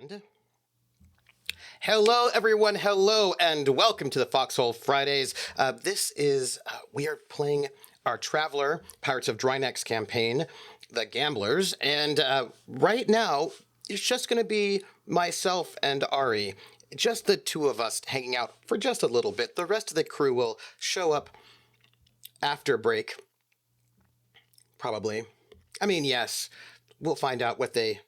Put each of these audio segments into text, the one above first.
And hello, everyone. Hello, and welcome to the Foxhole Fridays. We are playing our Traveler Pirates of Drinax campaign, The Gamblers. And right now, it's just going to be myself and Ari. Just the two of us hanging out for just a little bit. The rest of the crew will show up after break. Probably. I mean, yes. We'll find out what they...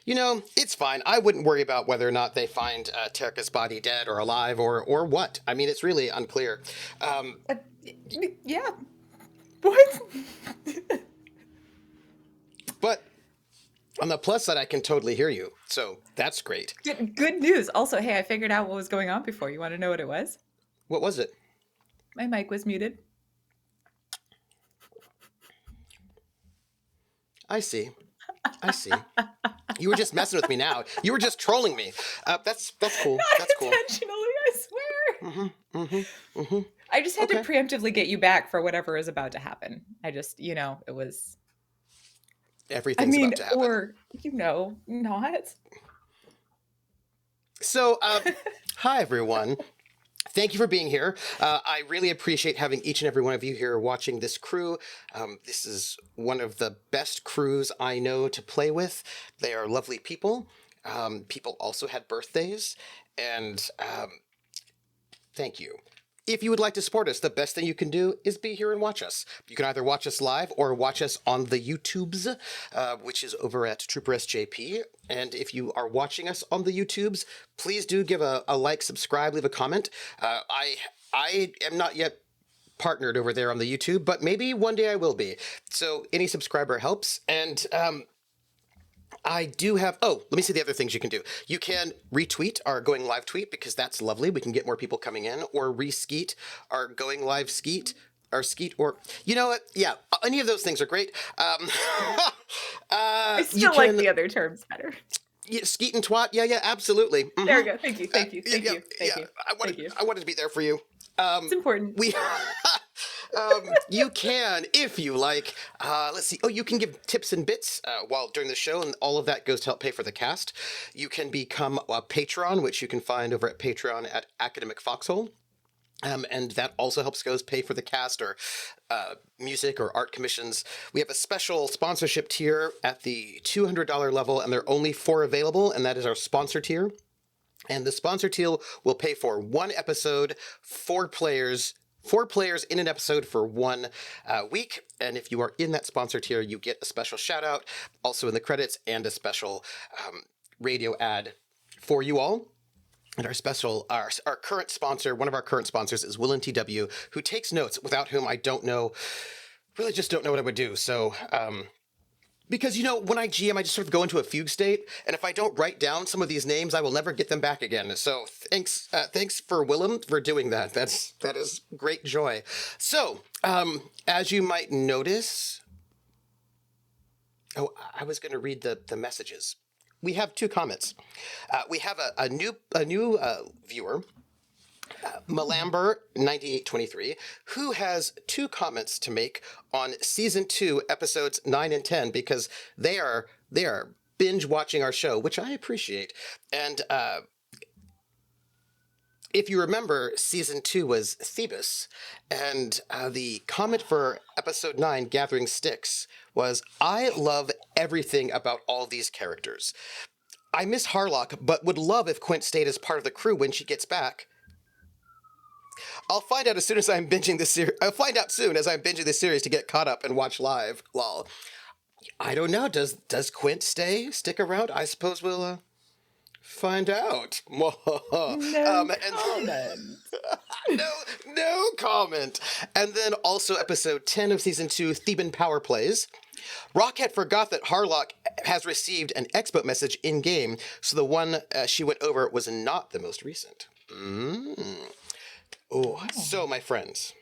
You know, it's fine. I wouldn't worry about whether or not they find Terrica's body dead or alive or what. I mean, it's really unclear. Yeah. What? But on the plus side, I can totally hear you. So that's great. Good news. Also, hey, I figured out what was going on before. You want to know what it was? What was it? My mic was muted. I see. You were just messing with me now. You were just trolling me. That's cool. That's cool. Intentionally, I swear. I just had to preemptively get you back for whatever is about to happen. I just, it was... Everything's about to happen. Or, not. So, hi, everyone. Thank you for being here. I really appreciate having each and every one of you here watching this crew. This is one of the best crews I know to play with. They are lovely people. People also had birthdays, and thank you. If you would like to support us, the best thing you can do is be here and watch us. You can either watch us live or watch us on the YouTubes, which is over at troopersjp. And if you are watching us on the YouTubes, please do give a like, subscribe, leave a comment. I am not yet partnered over there on the YouTube, but maybe one day I will be. So any subscriber helps. And I do have, let me see the other things you can do. You can retweet our going live tweet because that's lovely. We can get more people coming in, or reskeet our going live skeet, or, you know what? Yeah, any of those things are great. I still like the other terms better. Yeah, skeet and twat. Yeah, absolutely. Mm-hmm. There we go. Thank you. Thank you. I wanted to be there for you. It's important. You can, if you like, let's see. You can give tips and bits during the show, and all of that goes to help pay for the cast. You can become a patron, which you can find over at Patreon at Academic Foxhole. And that also helps pay for the cast or music or art commissions. We have a special sponsorship tier at the $200 level, and there are only 4 available, and that is our sponsor tier. And the sponsor tier will pay for 1 episode, 4 players in an episode for 1 week. And if you are in that sponsor tier, you get a special shout out also in the credits and a special radio ad for you all. And our current sponsor, one of our current sponsors is Will and TW, who takes notes, without whom I don't know what I would do. So, because, when I GM, I just sort of go into a fugue state, and if I don't write down some of these names, I will never get them back again. So thanks for Willem for doing that. That is great joy. So, as you might notice, I was going to read the messages. We have 2 comments. We have a new viewer, Malamber9823, who has 2 comments to make on season 2, episodes 9 and 10, because they are binge watching our show, which I appreciate. And if you remember, season 2 was Thebes, and the comment for episode 9, Gathering Sticks, was, I love everything about all these characters. I miss Harlock, but would love if Quint stayed as part of the crew when she gets back. I'll find out as soon as I'm binging this series. I'll find out soon as I'm binging this series to get caught up and watch live. Lol. I don't know. Does Quint stick around? I suppose we'll find out. No comment. No comment. And then also episode 10 of season 2, Theban Power Plays. Rocket forgot that Harlock has received an expo message in-game, so the one she went over was not the most recent. So my friends,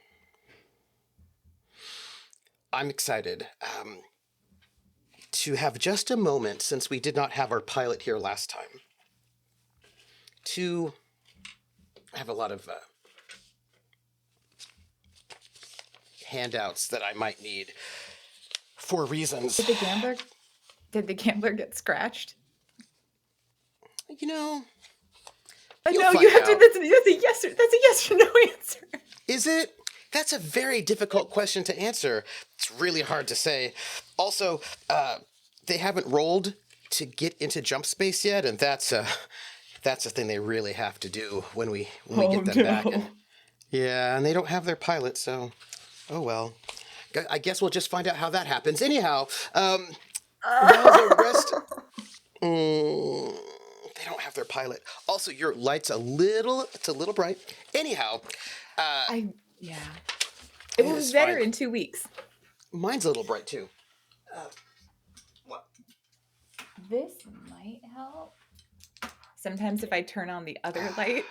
I'm excited to have just a moment, since we did not have our pilot here last time, to have a lot of handouts that I might need for reasons. Did the gambler get scratched? you know, you'll No, find you have to. out. That's a yes. That's a yes or no answer. Is it? That's a very difficult question to answer. It's really hard to say. Also, they haven't rolled to get into jump space yet, and that's a thing they really have to do when we Oh get them back. And no. yeah, and they don't have their pilot, so oh well. I guess we'll just find out how that happens. Anyhow, while the rest. They don't have their pilot. Also, your light's a little bright. Anyhow, Yeah. It will be it's better fine. in 2 weeks. Mine's a little bright too. What? This might help. Sometimes if I turn on the other light,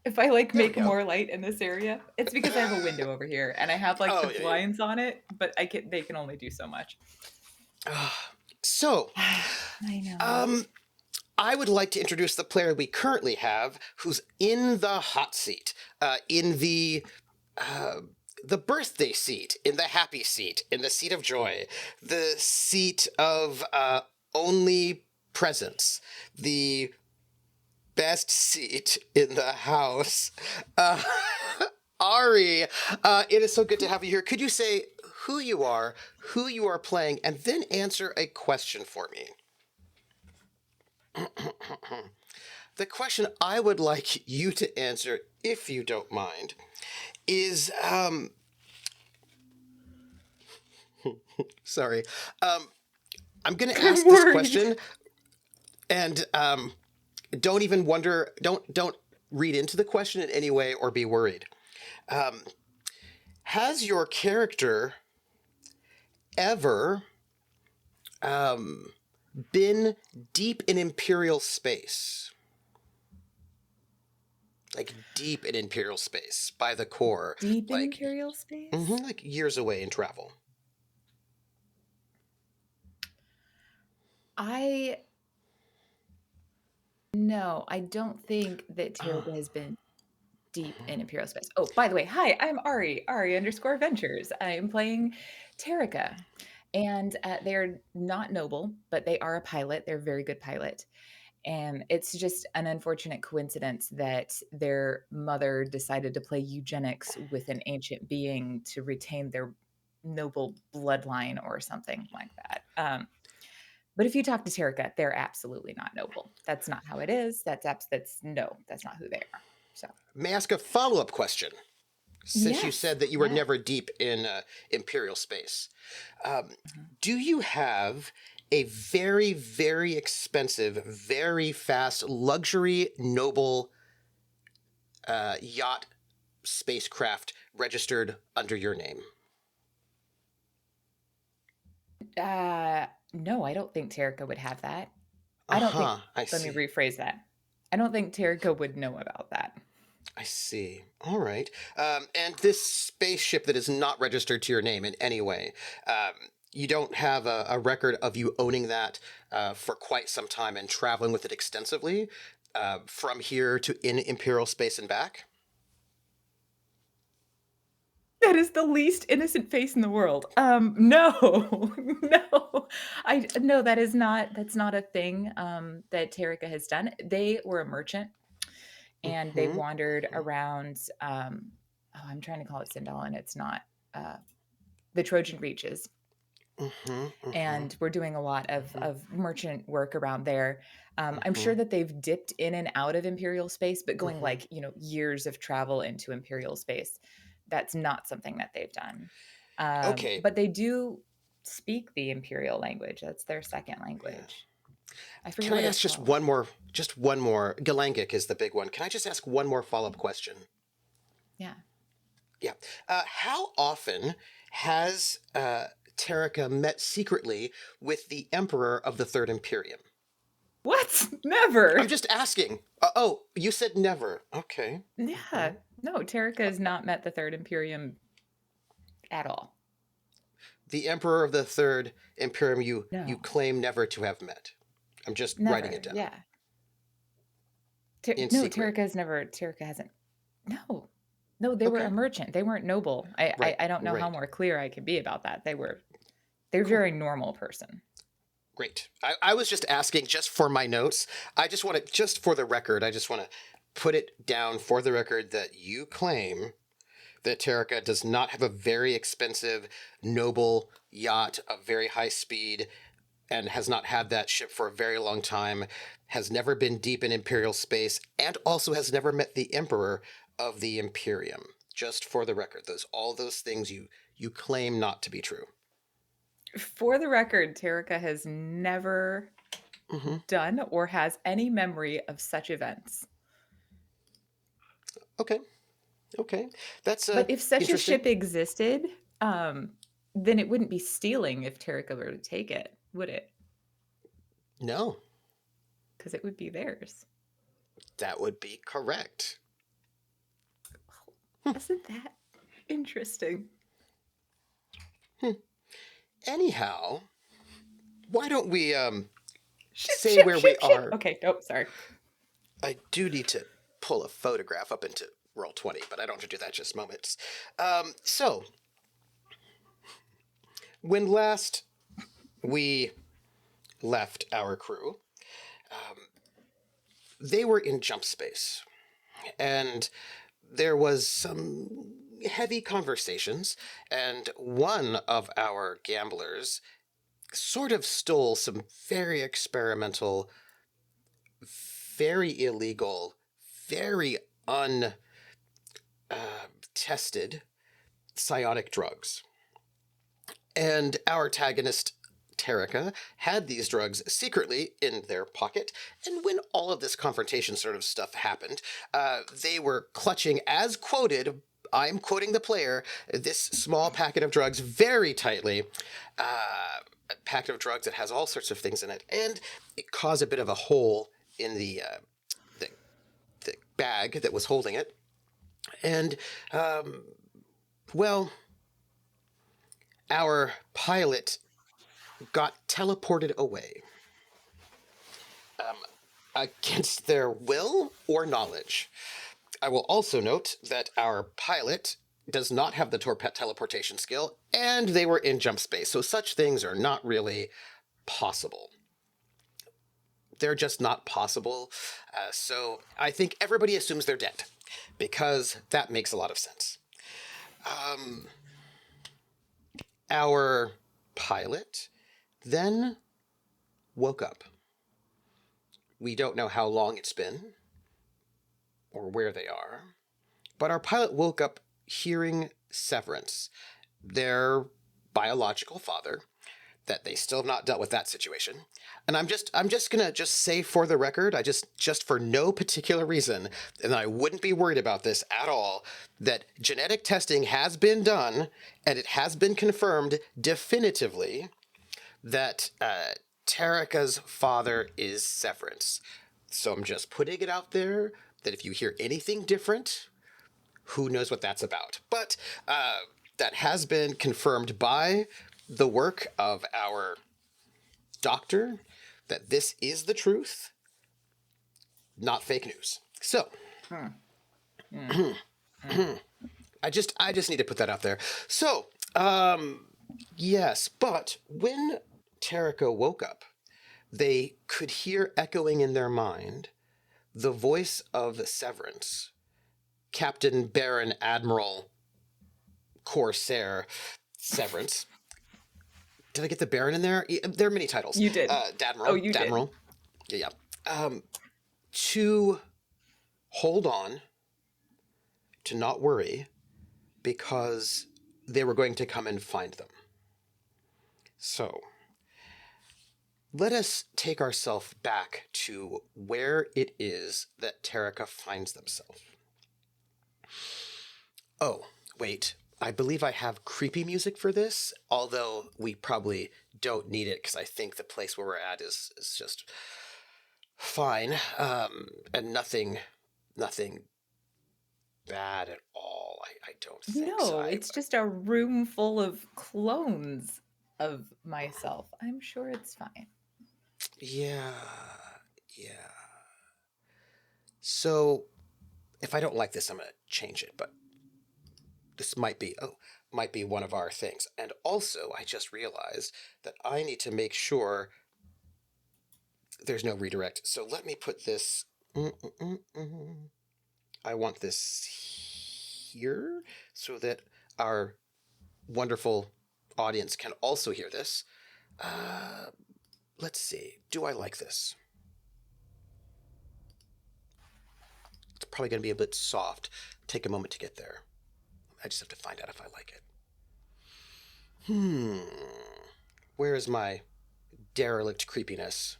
if I like There we make go. more light in this area, it's because I have a window over here and I have like Oh, the yeah. blinds on it, but they can only do so much. So, I know. I would like to introduce the player we currently have, who's in the hot seat, in the birthday seat, in the happy seat, in the seat of joy, the seat of only presents, the best seat in the house. Ari, it is so good to have you here. Could you say who you are playing, and then answer a question for me? The question I would like you to answer, if you don't mind, is sorry. I'm going to ask this question, and don't even wonder. Don't read into the question in any way or be worried. Has your character ever been deep in Imperial space? Like deep in Imperial space by the core. Deep in like, Imperial space? Like years away in travel. No, I don't think that Terrica has been deep in Imperial space. Oh, by the way, hi, I'm Ari_Ventures. I am playing Terrica. And they're not noble, but they are a pilot. They're a very good pilot. And it's just an unfortunate coincidence that their mother decided to play eugenics with an ancient being to retain their noble bloodline or something like that. But if you talk to Terrica, they're absolutely not noble. That's not how it is. That's not who they are. So, May I ask a follow-up question? Since you said that you were yeah. never deep in Imperial space, Mhm. do you have a very, very expensive, very fast, luxury, noble yacht spacecraft registered under your name? No, I don't think Terrica would have that. I don't think. I Let me see. rephrase that. I don't think Terrica would know about that. I see. All right. And this spaceship that is not registered to your name in any way, you don't have a record of you owning that for quite some time and traveling with it extensively from here to in Imperial space and back? That is the least innocent face in the world. No, no, no. That's not a thing that Terrica has done. They were a merchant and they Mm-hmm. wandered around. I'm trying to call it Sindal, and it's not. The Trojan Reaches, and we're doing a lot of merchant work around there. I'm sure that they've dipped in and out of Imperial space, but going like years of travel into Imperial space, that's not something that they've done. Okay. But they do speak the Imperial language. That's their second language. I forget Can I what ask it's just called. one more? Just one more. Galangic is the big one. Can I just ask one more follow-up question? Yeah. Yeah. How often has Terrica met secretly with the Emperor of the Third Imperium? What? Never. I'm just asking. Oh, you said never. Okay. Yeah. No, Terrica has not met the Third Imperium at all. The Emperor of the Third Imperium you No. claim never to have met. I'm just writing it down. Yeah. In No, secret. Terrica hasn't. No, they were a Okay. merchant. They weren't noble. Right. I don't know how Right. more clear I could be about that. They're Cool. very normal person. Great. I was just asking just for my notes. I just want to, just for the record, I just want to put it down for the record that you claim that Terrica does not have a very expensive, noble yacht of very high speed and has not had that ship for a very long time, has never been deep in Imperial space, and also has never met the Emperor of the Imperium. Just for the record, all those things you claim not to be true. For the record, Terrica has never Mm-hmm. done or has any memory of such events. Okay. Okay. That's But if such a interesting. ship existed, then it wouldn't be stealing if Terrica were to take it, would it? No, Because it would be theirs. that would be correct. Isn't that interesting? Anyhow, why don't we say Ship, where we ship, ship. are? Okay, nope, sorry. I do need to pull a photograph up into Roll20, but I don't have to do that just moments. So, when last we left our crew, they were in jump space, and there was some heavy conversations, and one of our gamblers sort of stole some very experimental, very illegal, very untested psionic drugs. And our antagonist, Terrica, had these drugs secretly in their pocket. And when all of this confrontation sort of stuff happened, they were clutching, as quoted, I'm quoting the player, this small packet of drugs very tightly. A packet of drugs that has all sorts of things in it. And it caused a bit of a hole in the bag that was holding it. And, well, our pilot got teleported away against their will or knowledge. I will also note that our pilot does not have the teleportation skill, and they were in jump space, so such things are not really possible. They're just not possible. So I think everybody assumes they're dead, because that makes a lot of sense. Our pilot then woke up. We don't know how long it's been or where they are, but our pilot woke up hearing Severance, their biological father, that they still have not dealt with that situation. And I'm just gonna just say for the record, I just for no particular reason, and I wouldn't be worried about this at all, that genetic testing has been done and it has been confirmed definitively that Terrica's father is Severance. So I'm just putting it out there that if you hear anything different, who knows what that's about. But that has been confirmed by the work of our doctor, that this is the truth, not fake news. So, I just need to put that out there. So, yes, but when Terrica woke up, they could hear echoing in their mind the voice of Severance, Captain Baron Admiral Corsair Severance. Did I get the Baron in there? There are many titles. You did. Dadmiral. Oh, you Dadmiral. Yeah. To hold on, to not worry, because they were going to come and find them. So, let us take ourselves back to where it is that Terrica finds themselves. Oh, wait. I believe I have creepy music for this, although we probably don't need it because I think the place where we're at is just fine, and nothing bad at all. I don't think so. No, it's just a room full of clones of myself. I'm sure it's fine. Yeah. So, if I don't like this, I'm going to change it, but this might be one of our things. And also, I just realized that I need to make sure there's no redirect. So let me put this. I want this here so that our wonderful audience can also hear this. Let's see. Do I like this? It's probably going to be a bit soft. Take a moment to get there. I just have to find out if I like it. Where is my derelict creepiness?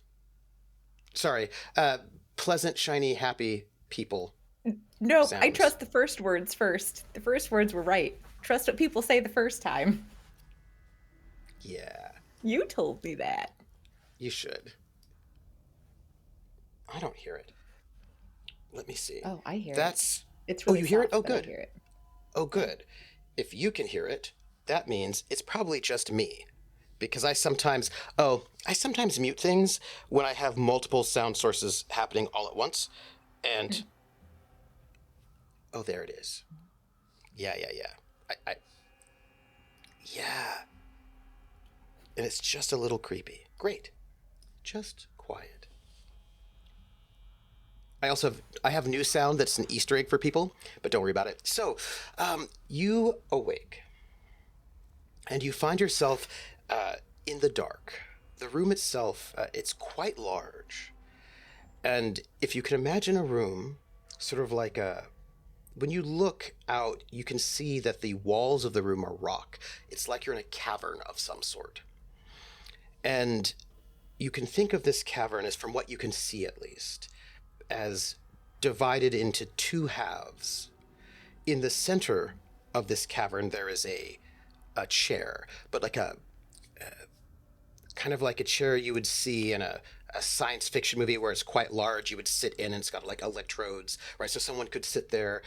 Sorry. Pleasant, shiny, happy people. Nope, I Sounds. trust the first words first. The first words were right. Trust what people say the first time. Yeah, You told me that. you should. I don't hear it. Let me see. Oh, I hear it. That's. It's Oh, really you hear it? soft, Oh, but I good. hear it. Oh, good. If you can hear it, that means it's probably just me. Because I sometimes mute things when I have multiple sound sources happening all at once. And, oh, there it is. Yeah. Yeah. And it's just a little creepy. Great. Just quiet. I have new sound that's an Easter egg for people, but don't worry about it. So, you awake, and you find yourself in the dark. The room itself, it's quite large, and if you can imagine a room, sort of like a when you look out, you can see that the walls of the room are rock. It's like you're in a cavern of some sort. And you can think of this cavern as, from what you can see at least, as divided into two halves. In the center of this cavern, there is a chair, but like a kind of like a chair you would see in a science fiction movie where it's quite large. You would sit in and it's got like electrodes, right? So someone could sit there,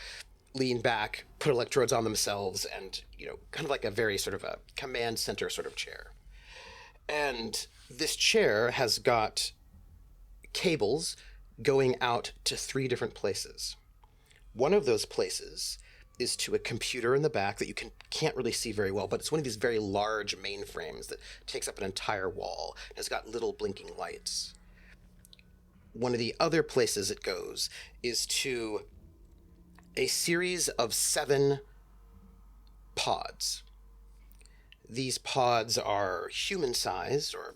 lean back, put electrodes on themselves, and, kind of like a very sort of a command center sort of chair. And this chair has got cables going out to three different places. One of those places is to a computer in the back that you can't really see very well, but it's one of these very large mainframes that takes up an entire wall and has got little blinking lights. One of the other places it goes is to a series of 7 pods. These pods are human-sized, or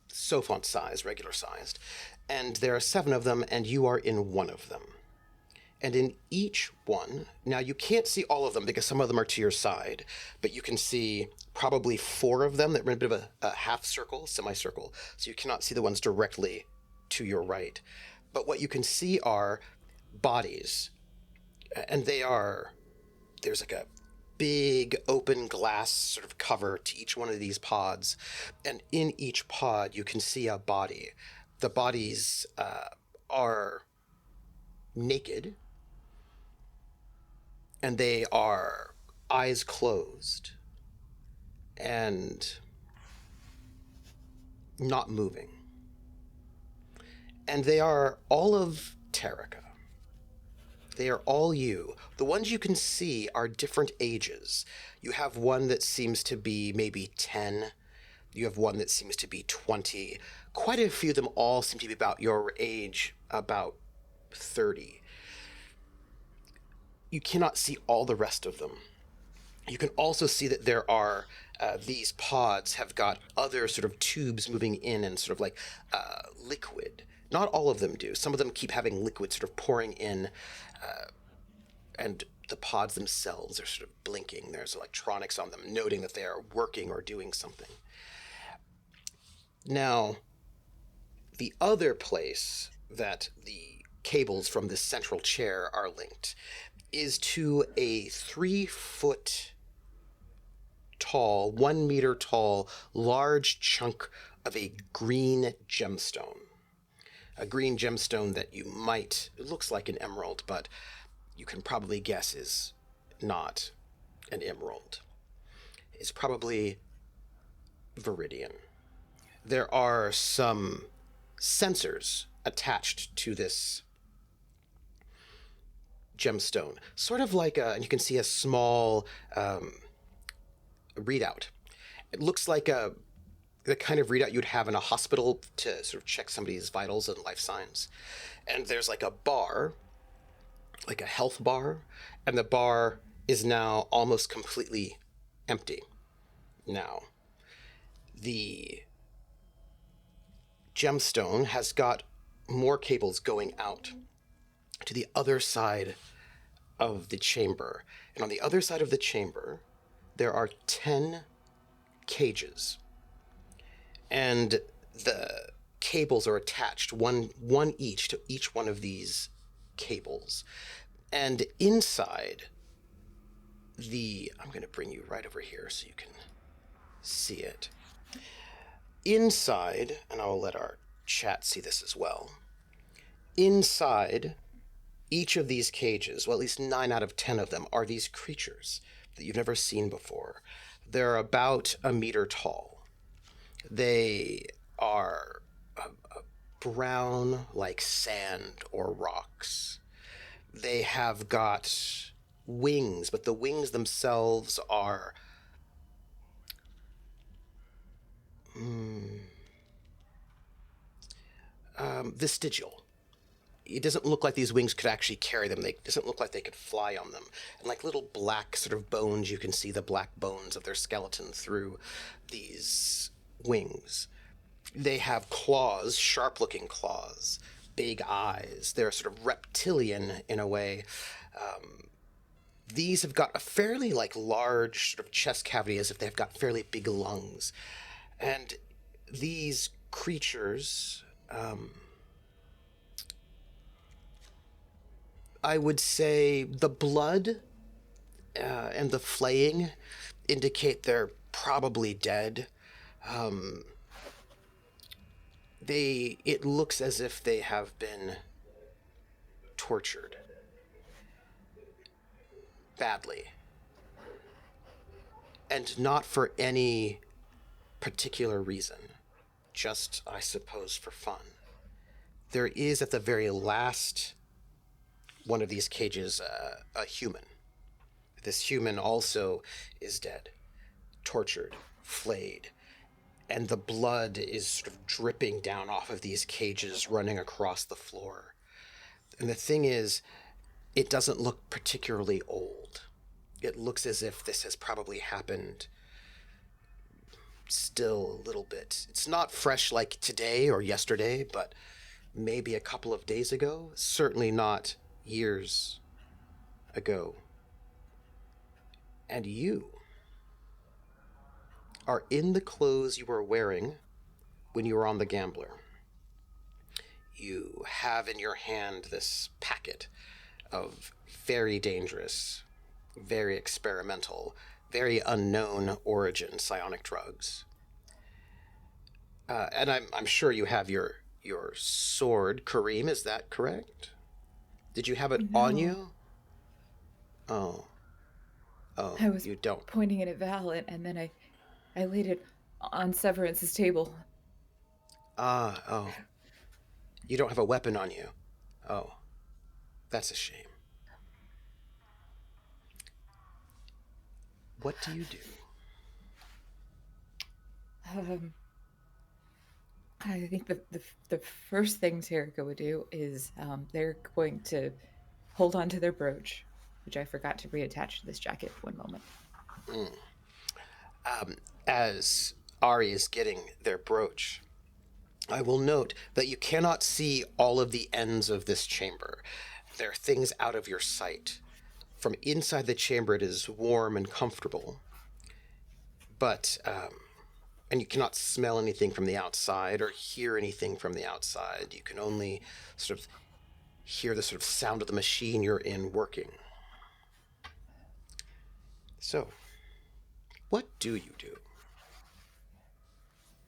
sophont-sized, regular-sized, and there are 7 of them, and you are in one of them. And in each one, now you can't see all of them because some of them are to your side, but you can see probably 4 of them that are in a bit of a half circle, semicircle, so you cannot see the ones directly to your right. But what you can see are bodies, and there's like a big open glass sort of cover to each one of these pods, and in each pod you can see a body. The bodies are naked, and they are eyes closed and not moving. And they are all of Terrica. They are all you. The ones you can see are different ages. You have one that seems to be maybe 10. You have one that seems to be 20. Quite a few of them all seem to be about your age, about 30. You cannot see all the rest of them. You can also see that there are these pods have got other sort of tubes moving in and sort of like liquid. Not all of them do. Some of them keep having liquid sort of pouring in, and the pods themselves are sort of blinking. There's electronics on them, noting that they are working or doing something. Now, the other place that the cables from this central chair are linked is to a 3-foot tall, 1 meter tall, large chunk of a green gemstone. A green gemstone that it looks like an emerald, but you can probably guess is not an emerald. It's probably viridian. There are some sensors attached to this gemstone, sort of like and you can see a small readout. It looks like the kind of readout you'd have in a hospital to sort of check somebody's vitals and life signs. And there's like a bar, like a health bar, and the bar is now almost completely empty. Now, the gemstone has got more cables going out to the other side of the chamber. And on the other side of the chamber, there are 10 cages. And the cables are attached, one each, to each one of these cables. And inside I'm going to bring you right over here so you can see it. Inside, and I'll let our chat see this as well. Inside each of these cages, well, at least 9 out of 10 of them, are these creatures that you've never seen before. They're about a meter tall. They are brown like sand or rocks. They have got wings, but the wings themselves are vestigial. It doesn't look like these wings could actually carry them. It doesn't look like they could fly on them. And like little black sort of bones, you can see the black bones of their skeleton through these wings. They have claws, sharp-looking claws, big eyes. They're sort of reptilian in a way. These have got a fairly like large sort of chest cavity, as if they've got fairly big lungs. And these creatures, I would say the blood and the flaying indicate they're probably dead. It looks as if they have been tortured badly, and not for any particular reason, just, I suppose, for fun. There is, at the very last one of these cages, a human. This human also is dead, tortured, flayed, and the blood is sort of dripping down off of these cages, running across the floor. And the thing is, it doesn't look particularly old. It looks as if this has probably happened still a little bit. It's not fresh like today or yesterday, but maybe a couple of days ago. Certainly not years ago. And you are in the clothes you were wearing when you were on the Gambler. You have in your hand this packet of very dangerous, very experimental, very unknown origin psionic drugs. And I'm sure you have your sword, Kareem, is that correct? Did you have it on you? Oh, I was you don't. pointing it at Val, and then I laid it on Severance's table. Oh. You don't have a weapon on you. Oh, that's a shame. What do you do? I think the first thing Terrica would do is they're going to hold on to their brooch, which I forgot to reattach to this jacket. One moment. As Ari is getting their brooch, I will note that you cannot see all of the ends of this chamber. There are things out of your sight. From inside the chamber, it is warm and comfortable. But, and you cannot smell anything from the outside or hear anything from the outside. You can only sort of hear the sort of sound of the machine you're in working. So, what do you do?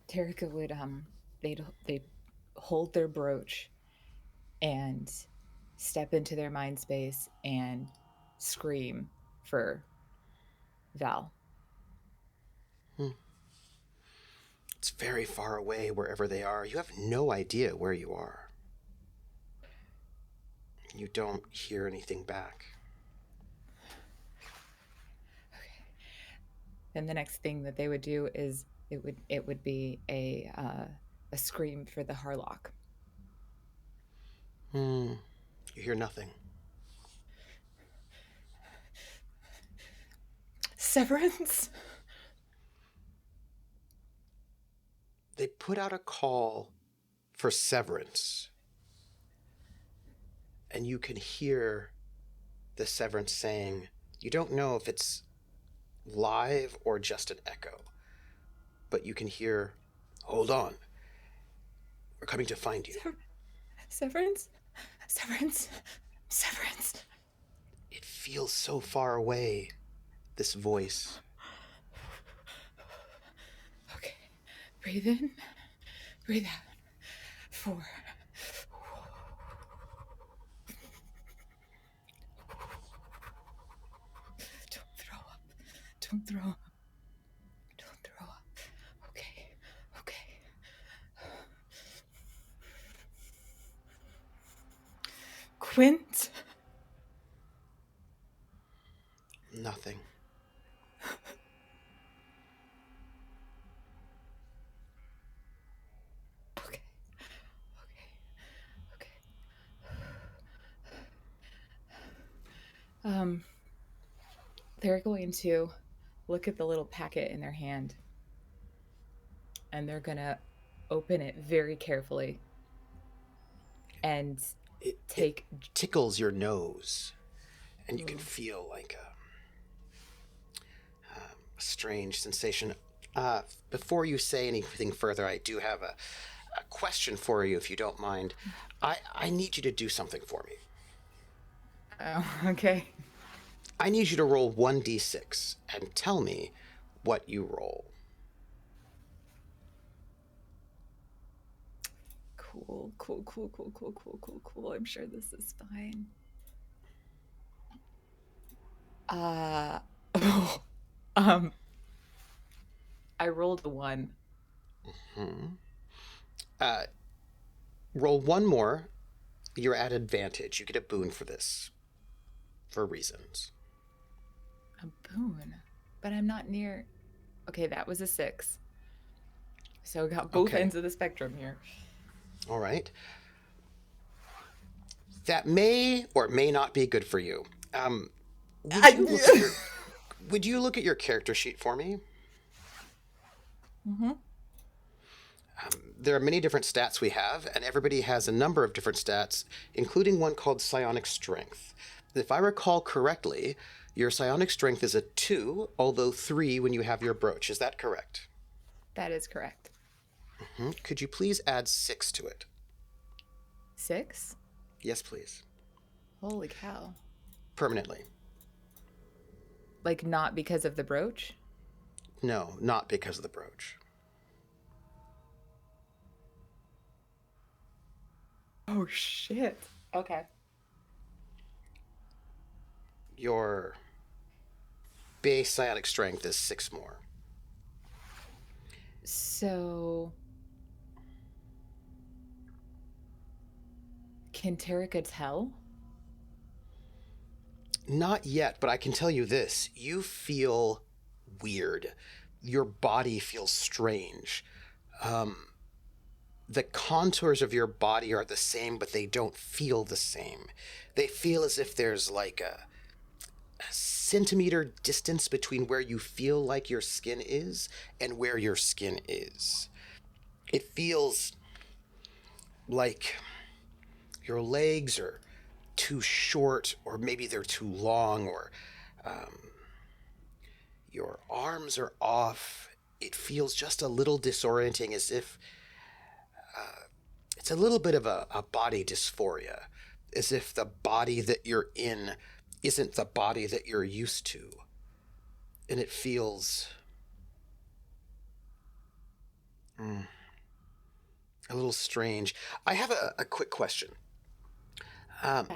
Terrica would they'd hold their brooch and step into their mind space and scream for Val. It's very far away wherever they are. You have no idea where you are. You don't hear anything back. Okay. Then the next thing that they would do is it would be a scream for the Harlock. Hmm. You hear nothing. Severance. They put out a call for severance, and you can hear the severance saying, you don't know if it's live or just an echo, but you can hear, hold on, we're coming to find you. Severance. Severance. Severance. It feels so far away, this voice. Okay. Breathe in. Breathe out. 4. Don't throw up. Don't throw up. Don't throw up. Okay. Okay. Quint. Nothing. Okay. Okay. Okay. They're going to look at the little packet in their hand, and they're going to open it very carefully and It take. tickles your nose, and you can feel like a strange sensation. Before you say anything further, I do have a question for you, if you don't mind. I need you to do something for me. Oh, okay. I need you to roll 1d6 and tell me what you roll. Cool, cool, cool, cool, cool, cool, cool, cool. I'm sure this is fine. Um, I rolled a 1. Roll one more. You're at advantage. You get a boon for this, for reasons. A boon, but I'm not near. Okay, that was a 6. So got both Okay. ends of the spectrum here. All right. That may or may not be good for you. Would you look at your character sheet for me? Mm-hmm. There are many different stats we have, and everybody has a number of different stats, including one called psionic strength. If I recall correctly, your psionic strength is a 2, although 3 when you have your brooch. Is that correct? That is correct. Could you please add 6 to it? 6? Yes, please. Holy cow. Permanently. Like, not because of the brooch? No, not because of the brooch. Oh, shit. Okay. Your base psionic strength is 6 more. So, can Terrica tell? Not yet, but I can tell you this. You feel weird. Your body feels strange. The contours of your body are the same, but they don't feel the same. They feel as if there's like a centimeter distance between where you feel like your skin is and where your skin is. It feels like your legs are too short, or maybe they're too long, or your arms are off. It feels just a little disorienting, as if it's a little bit of a body dysphoria, as if the body that you're in isn't the body that you're used to. And it feels a little strange. I have a quick question.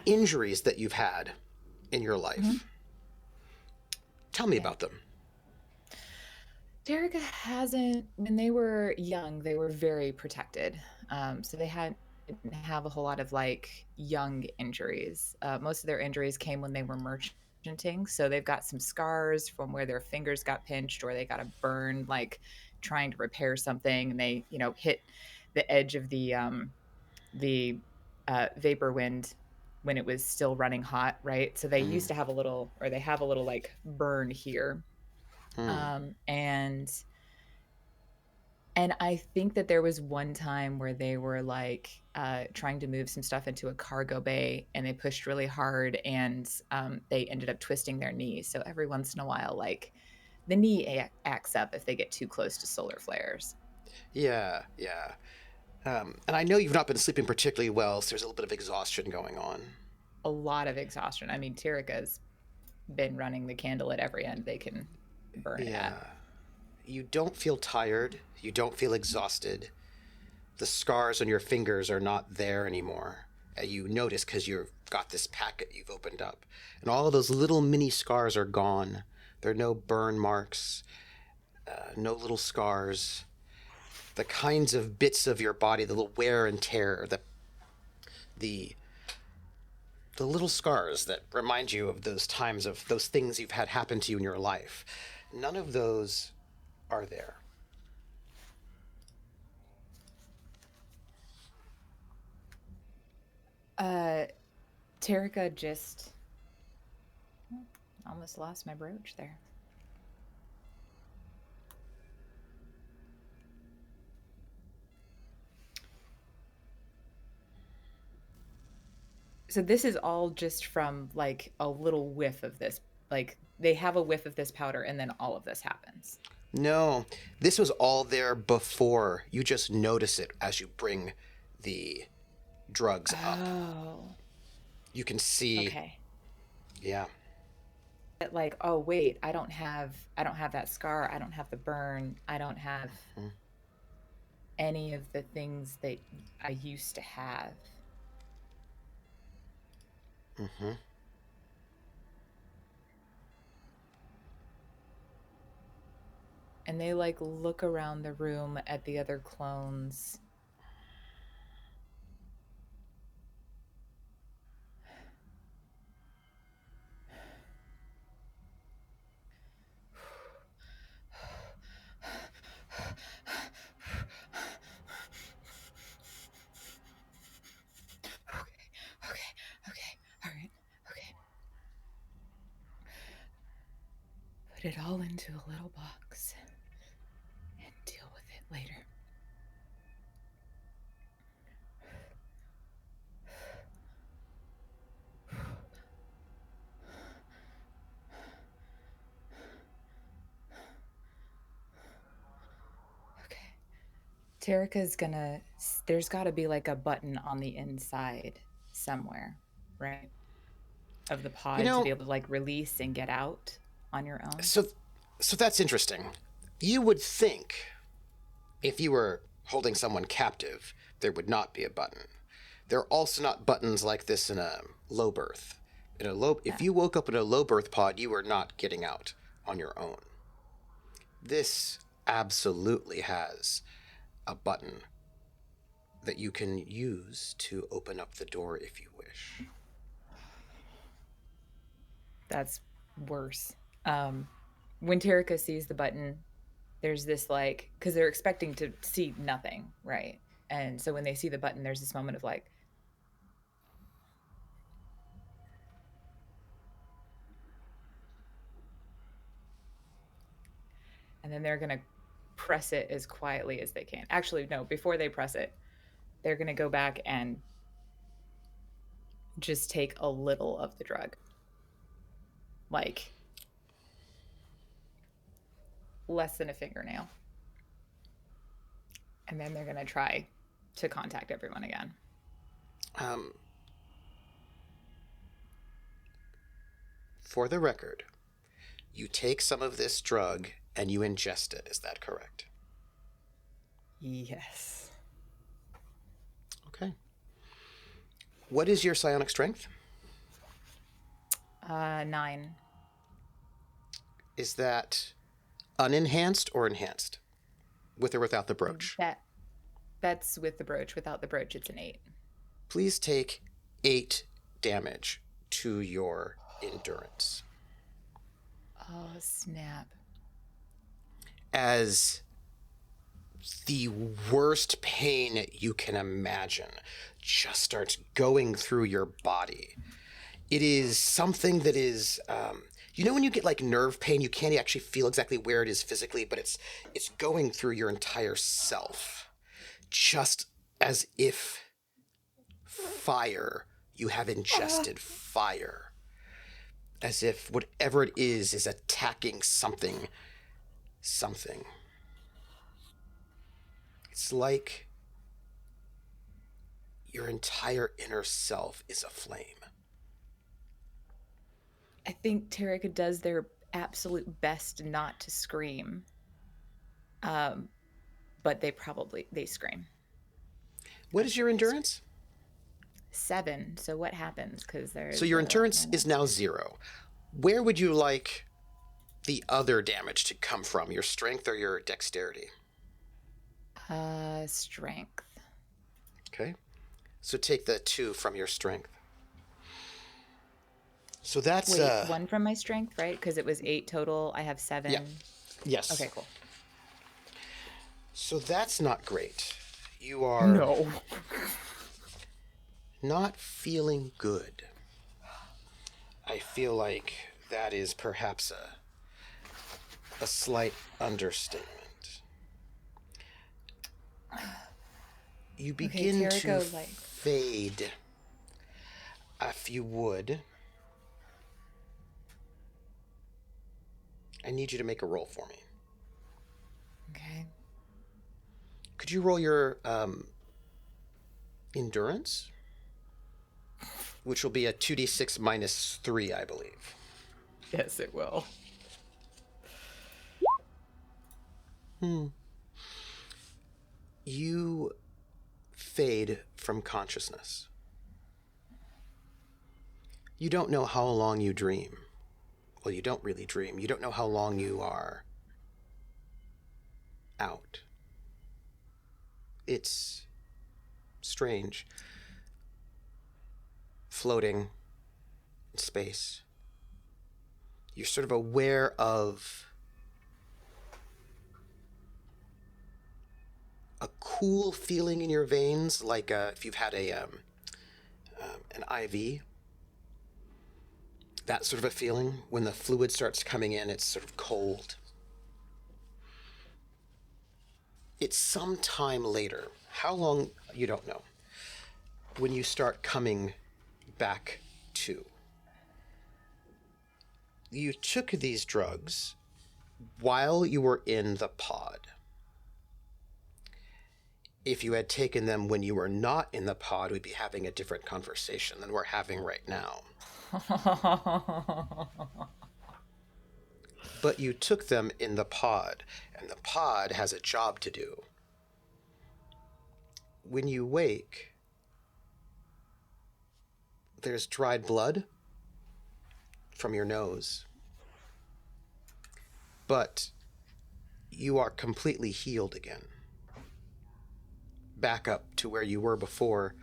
Injuries that you've had in your life. Tell me about them. Terrica hasn't, when they were young, they were very protected. So they didn't have a whole lot of like young injuries. Most of their injuries came when they were merchanting. So they've got some scars from where their fingers got pinched or they got a burn like trying to repair something, and they, hit the edge of the vapor wind when it was still running hot, right? So they used to have a little, or they have a little like burn here. And I think that there was one time where they were like trying to move some stuff into a cargo bay, and they pushed really hard, and they ended up twisting their knee. So every once in a while, like the knee acts up if they get too close to solar flares. Yeah, yeah. And I know you've not been sleeping particularly well, so there's a little bit of exhaustion going on. A lot of exhaustion. I mean, Terrica's been running the candle at every end they can burn it Yeah. at. You don't feel tired. You don't feel exhausted. The scars on your fingers are not there anymore. You notice because you've got this packet you've opened up. And all of those little mini scars are gone. There are no burn marks, no little scars. The kinds of bits of your body, the little wear and tear, the the little scars that remind you of those times, of those things you've had happen to you in your life. None of those are there. Terrica just almost lost my brooch there. So this is all just from like a little whiff of this. Like they have a whiff of this powder, and then all of this happens. No, this was all there before. You just notice it as you bring the drugs up. Oh, You can see, okay. yeah. Like, oh wait, I don't have that scar. I don't have the burn. I don't have any of the things that I used to have. Mm-hmm. And they like look around the room at the other clones. Okay, okay, all right, okay. Put it all into a little box and deal with it later. Okay. Terrica's gonna, there's gotta be like a button on the inside somewhere, right? Of the You pod to be know, able to like release and get out on your own. so so that's interesting. You would think if you were holding someone captive, there would not be a button. There are also not buttons like this in a low berth. If you woke up in a low berth pod, you are not getting out on your own. This absolutely has a button that you can use to open up the door if you wish. That's worse. Um, when Terrica sees the button, there's this like, because they're expecting to see nothing, right? And so when they see the button, there's this moment of like, and then they're gonna press it as quietly as they can. Actually, no, before they press it, they're gonna go back and just take a little of the drug, like less than a fingernail. And then they're gonna try to contact everyone again. Um, for the record, you take some of this drug and you ingest it. Is that correct? Yes. Okay. What is your psionic strength? 9. Is that unenhanced or enhanced? With or without the brooch? That's with the brooch. Without the brooch, it's an 8. Please take 8 damage to your endurance. Oh, snap. As the worst pain you can imagine just starts going through your body. It is something that is, you know, when you get like nerve pain, you can't actually feel exactly where it is physically, but it's going through your entire self, just as if fire, you have ingested fire, as if whatever it is attacking something. It's like your entire inner self is aflame. I think Terrica does their absolute best not to scream. But they scream. What is your endurance? 7. So what happens? Because So there's your endurance is now 0. Where would you like the other damage to come from? Your strength or your dexterity? Strength. Okay. So take the 2 from your strength. So that's Wait, 1 from my strength, right? Because it was 8 total. I have 7. Yeah. Yes. Okay, cool. So that's not great. You are No. not feeling good. I feel like that is perhaps a slight understatement. You begin to fade. If you would, I need you to make a roll for me. Okay. Could you roll your endurance? Which will be a 2d6 minus 3, I believe. Yes, it will. You fade from consciousness. You don't know how long you dream. Well, you don't really dream. You don't know how long you are out. It's strange. Floating in space. You're sort of aware of a cool feeling in your veins, like if you've had an IV. That sort of a feeling. When the fluid starts coming in, it's sort of cold. It's some time later. How long, you don't know. When you start coming back to. You took these drugs while you were in the pod. If you had taken them when you were not in the pod, we'd be having a different conversation than we're having right now. But you took them in the pod, and the pod has a job to do. When you wake, there's dried blood from your nose. But you are completely healed again. Back up to where you were before.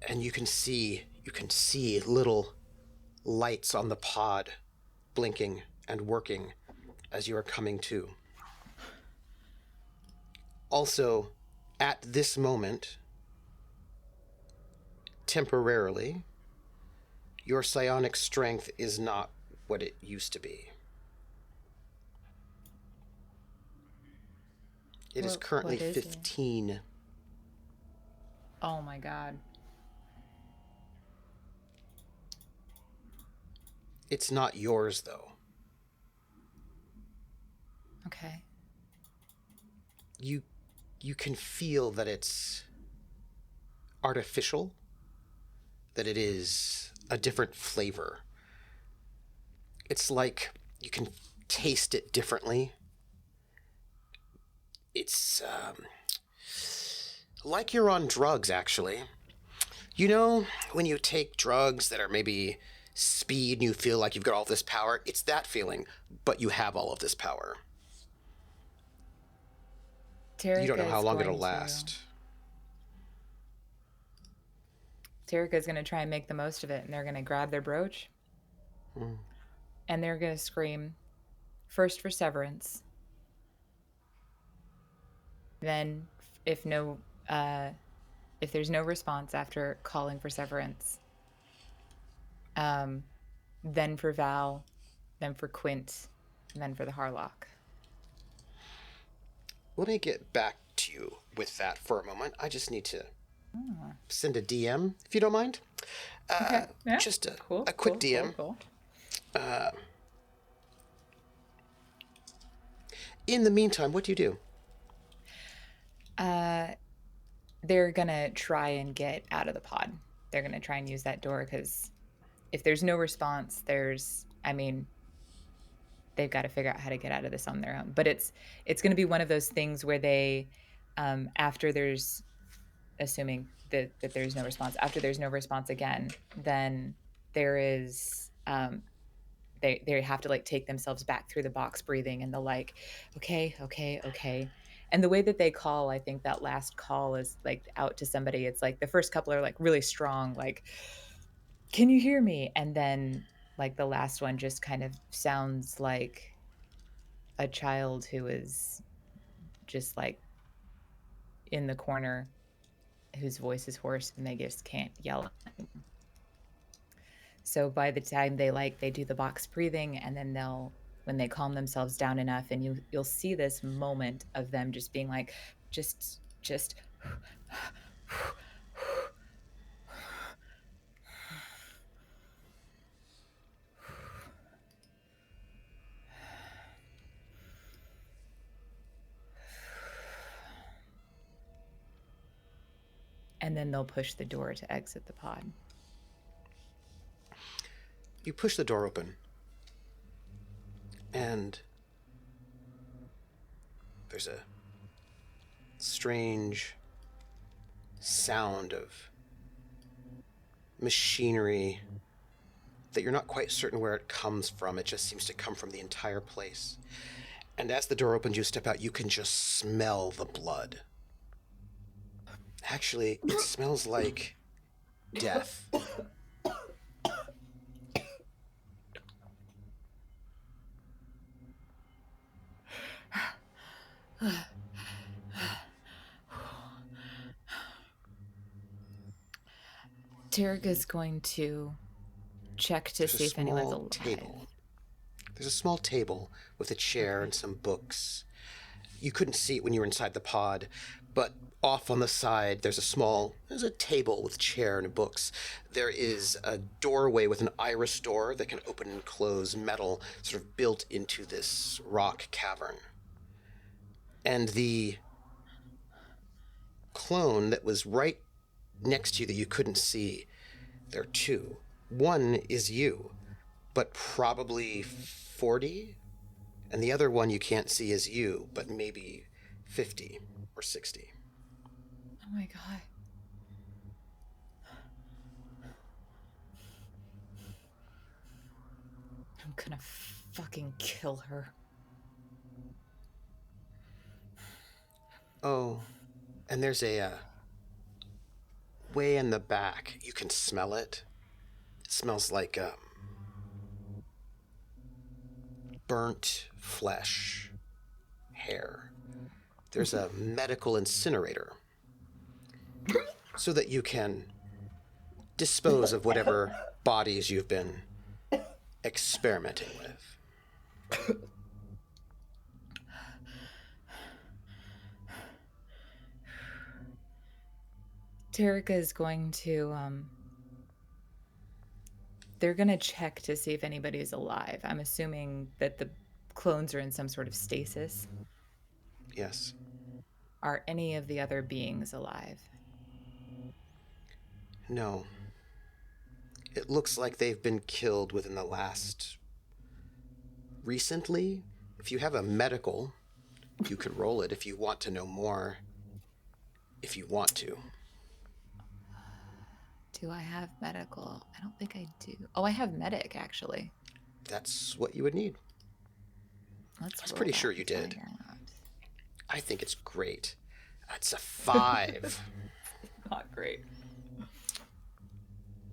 And you can see little lights on the pod blinking and working as you are coming to. Also, at this moment, temporarily, your psionic strength is not what it used to be. It is currently 15. Oh my god. It's not yours, though. Okay. You can feel that it's artificial, that it is a different flavor. It's like you can taste it differently. It's like you're on drugs, actually. You know, when you take drugs that are maybe speed and you feel like you've got all this power, it's that feeling, but you have all of this power. Terrica, you don't know how long it'll last. Terrica's going to try and make the most of it, and they're going to grab their brooch, and they're going to scream, First for severance. Then, if no, uh, if there's no response after calling for severance, um, then for Val, then for Quint, and then for the Harlock. Let me get back to you with that for a moment. I just need to Oh, send a DM, if you don't mind. okay. Yeah. Just Cool. a quick Cool. Cool. DM. Cool. In the meantime, what do you do? Uh, they're gonna try and get out of the pod. They're gonna try and use that door because if there's no response, I mean, they've got to figure out how to get out of this on their own. But it's going to be one of those things where they, after there's, assuming that there's no response, after there's no response again, then there is, they have to like take themselves back through the box breathing and the like, okay, okay, okay. And the way that they call, I think that last call is like out to somebody. It's like the first couple are like really strong, like, can you hear me? And then like the last one just kind of sounds like a child who is just like in the corner whose voice is hoarse and they just can't yell. So by the time they do the box breathing and then they'll when they calm themselves down enough and you'll see this moment of them just being like just and then they'll push the door to exit the pod. You push the door open, and there's a strange sound of machinery that you're not quite certain where it comes from. It just seems to come from the entire place. And as the door opens, you step out, you can just smell the blood. Actually, it smells like death. Terrica is going to check to There's a see if anyone's small alive. table. There's a small table with a chair and some books. You couldn't see it when you were inside the pod, but off on the side there's a table with chair and books. There is a doorway with an iris door that can open and close, metal sort of built into this rock cavern. And the clone that was right next to you that you couldn't see, there are two. One is you, but probably 40, and the other one you can't see is you, but maybe 50 or 60. Oh my god. I'm gonna fucking kill her. Oh, and there's a way in the back. You can smell it. It smells like burnt flesh, hair. There's a medical incinerator so that you can dispose of whatever bodies you've been experimenting with. Terrica is going to they're going to check to see if anybody is alive. I'm assuming that the clones are in some sort of stasis. Yes. Are any of the other beings alive? No. It looks like they've been killed within the last... recently. If you have a medical, you could roll it if you want to know more. If you want to. Do I have medical? I don't think I do. Oh, I have medic, actually. That's what you would need. I was pretty sure you did. I think it's great. It's a 5. Not great.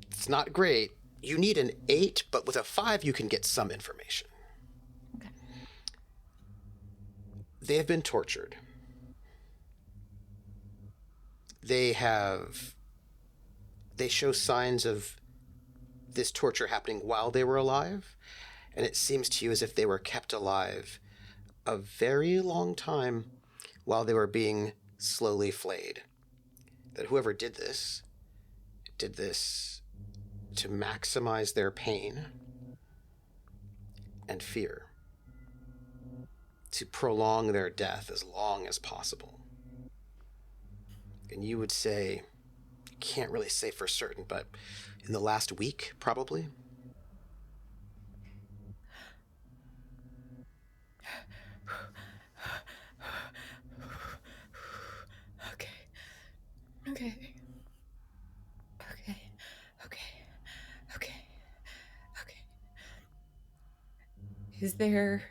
It's not great. You need an 8, but with a 5 you can get some information. Okay. They have been tortured. They show signs of this torture happening while they were alive, and it seems to you as if they were kept alive a very long time while they were being slowly flayed. That whoever did this to maximize their pain and fear, to prolong their death as long as possible. And you would say, can't really say for certain, but in the last week, probably? Okay. Okay. Okay. Okay. Okay. Okay. Is there,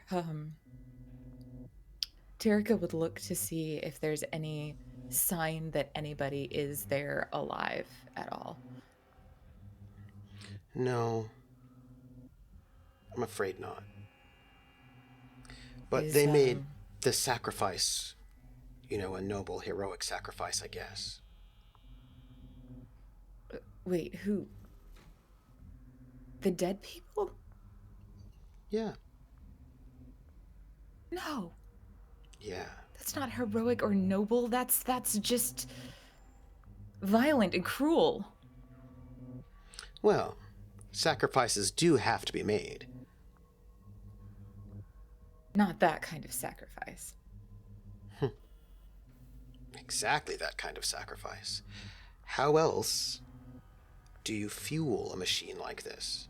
Terrica would look to see if there's any sign that anybody is there alive at all. No, I'm afraid not. But Is, they made the sacrifice, a noble, heroic sacrifice, I guess. wait, who? The dead people? Yeah. No, Yeah. that's not heroic or noble. That's just violent and cruel. Well, sacrifices do have to be made. Not that kind of sacrifice. Exactly that kind of sacrifice. How else do you fuel a machine like this?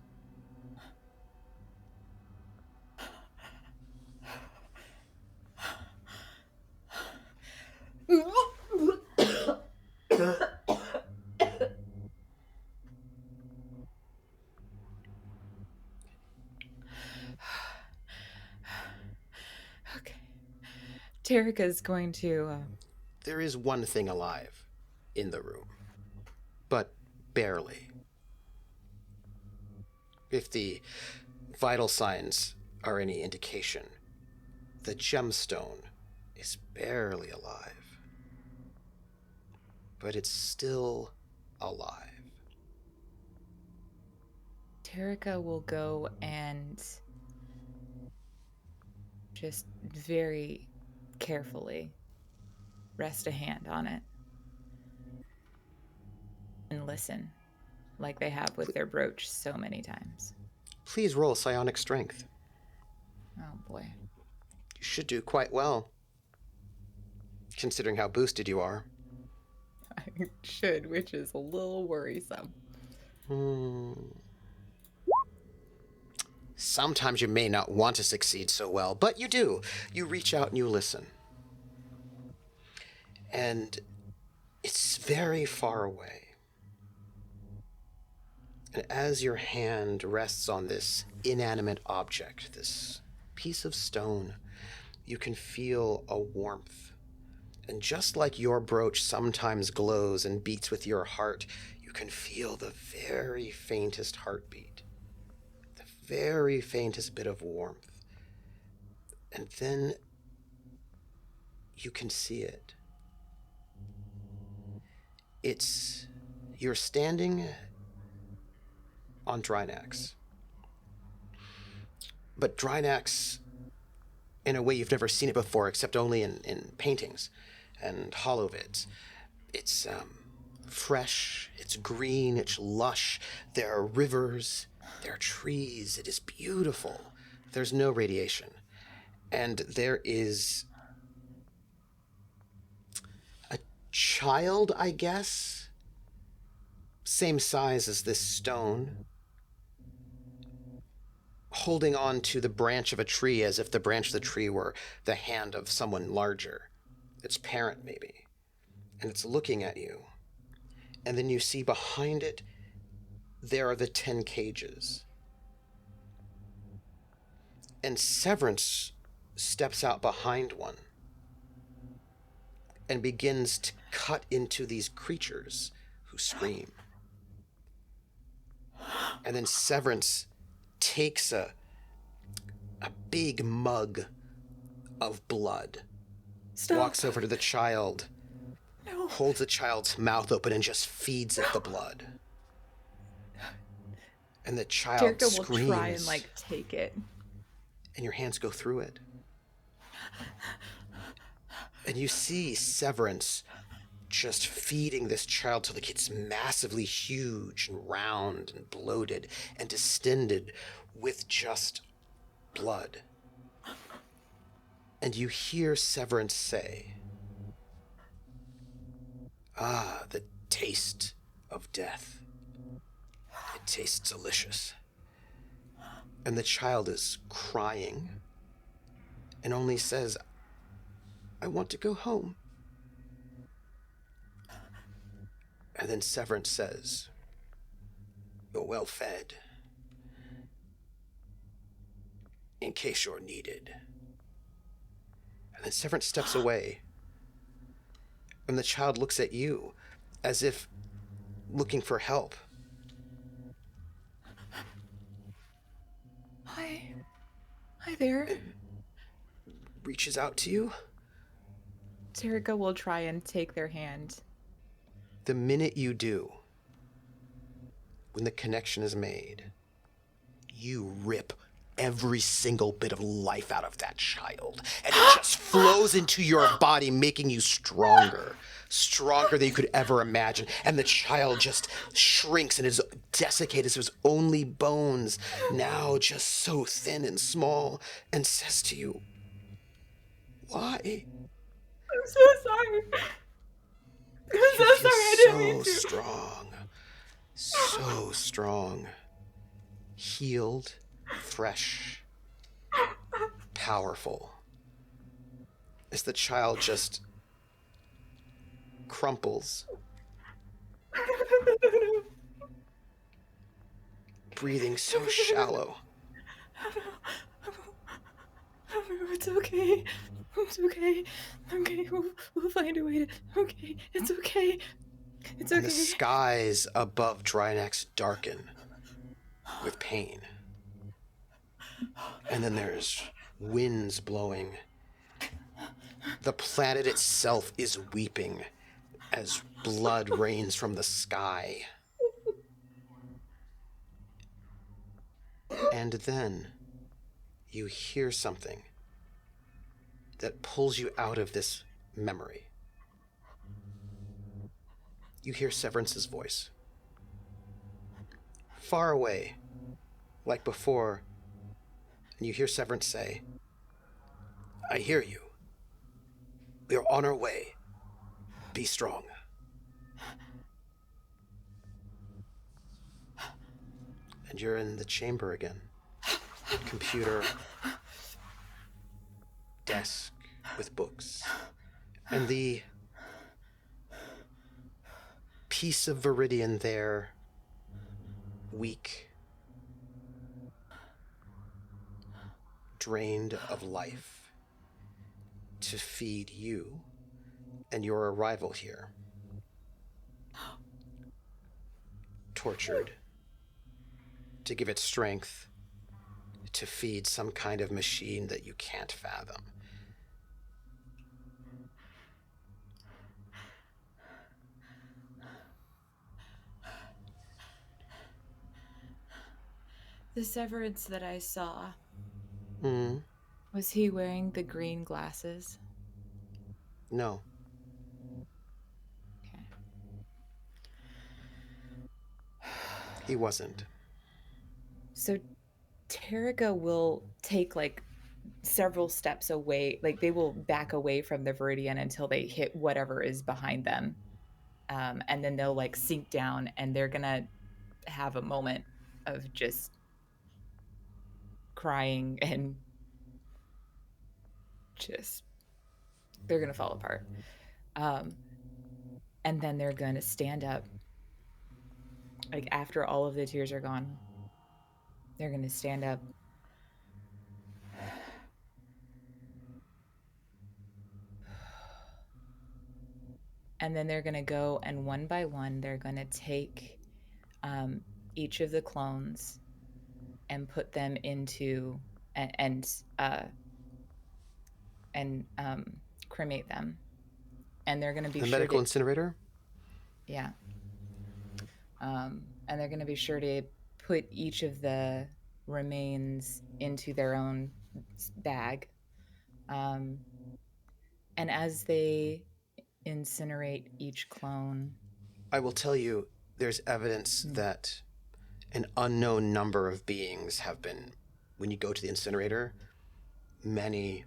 Okay. Terrica's going to. There is one thing alive in the room, but barely. If the vital signs are any indication, the gemstone is barely alive, but it's still alive. Terrica will go and just very carefully rest a hand on it and listen, like they have with their brooch so many times. Please roll psionic strength. Oh boy. You should do quite well, considering how boosted you are. I should, which is a little worrisome. Sometimes you may not want to succeed so well, but you do. You reach out and you listen. And it's very far away. And as your hand rests on this inanimate object, this piece of stone, you can feel a warmth. And just like your brooch sometimes glows and beats with your heart, you can feel the very faintest heartbeat, the very faintest bit of warmth. And then you can see it. You're standing on Drinax. But Drinax, in a way you've never seen it before, except only in paintings and holovids. It's fresh, it's green, it's lush. There are rivers, there are trees. It is beautiful. There's no radiation. And there is a child, I guess, same size as this stone, holding on to the branch of a tree as if the branch of the tree were the hand of someone larger, its parent maybe. And it's looking at you. And then you see behind it, there are the 10 cages. And Severance steps out behind one and begins to cut into these creatures who scream. And then Severance takes a big mug of blood Stop. walks over to the child, No. holds the child's mouth open, and just feeds it the blood. And the child Terrica will try and screams, take it. and your hands go through it. And you see Severance just feeding this child till it gets massively huge and round and bloated and distended with just blood. And you hear Severance say, "Ah, the taste of death. It tastes delicious." And the child is crying and only says, "I want to go home." And then Severance says, "You're well fed, in case you're needed." And then Severance steps away, and the child looks at you as if looking for help. Hi. Hi there. And reaches out to you. Terrica will try and take their hand. The minute you do, when the connection is made, you rip every single bit of life out of that child, and it just flows into your body, making you stronger than you could ever imagine. And the child just shrinks and is desiccated as his only bones, now just so thin and small, and says to you, "Why?" I'm so sorry. I'm so sorry. I didn't mean to. So strong, healed, fresh, powerful, as the child just crumples, breathing so shallow. It's okay. It's okay. Okay, we'll find a way to... Okay, it's okay. It's okay. And the skies above Drinax darken with pain. And then there's winds blowing. The planet itself is weeping as blood rains from the sky. And then you hear something that pulls you out of this memory. You hear Severance's voice. Far away, like before, and you hear Severance say, "I hear you. We are on our way. Be strong." And you're in the chamber again. Computer, desk with books, and the piece of Viridian there, weak, drained of life, to feed you and your arrival here. Tortured, to give it strength, to feed some kind of machine that you can't fathom. The Severance that I saw, Hmm? was he wearing the green glasses? No. Okay. He wasn't. So Terrica will take several steps away, they will back away from the Viridian until they hit whatever is behind them. And then they'll sink down, and they're gonna have a moment of just crying, and just they're gonna fall apart. And then they're gonna stand up, after all of the tears are gone. They're gonna stand up, and then they're gonna go, and one by one they're gonna take each of the clones and put them into and cremate them, and they're going to be The sure medical to, incinerator? yeah, and they're going to be sure to put each of the remains into their own bag. Um, and as they incinerate each clone, I will tell you, there's evidence hmm, that an unknown number of beings have been, when you go to the incinerator, many,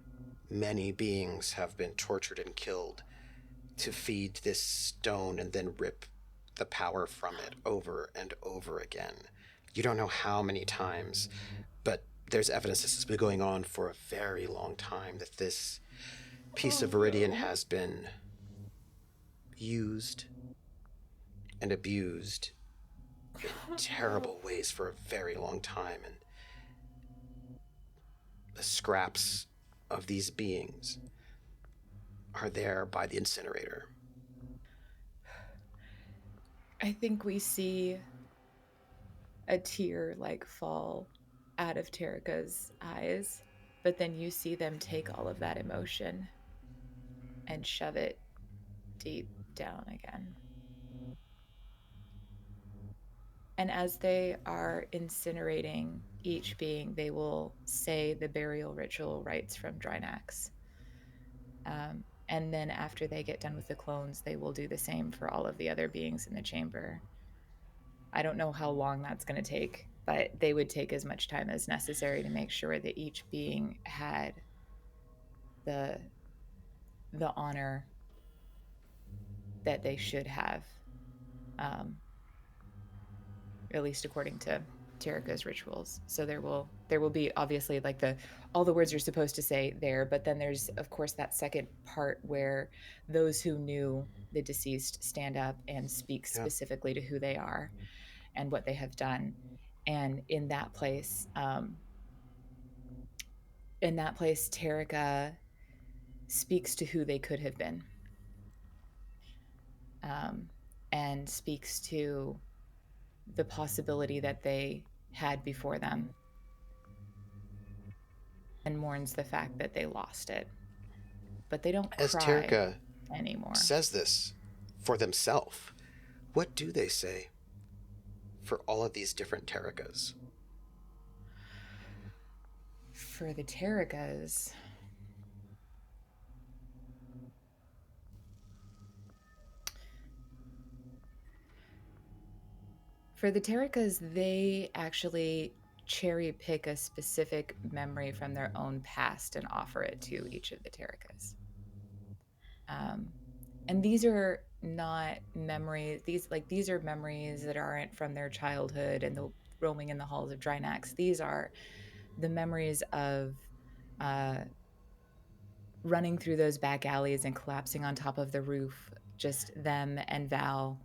many beings have been tortured and killed to feed this stone and then rip the power from it over and over again. You don't know how many times, but there's evidence this has been going on for a very long time, that this piece oh of Viridian no. has been used and abused in Oh no. terrible ways for a very long time. And the scraps of these beings are there by the incinerator. I think we see a tear like fall out of Terrica's eyes, but then you see them take all of that emotion and shove it deep down again. And as they are incinerating each being, they will say the burial ritual rites from Drinax. And then after they get done with the clones, they will do the same for all of the other beings in the chamber. I don't know how long that's going to take, but they would take as much time as necessary to make sure that each being had the the honor that they should have, um, at least according to Terrica's rituals. So there will be obviously like the all the words you're supposed to say there, but then there's of course that second part where those who knew the deceased stand up and speak Yeah. specifically to who they are and what they have done. And in that place, Terrica speaks to who they could have been, um, and speaks to the possibility that they had before them, and mourns the fact that they lost it. But they don't As cry Terrica anymore. says this for themselves, what do they say for all of these different Terricas? For the Terricas, they actually cherry pick a specific memory from their own past and offer it to each of the Terricas. Um, and these are not memories. These are memories that aren't from their childhood and the roaming in the halls of Drinax. These are the memories of uh, running through those back alleys and collapsing on top of the roof. Just them and Val,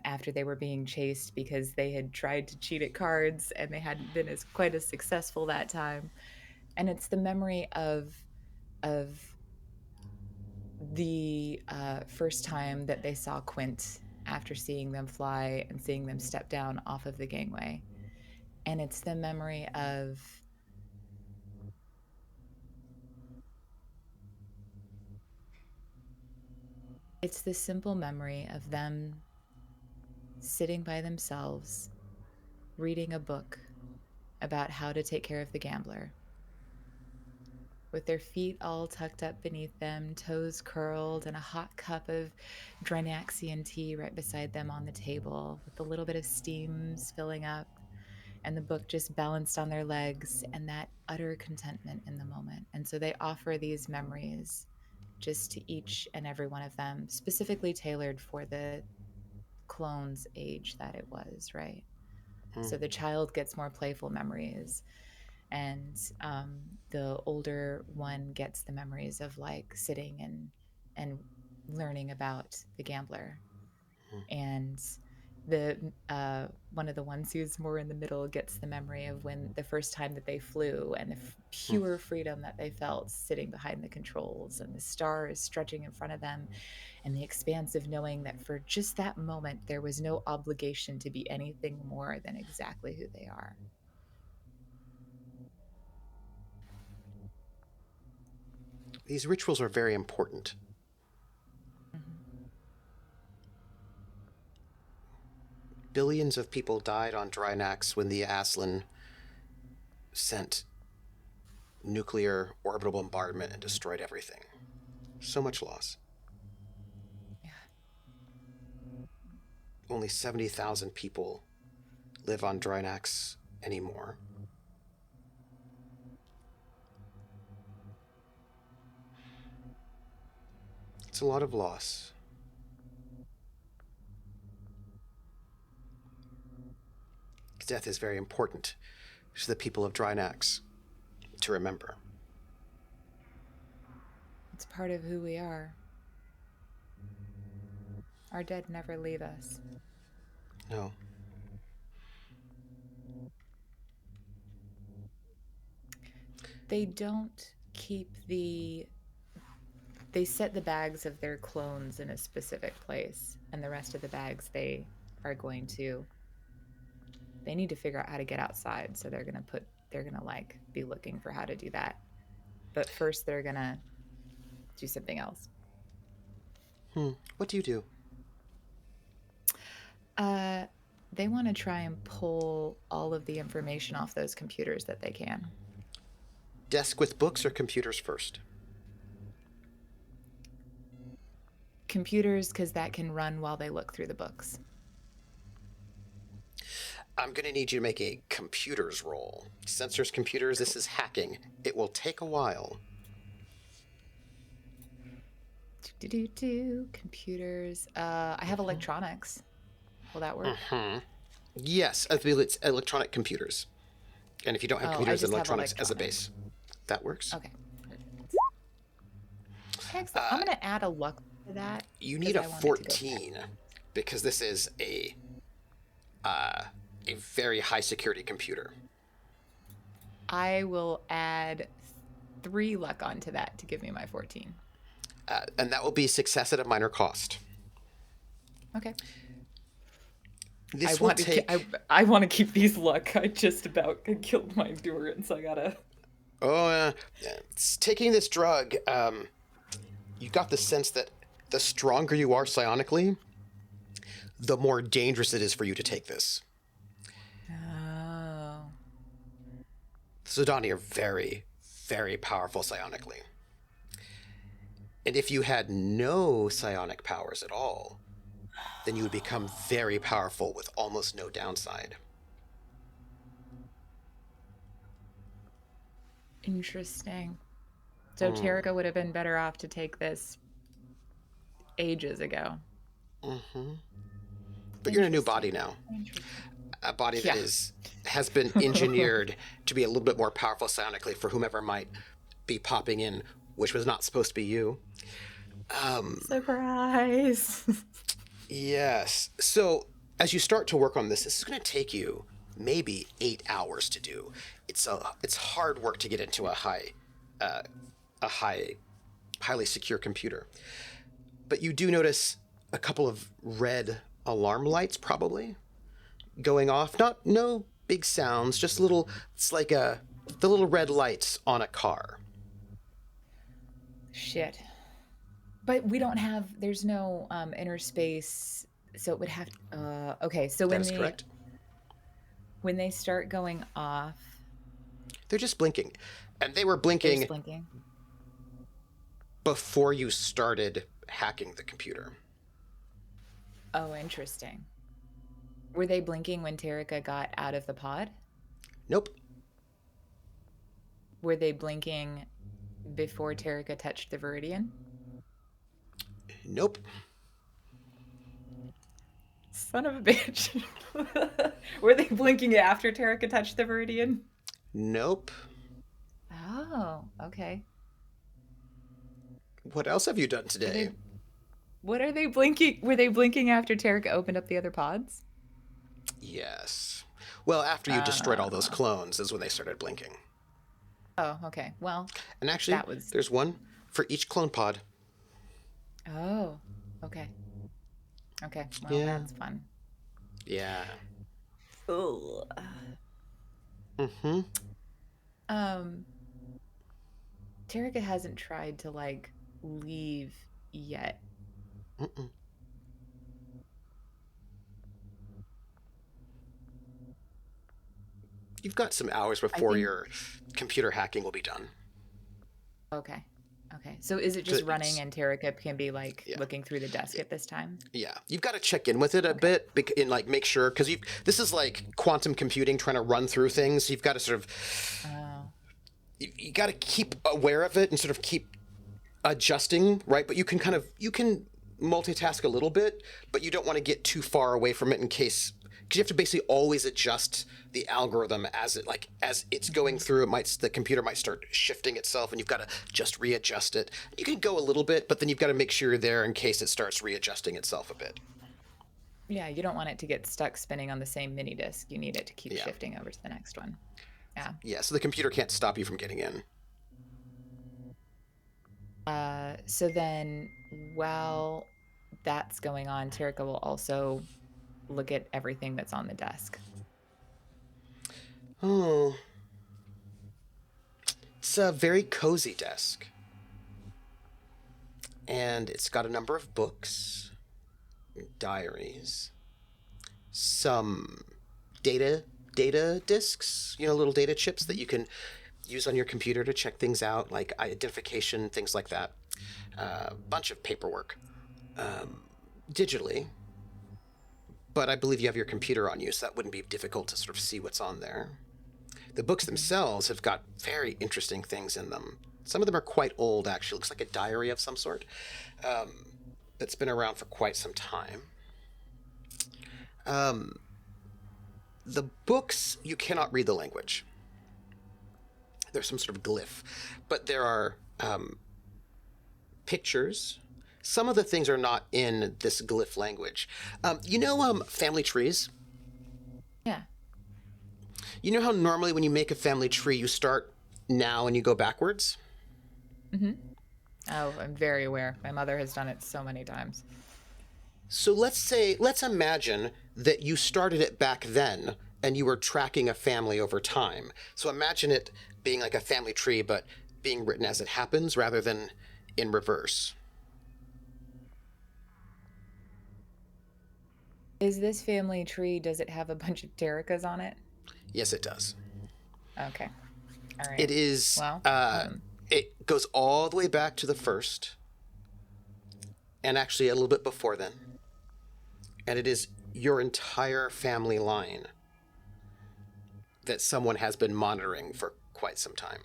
after they were being chased because they had tried to cheat at cards and they hadn't been as quite as successful that time. And it's the memory of the first time that they saw Quint after seeing them fly and seeing them step down off of the gangway. And it's the memory of it's the simple memory of them sitting by themselves, reading a book about how to take care of the gambler, with their feet all tucked up beneath them, toes curled, and a hot cup of Drinaxian tea right beside them on the table, with a little bit of steam spilling up, and the book just balanced on their legs, and that utter contentment in the moment. And so they offer these memories just to each and every one of them, specifically tailored for the clone's age that it was, right? Mm, So the child gets more playful memories, and the older one gets the memories of like sitting and learning about the gambler. mm, And the one of the ones who's more in the middle gets the memory of when the first time that they flew and the mm. pure freedom that they felt sitting behind the controls and the stars stretching in front of them, and the expanse of knowing that for just that moment there was no obligation to be anything more than exactly who they are. These rituals are very important. Mhm. Billions of people died on Drinax when the Aslan sent nuclear orbital bombardment and destroyed everything. So much loss. Yeah. Only 70,000 people live on Drinax anymore. It's a lot of loss. Death is very important to the people of Drinax to remember. It's part of who we are. Our dead never leave us. No. They don't keep they set the bags of their clones in a specific place, and the rest of the bags are going to they need to figure out how to get outside, so they're going to like be looking for how to do that. But first they're going to do something else. What do you do? Uh they want to try and pull all of the information off those computers that they can. Desk with books or computers first? Computers, because that can run while they look through the books. I'm going to need you to make a computers roll. Sensors, computers, Cool. this is hacking. It will take a while. Computers. I have electronics. Will that work? Yes, I believe it's electronic computers. And if you don't have Oh, I computers, then just have electronics as a electronics. base. That works. Okay. Perfect. Excellent. I'm gonna add a luck to that You need because a I want it to go 14 because this is a very high security computer. I will add 3 luck onto that to give me my 14. And that will be success at a minor cost. Okay. This will take. I want to keep these luck. I just about killed my endurance. I gotta. Taking this drug, you got the sense that the stronger you are psionically, the more dangerous it is for you to take this. Oh. Zodani are very, very powerful psionically. And if you had no psionic powers at all, then you would become very powerful with almost no downside. Interesting. So Terrica would have been better off to take this ages ago. But you're in a new Interesting. body now. Interesting. A body that Yeah. has been engineered to be a little bit more powerful psionically for whomever might be popping in, which was not supposed to be you. Surprise. Yes. So as you start to work on this, this is going to take you maybe 8 hours to do. It's hard work to get into a highly secure computer. But you do notice a couple of red alarm lights probably going off. No big sounds, just little. It's like the little red lights on a car. Shit. But there's no inner space, so it would have okay, so That is correct. when they start going off, They're just blinking, and they were they're just blinking blinking. before you started hacking the computer. Oh, interesting. Were they blinking when Terrica got out of the pod? Nope. Were they blinking before Terrica touched the Viridian? Nope. Son of a bitch. Were they blinking after Terrica touched the Viridian? Nope. Oh, okay. What else have you done today? What are they blinking? Were they blinking after Terrica opened up the other pods? Yes. Well, after you destroyed all those clones is when they started blinking. Oh, okay. Well, And actually, that was. there's one for each clone pod. Oh, okay. Okay. Well, Yeah. that's fun. Yeah. Ugh. Mm-hmm. Um. Terrica hasn't tried to like leave yet. Mm-mm. You've got some hours I before think your computer hacking will be done. okay. Okay. So is it So just running and Terrica can be like yeah, looking through the desk at this time? yeah. You've got to check in with it a Okay. bit and like make sure because you this is like quantum computing trying to run through things. You've got to sort of Oh. you got to keep aware of it and sort of keep adjusting, right? But you can multitask a little bit, but you don't want to get too far away from it in case because you have to basically always adjust the algorithm as it's going Mhm. through. The computer might start shifting itself, and you've got to just readjust it. You can go a little bit, but then you've got to make sure you're there in case it starts readjusting itself a bit. Yeah, you don't want it to get stuck spinning on the same mini disk. You need it to keep Yeah, shifting over to the next one. Yeah. yeah. So the computer can't stop you from getting in. So then while that's going on, Terrica will also look at everything that's on the desk. Oh, it's a very cozy desk, and it's got a number of books, diaries, some data disks, little data chips that Mhm. you can use on your computer to check things out, like identification, things like that. A bunch of paperwork digitally, but I believe you have your computer on you, so that wouldn't be difficult to sort of see what's on there. The books Mhm. themselves have got very interesting things in them. Some of them are quite old, actually. Looks like a diary of some sort that's been around for quite some time. The books, you cannot read the language. There's some sort of glyph, but there are pictures. Some of the things are not in this glyph language. Family trees? Yeah. You know how normally when you make a family tree, you start now and you go backwards? Hmm. Oh, I'm very aware. My mother has done it so many times. So let's imagine that you started it back then and you were tracking a family over time. So imagine it being like a family tree, but being written as it happens rather than in reverse. Is this family tree, does it have a bunch of Terricas on it? Yes, it does. Okay. All It right. is, Well, it goes all the way back to the first, and actually a little bit before then. And it is your entire family line that someone has been monitoring for quite some time.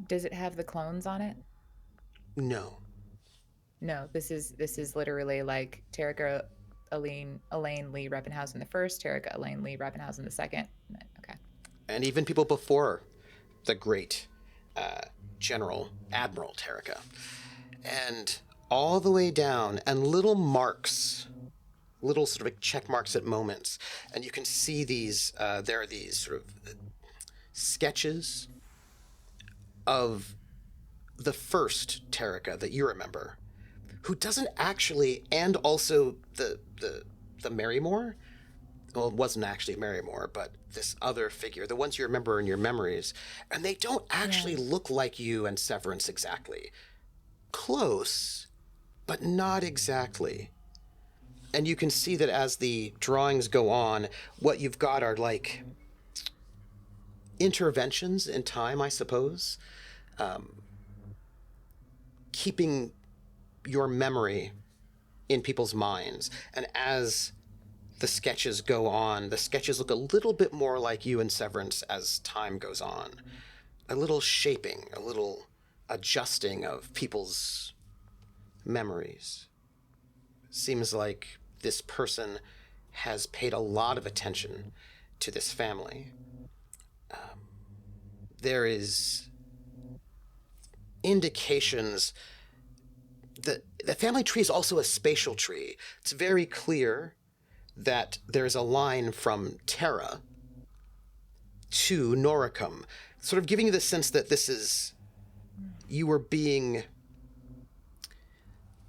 does it have the clones on it? No. No, this is literally like Terrica Elaine Lee Reppenhausen the first, Terrica Elaine Lee Reppenhausen the second. Okay. And even people before the great uh, General Admiral Terrica. And all the way down, and little marks, little sort of like check marks at moments. And you can see there are these sort of sketches of the first Terrica that you remember, who doesn't actually, and also the Marrymore. Well, it wasn't actually Marrymore, but this other figure, the ones you remember in your memories, and they don't Yeah. actually look like you and Severance exactly. Close, but not exactly. And you can see that as the drawings go on, what you've got are like interventions in time, I suppose, keeping your memory in people's minds. And as the sketches go on, the sketches look a little bit more like you and Severance as time goes on. A little shaping, a little adjusting of people's memories. Seems like this person has paid a lot of attention to this family. There is indications that the family tree is also a spatial tree. It's very clear that there's a line from Terra to Noricum, sort of giving you the sense that this is you were being.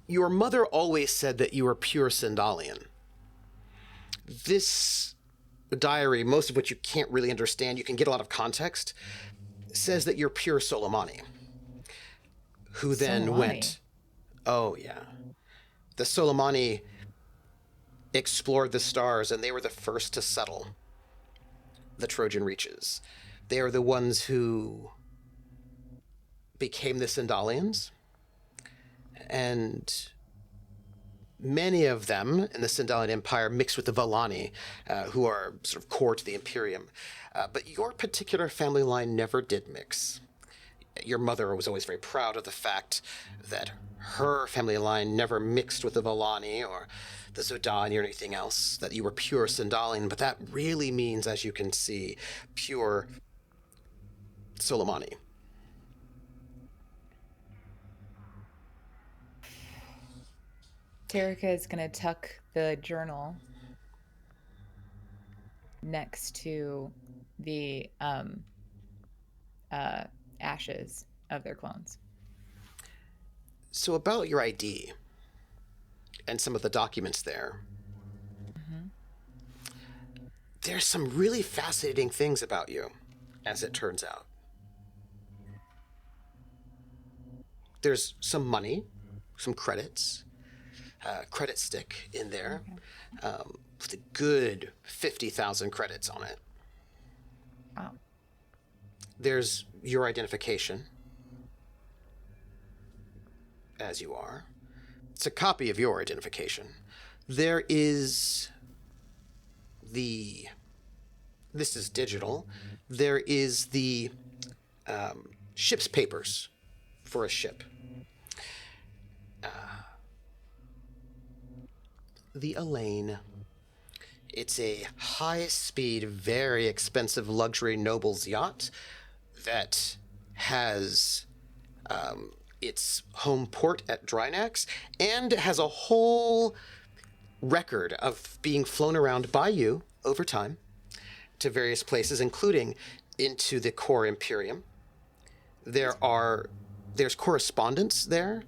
Your mother always said that you were pure Sindalian. This diary, most of which you can't really understand, you can get a lot of context, says that you're pure Solomani. who then Soleimani. went, oh yeah. The Soleimani explored the stars, and they were the first to settle the Trojan Reaches. They are the ones who became the Sindalians, and many of them in the Sindalian Empire mixed with the Valani, who are sort of core to the Imperium. But your particular family line never did mix. Your mother was always very proud of the fact that her family line never mixed with the Valani or the Zodani or anything else, that you were pure Sindalian, but that really means, as you can see, pure Soleimani. Terrica is going to tuck the journal next to the ashes of their clones. So about your ID and some of the documents there, there's some really fascinating things about you, as it turns out. There's some money, some credits, credit stick in there, with a good 50,000 credits on it. Wow. There's your identification, as you are. It's a copy of your identification. There is this is digital. There is the ship's papers for a ship. The Elaine. It's a high-speed, very expensive luxury nobles yacht that has its home port at Drinax and has a whole record of being flown around by you over time to various places, including into the core Imperium. There's correspondence there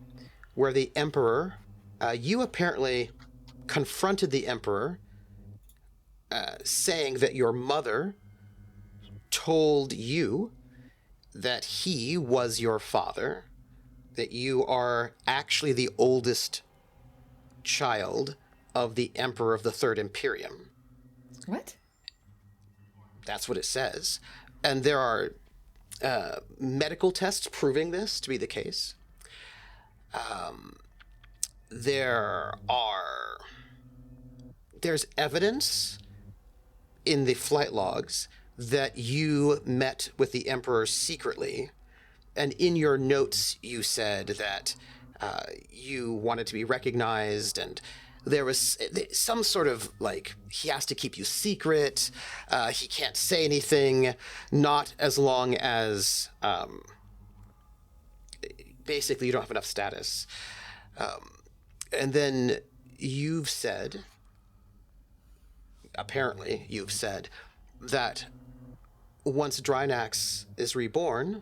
where the Emperor, you apparently confronted the Emperor, saying that your mother told you that he was your father, that you are actually the oldest child of the Emperor of the Third Imperium. What? That's what it says. And there are medical tests proving this to be the case. There's evidence in the flight logs that you met with the Emperor secretly, and in your notes you said that you wanted to be recognized, and there was some sort of, like, he has to keep you secret, he can't say anything, not as long as basically you don't have enough status. And then you've said, apparently you've said, that once Drinax is reborn,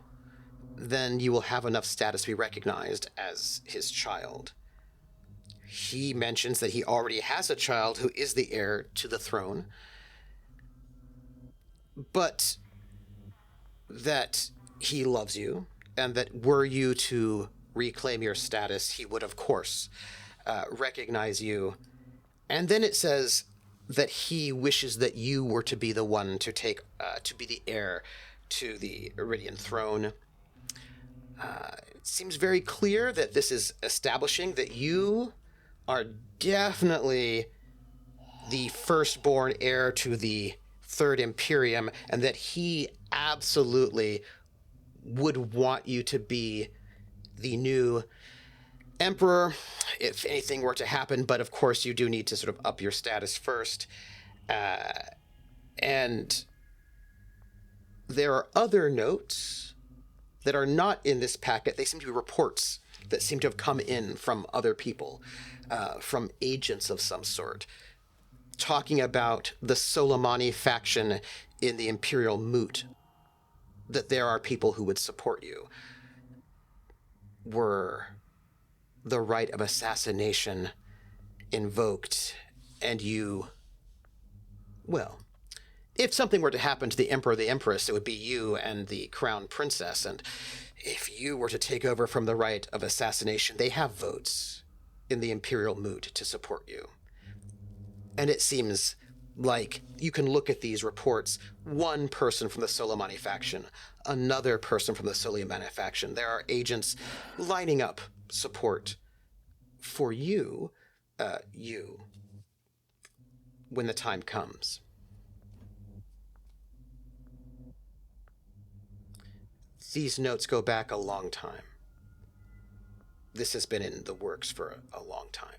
then you will have enough status to be recognized as his child. He mentions that he already has a child who is the heir to the throne, but that he loves you, and that were you to reclaim your status, he would, of course, recognize you. And then it says that he wishes that you were to be the one to take, to be the heir to the Iridian throne. It seems very clear that this is establishing that you are definitely the firstborn heir to the Third Imperium, and that he absolutely would want you to be the new emperor if anything were to happen. But of course you do need to sort of up your status first. And there are other notes that are not in this packet. They seem to be reports that seem to have come in from other people, from agents of some sort, talking about the Soleimani faction in the Imperial Moot, that there are people who would support you. Were the right of assassination invoked, and you, well, if something were to happen to the Emperor or the Empress, it would be you and the Crown Princess, and if you were to take over from the right of assassination, they have votes in the Imperial mood to support you. And it seems like you can look at these reports, one person from the Soleimani faction, another person from the Soleimani faction. There are agents lining up support for you, when the time comes. These notes go back a long time. This has been in the works for a long time.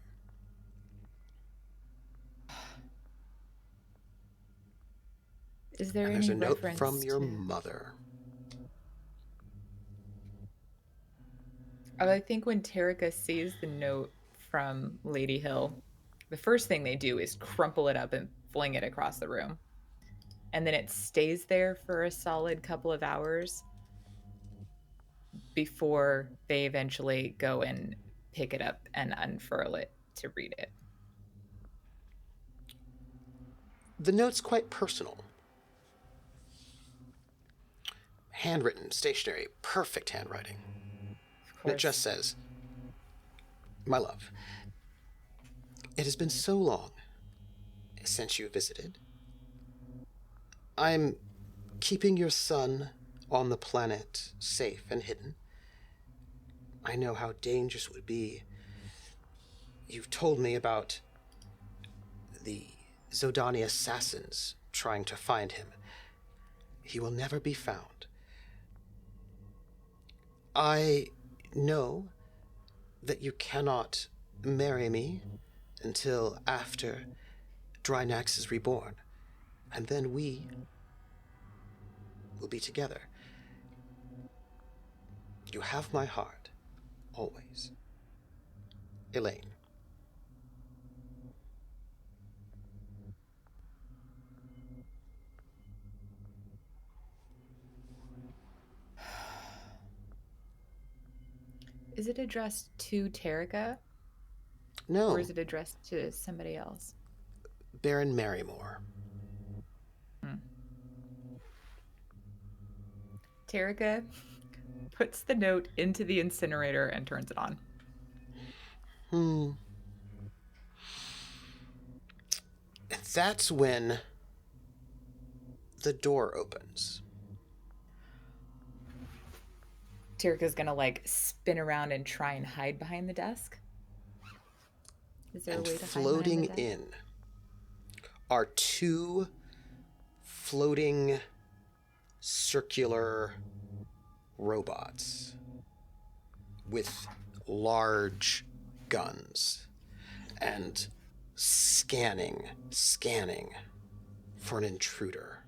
Is there And any there's a note reference from your to... mother. I think when Terrica sees the note from Lady Hill, the first thing they do is crumple it up and fling it across the room. And then it stays there for a solid couple of hours before they eventually go and pick it up and unfurl it to read it. The note's quite personal. Handwritten, stationery, perfect handwriting. And it just says, "My love, it has been so long since you visited. I'm keeping your son on the planet safe and hidden. I know how dangerous it would be. You've told me about the Zodani assassins trying to find him. He will never be found. I know that you cannot marry me until after Drinax is reborn, and then we will be together. You have my heart, always. Elaine." Is it addressed to Terrica? No. Or is it addressed to somebody else? Baron Marrymore. Terrica puts the note into the incinerator and turns it on. That's when the door opens. Terrica's gonna like spin around and try and hide behind the desk. Is there And a way to hide floating behind the desk? in are two floating circular robots with large guns and scanning for an intruder.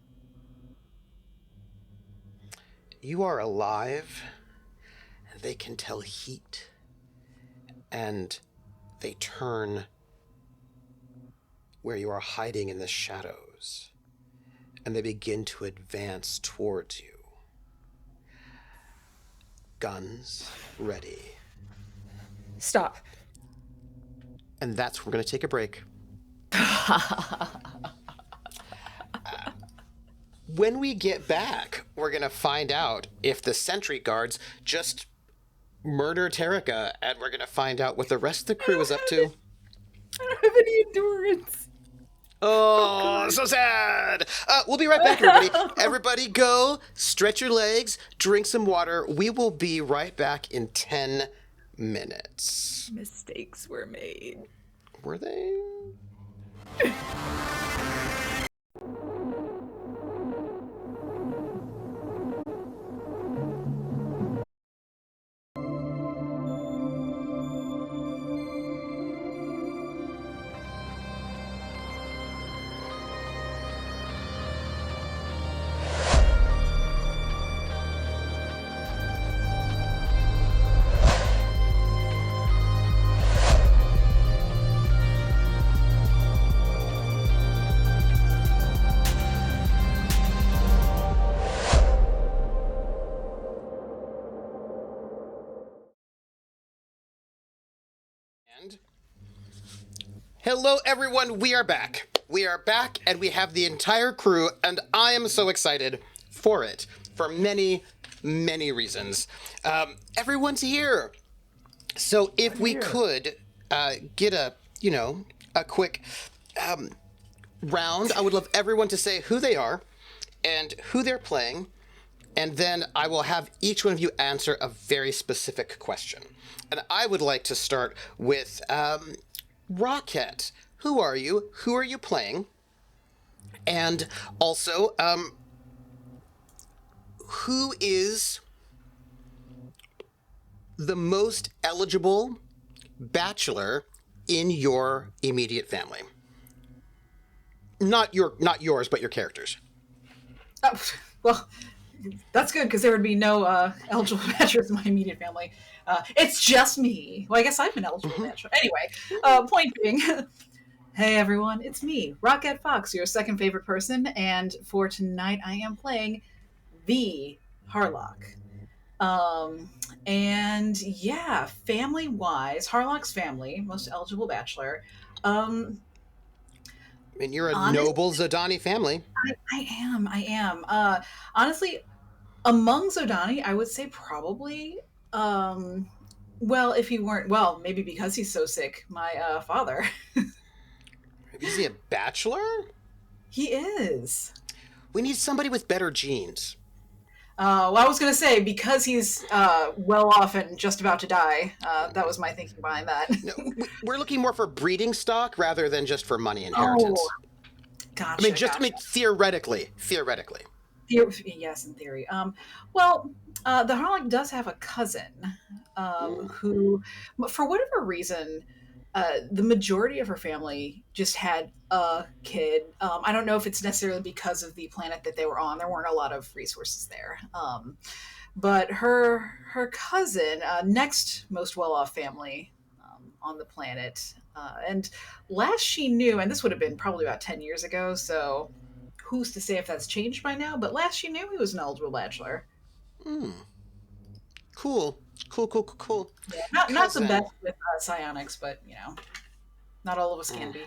You are alive, and they can tell heat, and they turn where you are hiding in the shadows, and they begin to advance towards you. Guns ready. Stop. And that's where we're going to take a break. When we get back, we're going to find out if the sentry guards just murder Terrica, and we're going to find out what the rest of the crew is up to. I don't have any endurance. Oh, so sad. We'll be right back, everybody. Everybody go, stretch your legs, drink some water. We will be right back in 10 minutes. Mistakes were made. Were they? Hello, everyone. We are back. We are back, and we have the entire crew, and I am so excited for it for many, many reasons. Everyone's here. So if we could get a quick round, I would love everyone to say who they are and who they're playing, and then I will have each one of you answer a very specific question. And I would like to start with Rocket. Who are you? Who are you playing? And also, who is the most eligible bachelor in your immediate family? Not yours, but your characters. Oh, well, that's good because there would be no eligible bachelors in my immediate family. It's just me. Well, I guess I'm an eligible bachelor. Anyway, point being, hey everyone, it's me, Rocket Fox, your second favorite person, and for tonight I am playing the Harlock. And yeah, family-wise, Harlock's family, most eligible bachelor. I mean, you're a noble Zodani family. I am. Honestly, among Zodani, I would say probably, well, if he weren't, well, maybe because he's so sick, my father. Is he a bachelor? He is. We need somebody with better genes. Well, I was going to say, because he's well off and just about to die, that was my thinking behind that. No, we're looking more for breeding stock rather than just for money inheritance. Oh, gotcha. I mean, I mean, theoretically. Yes, in theory. Well, the Harlock does have a cousin who, for whatever reason, the majority of her family just had a kid. I don't know if it's necessarily because of the planet that they were on. There weren't a lot of resources there. But her cousin, next most well-off family on the planet, and last she knew, and this would have been probably about 10 years ago, so who's to say if that's changed by now, but last she knew he was an eligible bachelor. Cool. Yeah, not the best with psionics, but, not all of us can be.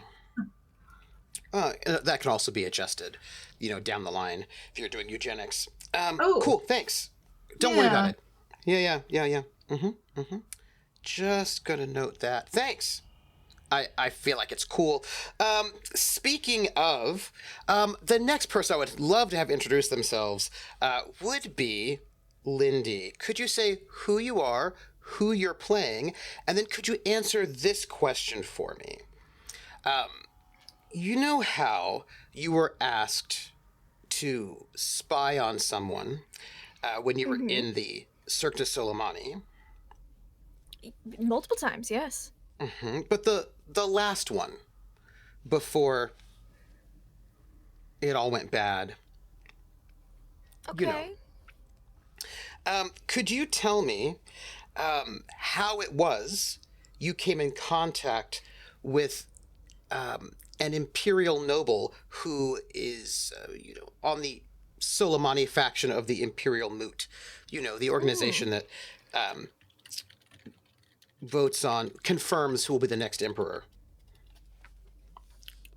That can also be adjusted, down the line if you're doing eugenics. Oh. Cool, thanks. Don't worry about it. Yeah. Just gonna note that. Thanks. I feel like it's cool. Speaking of, the next person I would love to have introduce themselves would be Lindy. Could you say who you are, who you're playing, and then could you answer this question for me? You know how you were asked to spy on someone when you were in the Cirque du Soleimani? Multiple times, yes. But the last one, before it all went bad. Okay. Could you tell me how it was you came in contact with an imperial noble who is, on the Soleimani faction of the Imperial Moot? The organization that confirms who will be the next emperor.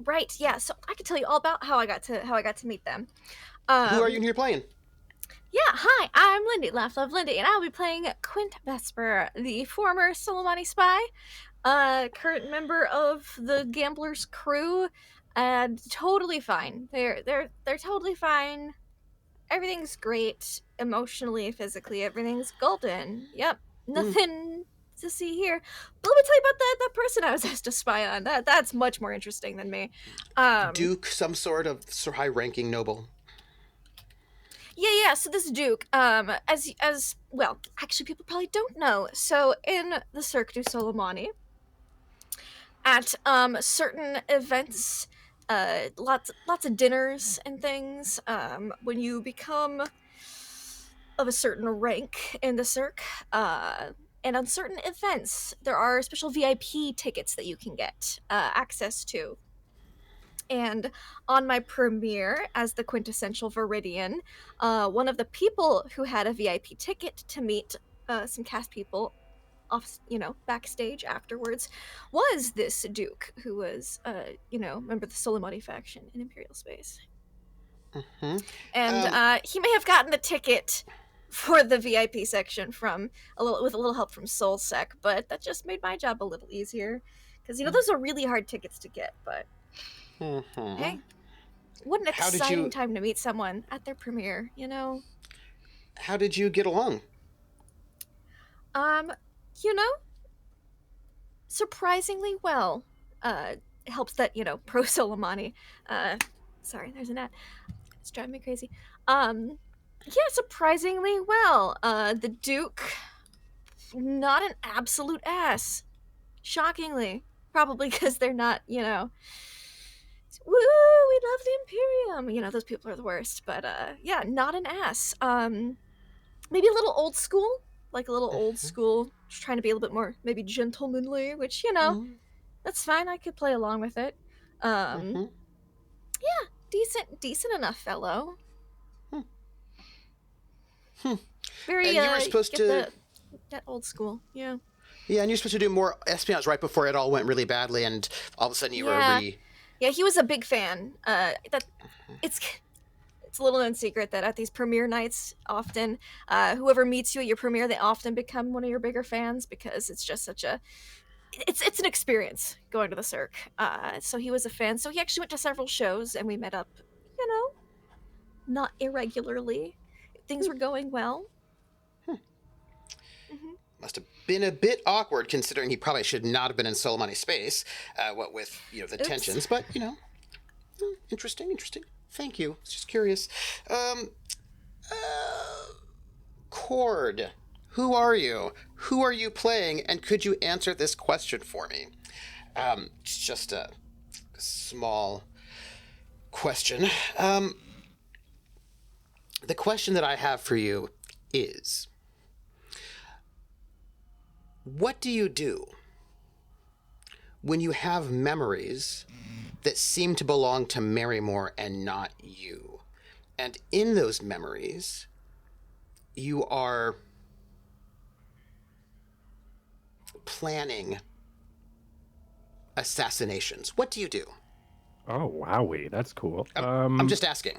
Right, yeah. So I could tell you all about how I got to meet them. Who are you and who you're playing? Yeah, hi, I'm Lindy, LaughLoveLindy, and I'll be playing Quint Vesper, the former Soleimani spy, current member of the Gamblers crew, and totally fine. They're totally fine. Everything's great, emotionally, physically, everything's golden. Yep, nothing to see here. But let me tell you about that person I was asked to spy on. That's much more interesting than me. Duke, some sort of high-ranking noble. Yeah. So this Duke, as well, actually, people probably don't know. So in the Cirque du Soleimani, at certain events, lots of dinners and things. When you become of a certain rank in the Cirque, and on certain events, there are special VIP tickets that you can get access to. And on my premiere as the quintessential Viridian, one of the people who had a VIP ticket to meet some cast people off, backstage afterwards was this Duke, who was, member of the Soleimani faction in Imperial space. And he may have gotten the ticket for the VIP section with a little help from SoulSec, but that just made my job a little easier because those are really hard tickets to get. But hey, what an How did exciting you time to meet someone at their premiere, How did you get along? Um, you know, surprisingly well. It helps that pro Soleimani. Sorry, there's an ad. It's driving me crazy. Yeah, surprisingly well. The Duke, not an absolute ass. Shockingly, probably because they're not, woo, we love the Imperium. Those people are the worst. But yeah, not an ass. Maybe a little old school, like a little old school, just trying to be a little bit more maybe gentlemanly, which that's fine. I could play along with it. Yeah, decent enough fellow. Very And you were supposed to that old school, yeah. Yeah, and you're supposed to do more espionage right before it all went really badly, and all of a sudden you were Yeah, he was a big fan. It's a little known secret that at these premiere nights, often whoever meets you at your premiere, they often become one of your bigger fans because it's just such a it's an experience going to the Cirque. So he was a fan. So he actually went to several shows, and we met up. Not irregularly. Things were going well. Must have been a bit awkward, considering he probably should not have been in Soleimani space. What with the tensions, but interesting. Thank you. I was just curious. Cord, who are you? Who are you playing? And could you answer this question for me? It's just a small question. The question that I have for you is, what do you do when you have memories that seem to belong to Marrymore and not you? And in those memories, you are planning assassinations. What do you do? Oh, wowie, that's cool. I'm just asking.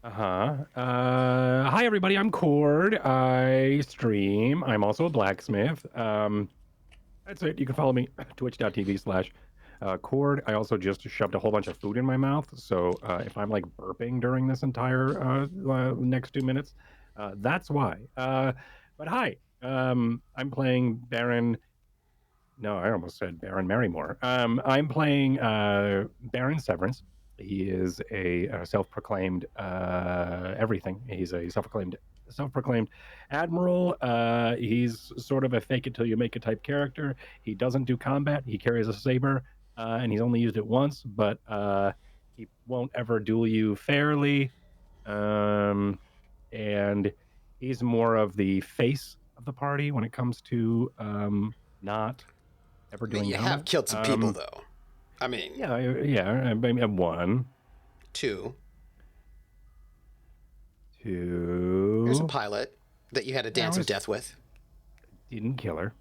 Hi, everybody. I'm Cord. I stream. I'm also a blacksmith. That's it. You can follow me, twitch.tv/Cord. I also just shoved a whole bunch of food in my mouth. So if I'm like burping during this entire next 2 minutes, that's why. But hi, I'm playing Baron. No, I almost said Baron Marrymore. I'm playing Baron Severance. He is a self-proclaimed everything. He's a self-proclaimed admiral. He's sort of a fake it till you make it type character. He doesn't do combat. He carries a saber, and he's only used it once, but he won't ever duel you fairly. And he's more of the face of the party when it comes to not ever doing you combat. have killed some people, though. I mean... Yeah, I mean, 1. 2. 2. There's a pilot that you had a dance of death with. Didn't kill her.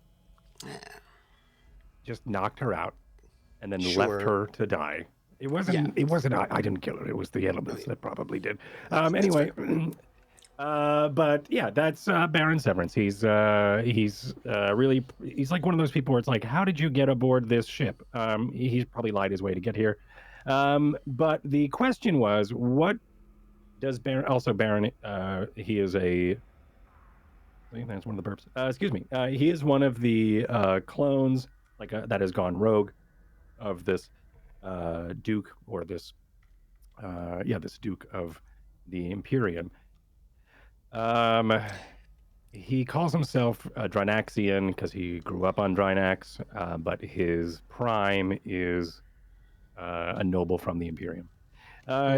Just knocked her out, and then left her to die. It wasn't. Yeah. It wasn't. I didn't kill her. It was the elements that probably did. Anyway. But yeah, that's Baron Severance. He's really, he's like one of those people where it's like, how did you get aboard this ship? He's probably lied his way to get here. But the question was, what does Baron? Also, Baron, he is a. That's one of the burps. Excuse me. He is one of the clones, that has gone rogue, of this Duke, or this, this Duke of the Imperium. He calls himself a Drinaxian because he grew up on Drinax, but his prime is a noble from the Imperium.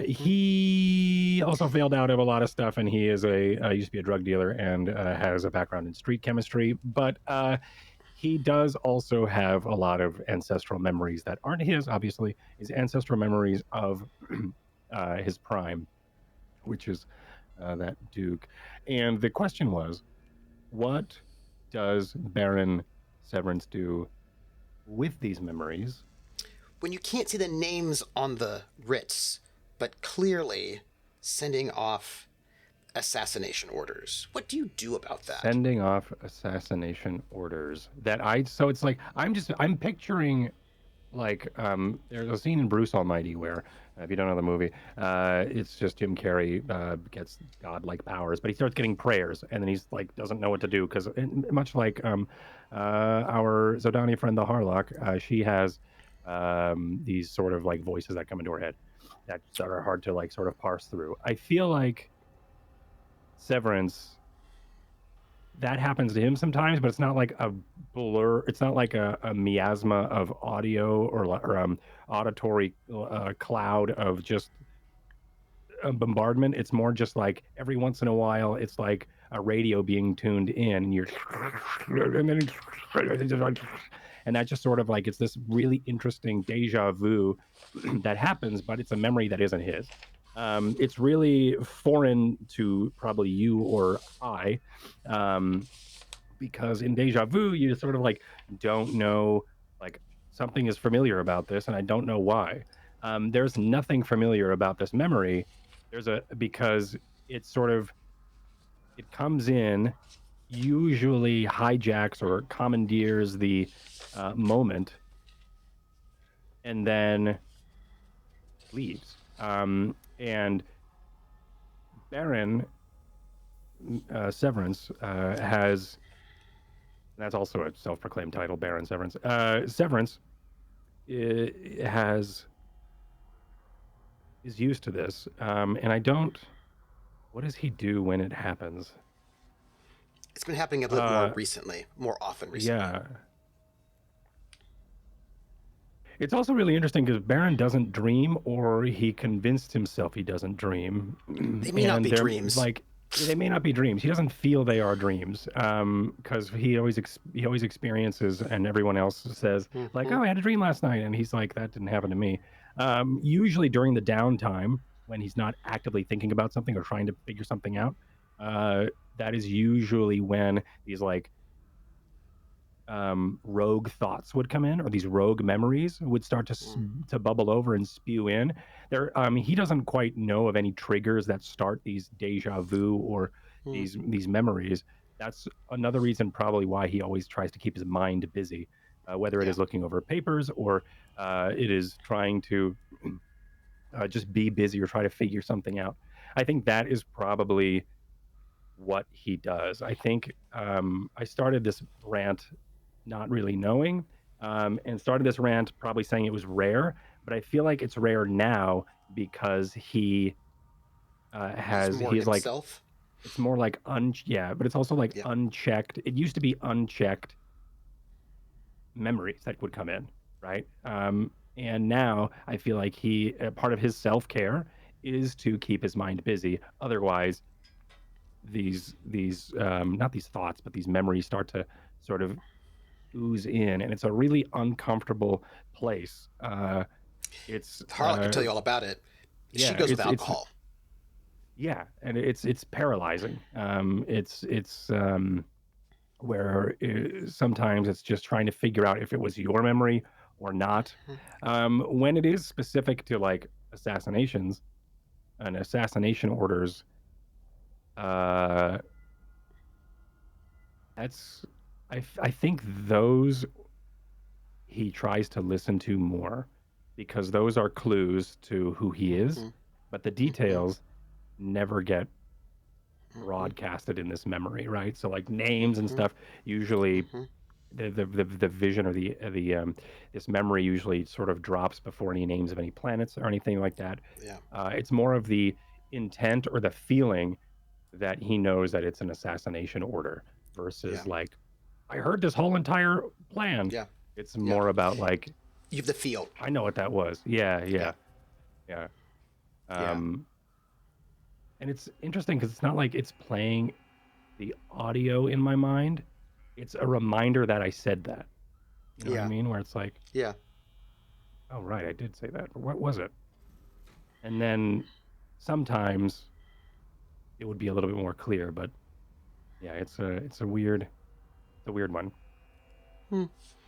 He also failed out of a lot of stuff, and he is used to be a drug dealer and has a background in street chemistry, but he does also have a lot of ancestral memories that aren't his, obviously. His ancestral memories of his prime, which is that Duke. And the question was, what does Baron Severance do with these memories? When you can't see the names on the writs, but clearly sending off assassination orders. What do you do about that? Sending off assassination orders. So it's like I'm picturing like there's a scene in Bruce Almighty where if you don't know the movie, it's just Jim Carrey gets godlike powers, but he starts getting prayers, and then he's like doesn't know what to do because much like our Zodania friend the Harlock, she has these sort of like voices that come into her head that are hard to like sort of parse through. I feel like Severance, that happens to him sometimes, but it's not like a blur. It's not like a miasma of audio or auditory cloud of just a bombardment. It's more just like every once in a while, it's like a radio being tuned in, and you're, and that just sort of like it's this really interesting deja vu that happens, but it's a memory that isn't his. It's really foreign to probably you or I, because in deja vu, you sort of like don't know, like something is familiar about this, and I don't know why. There's nothing familiar about this memory. Because it comes in, usually hijacks or commandeers the moment, and then leaves. And Baron Severance has, that's also a self-proclaimed title, Baron Severance. Severance is used to this, and I don't. What does he do when it happens? It's been happening a bit more often recently. Yeah. It's also really interesting because Baron doesn't dream, or he convinced himself he doesn't dream. They may not be dreams. Like, they may not be dreams. He doesn't feel they are dreams, because he always experiences, and everyone else says like, "Oh, I had a dream last night," and he's like, "That didn't happen to me." Usually during the downtime, when he's not actively thinking about something or trying to figure something out, that is usually when these like rogue thoughts would come in, or these rogue memories would start to bubble over and spew in. He doesn't quite know of any triggers that start these deja vu or these memories. That's another reason probably why he always tries to keep his mind busy, whether it is looking over papers or it is trying to just be busy or try to figure something out. I think that is probably what he does. I think I started this rant not really knowing, and started this rant probably saying it was rare, but I feel like it's rare now because he he's like, it's more like but it's also like unchecked. It used to be unchecked memories that would come in, right? And now I feel like part of his self-care is to keep his mind busy. Otherwise, these not these thoughts, but these memories start to sort of ooze in, and it's a really uncomfortable place. It's Harlock can tell you all about it. She goes with alcohol. And it's paralyzing. It's where sometimes it's just trying to figure out if it was your memory or not. When it is specific to like assassinations and assassination orders, I think those he tries to listen to more, because those are clues to who he is, but the details never get broadcasted in this memory, right? So like names and stuff, usually the vision or the this memory usually sort of drops before any names of any planets or anything like that. It's more of the intent or the feeling that he knows that it's an assassination order versus like, I heard this whole entire plan. It's more about like, you have the feel. I know what that was. Yeah. And it's interesting because it's not like it's playing the audio in my mind. It's a reminder that I said that. You know what I mean? Where it's like, oh right, I did say that. But what was it? And then sometimes it would be a little bit more clear, but yeah, it's a weird one.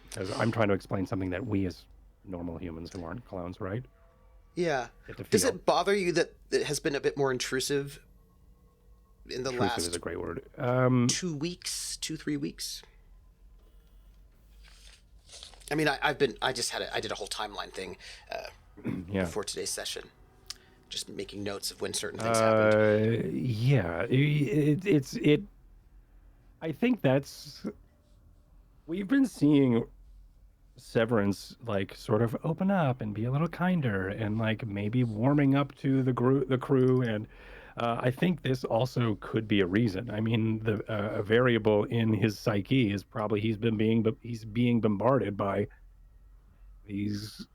Because I'm trying to explain something that we as normal humans who aren't clones, right? Yeah. Does it bother you that it has been a bit more intrusive in the Intrusive is last a great word. 2 weeks, 2-3 weeks. I mean, I did a whole timeline thing Yeah. before today's session, just making notes of when certain things happened. Yeah, I think we've been seeing Severance like sort of open up and be a little kinder and like maybe warming up to the crew, and I think this also could be a reason. I mean, the a variable in his psyche is probably he's being bombarded by these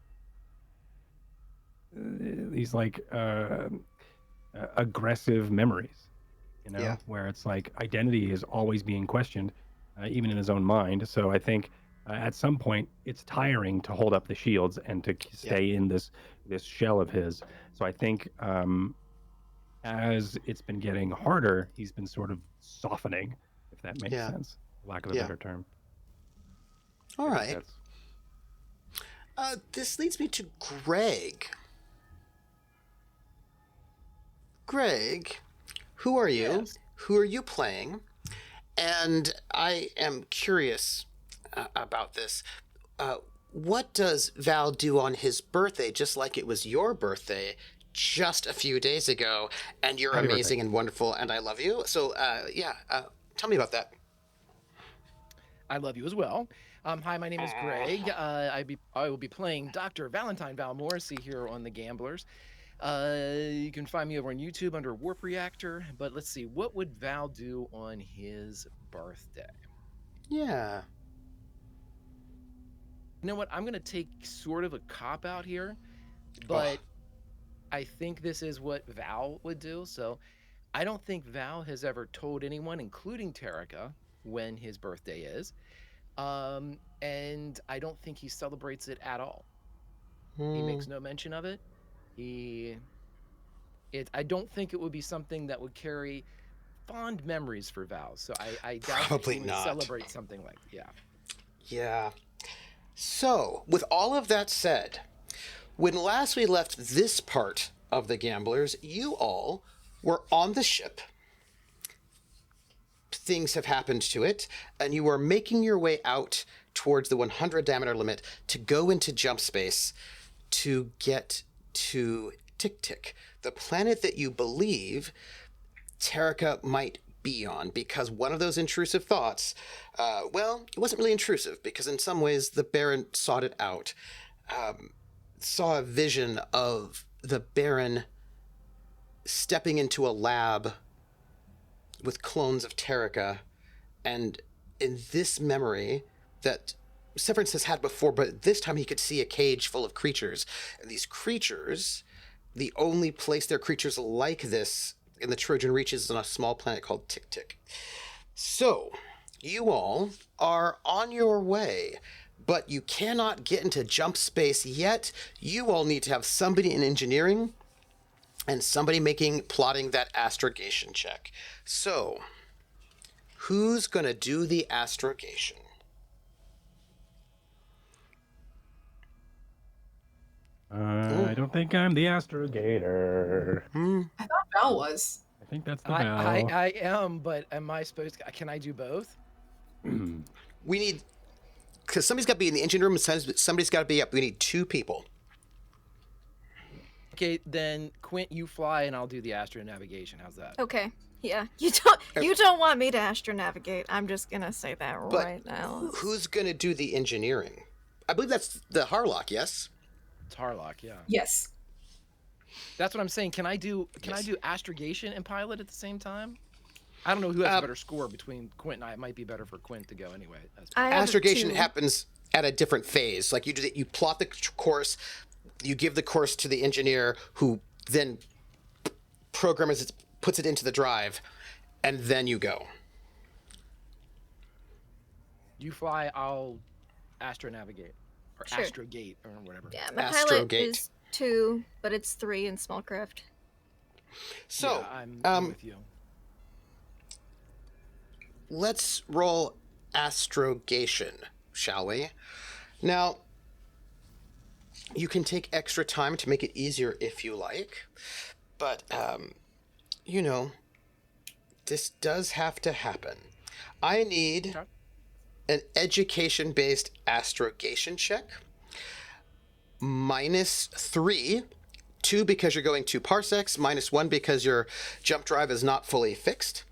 like aggressive memories, Yeah. where it's like identity is always being questioned, even in his own mind. So I think at some point it's tiring to hold up the shields and to stay in this shell of his. So I think as it's been getting harder, he's been sort of softening, if that makes sense, for lack of a better term. All right. This leads me to Greg. Greg, who are you? Yes. Who are you playing? And I am curious about this. What does Val do on his birthday, just like it was your birthday just a few days ago? And you're Happy amazing birthday. and wonderful, and I love you. So, tell me about that. I love you as well. Hi, my name is Greg. I will be playing Dr. Valentine Val Morrissey here on The Gamblers. You can find me over on YouTube under Warp Reactor. But let's see, what would Val do on his birthday? Yeah. You know what? I'm going to take sort of a cop out here, but I think this is what Val would do. So I don't think Val has ever told anyone, including Terrica, when his birthday is. And I don't think he celebrates it at all. He makes no mention of it. I don't think it would be something that would carry fond memories for Val. So I doubt Probably he would not. celebrate something like Yeah. So, with all of that said, when last we left this part of the Gamblers, you all were on the ship. Things have happened to it, and you are making your way out towards the 100 diameter limit to go into jump space to get to TkTk, the planet that you believe Terrica might be on, because one of those intrusive thoughts, it wasn't really intrusive, because in some ways the Baron sought it out, saw a vision of the Baron stepping into a lab with clones of Terrica, and in this memory that Severance has had before, but this time he could see a cage full of creatures. And these creatures, the only place there are creatures like this in the Trojan reaches is on a small planet called TkTk. So, you all are on your way, but you cannot get into jump space yet. You all need to have somebody in engineering and somebody plotting that astrogation check. So, who's going to do the astrogation? I don't think I'm the astrogator. I thought Val was. I think that's the that. Val. I am, but am I supposed to? Can I do both? We need, because somebody's got to be in the engine room, and somebody's got to be up. We need 2 people. Okay, then Quint, you fly, and I'll do the astro navigation. How's that? Okay. Yeah. You don't want me to astronavigate. I'm just gonna say that But right now. who's going to do the engineering? I believe that's the Harlock, yes? It's Harlock, yeah. Yes. That's what I'm saying. Can I do astrogation and pilot at the same time? I don't know who has a better score between Quint and I. It might be better for Quint to go anyway. I have Astrogation 2. happens at a different phase. Like you plot the course, you give the course to the engineer, who then programs it, puts it into the drive, and then you go. You fly, I'll astronavigate. Or Sure. astrogate, or whatever. Yeah, my pilot Astrogate. is 2, but it's 3 in small craft. So, Yeah, I'm with you. let's roll astrogation, shall we? Now, you can take extra time to make it easier if you like, but, This does have to happen. I need Okay. an education-based astrogation check. -3. 2 because you're going 2 parsecs. -1 because your jump drive is not fully fixed.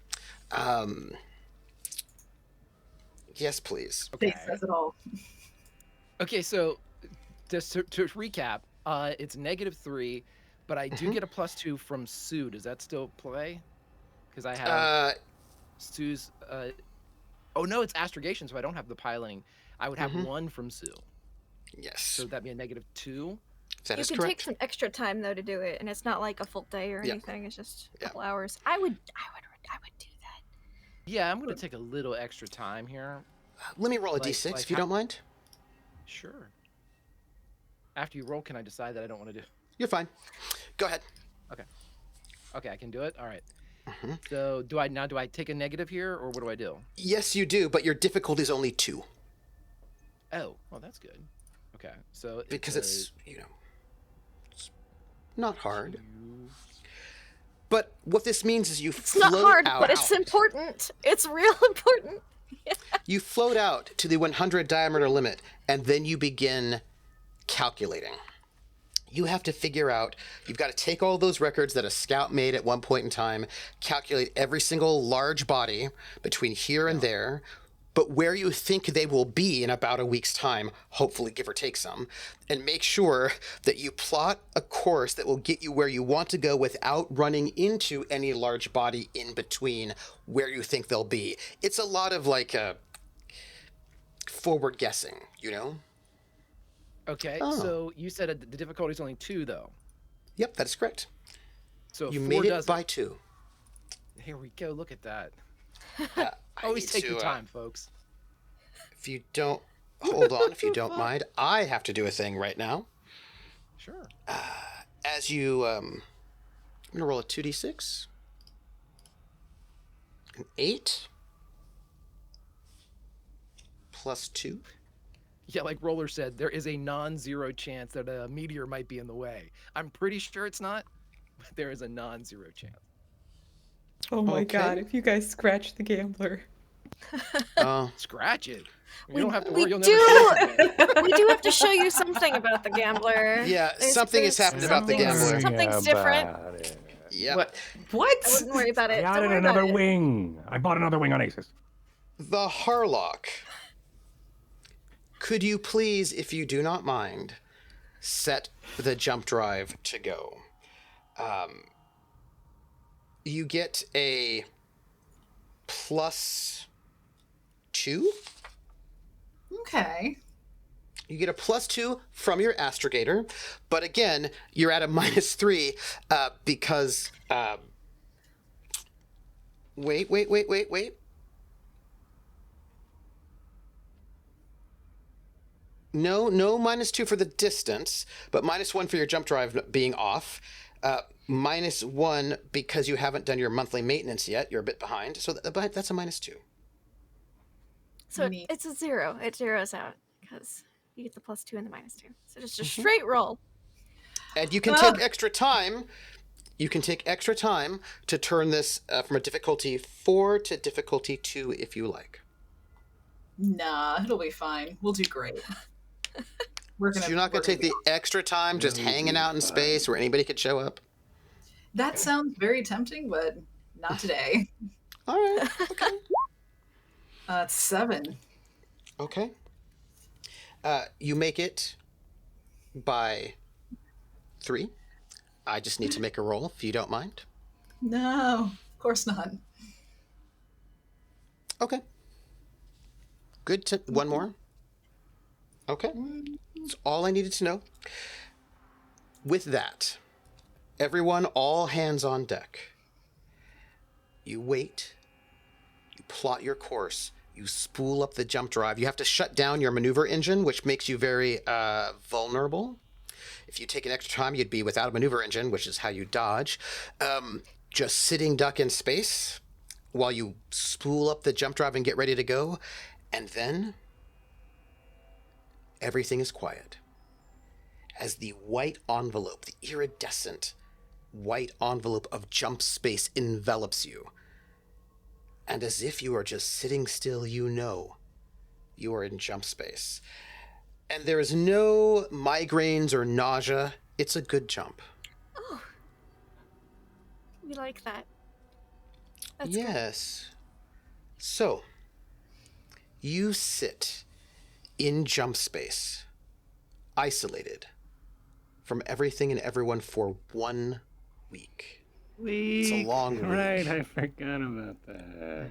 Yes, please. Face Okay. says it all. Okay, so just to recap, it's -3, but I do get a +2 from Sue. Does that still play? Because I have Sue's. Oh no, it's astrogation, so I don't have the piloting. I would have 1 from Sue, Yes. so that'd be a -2. That You is can correct. take some extra time though to do it, and it's not like a full day or Yeah. anything. It's just a Yeah. couple hours. I would do that. Yeah, I'm gonna take a little extra time here. Let me roll a Like- d6 like if you how- don't mind. Sure. After you roll, can I decide that I don't want to do? You're fine. Go ahead. Okay, I can do it. All right. Mhm. So do I take a negative here, or what do I do? Yes, you do, but your difficulty is only 2 Oh, well, that's good. Okay, so because a it's it's not hard. 2. But what this means is you It's float not hard, out. but it's important. It's real important. You float out to the 100 diameter limit, and then you begin calculating. You have to figure out, you've got to take all those records that a scout made at one point in time, calculate every single large body between here and there, but where you think they will be in about a week's time, hopefully give or take some, and make sure that you plot a course that will get you where you want to go without running into any large body in between where you think they'll be. It's a lot of like forward guessing, you know? Okay, Oh. so you said the difficulty is only 2, though. Yep, that is correct. So You 4 made it does by 2. Here we go. Look at that. I Always need take to, your time, folks. If you don't, hold on, if you don't mind, I have to do a thing right now. Sure. As you, I'm going to roll a 2d6. An 8. +2. Yeah, like Roller said, there is a non-zero chance that a meteor might be in the way. I'm pretty sure it's not, but there is a non-zero chance. Oh my Okay. god, if you guys scratch the gambler. Scratch it. You We- don't have to we worry. You'll do- never see it. We do have to show you something about the gambler. Yeah, There's- something has there's happened about the something's- gambler. Something's different. Yeah. What? I What? wouldn't worry about it. I Don't added worry another about it. wing. I bought another wing on Aces. The Harlock. Could you please, if you do not mind, set the jump drive to go? You get a +2. Okay. You get a +2 from your astrogator, but again, you're at a -3 because. Wait. No, -2 for the distance, but -1 for your jump drive being off. -1 because you haven't done your monthly maintenance yet. You're a bit behind, so that's a -2. So Neat. it's a 0. It zeroes out because you get the +2 and the -2. So just a Mm-hmm. straight roll. And you can take extra time. You can take extra time to turn this from a difficulty 4 to difficulty 2 if you like. Nah, it'll be fine. We'll do great. So you're not going to take the extra time just hanging out in space where anybody could show up? That sounds very tempting, but not today. All right. Okay. It's 7. Okay. You make it by 3. I just need to make a roll, if you don't mind. No, of course not. Okay. Good. One more. Okay. That's all I needed to know. With that, everyone, all hands on deck. You wait. You plot your course. You spool up the jump drive. You have to shut down your maneuver engine, which makes you very vulnerable. If you take an extra time, you'd be without a maneuver engine, which is how you dodge. Just sitting duck in space while you spool up the jump drive and get ready to go. And then everything is quiet. As the white envelope, the iridescent white envelope of jump space envelops you, and as if you are just sitting still, you know you are in jump space. And there is no migraines or nausea. It's a good jump. Oh, we like that. That's good. Yes. So, you sit in jump space, isolated from everything and everyone for 1 week. It's a long week. Right, I forgot about that.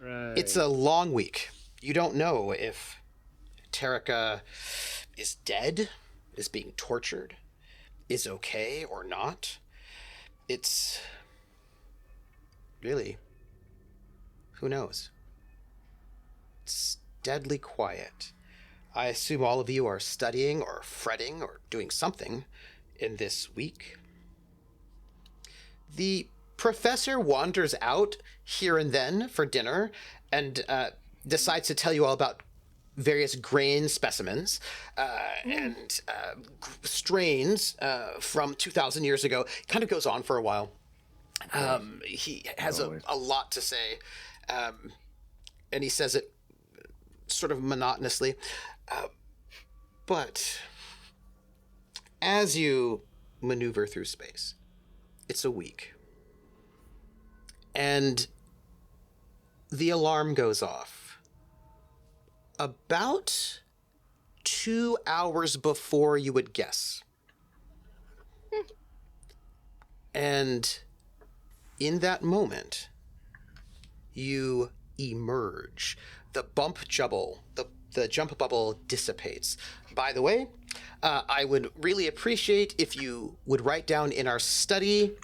Right. It's a long week. You don't know if Terrica is dead, is being tortured, is okay or not. It's really, who knows? It's deadly quiet. I assume all of you are studying or fretting or doing something in this week. The professor wanders out here and then for dinner and decides to tell you all about various grain specimens and strains from 2,000 years ago. Kind of goes on for a while. He has a lot to say, and he says it sort of monotonously. But as you maneuver through space, it's a week. And the alarm goes off about 2 hours before you would guess. And in that moment, you emerge. The jump bubble dissipates. By the way, I would really appreciate if you would write down in our study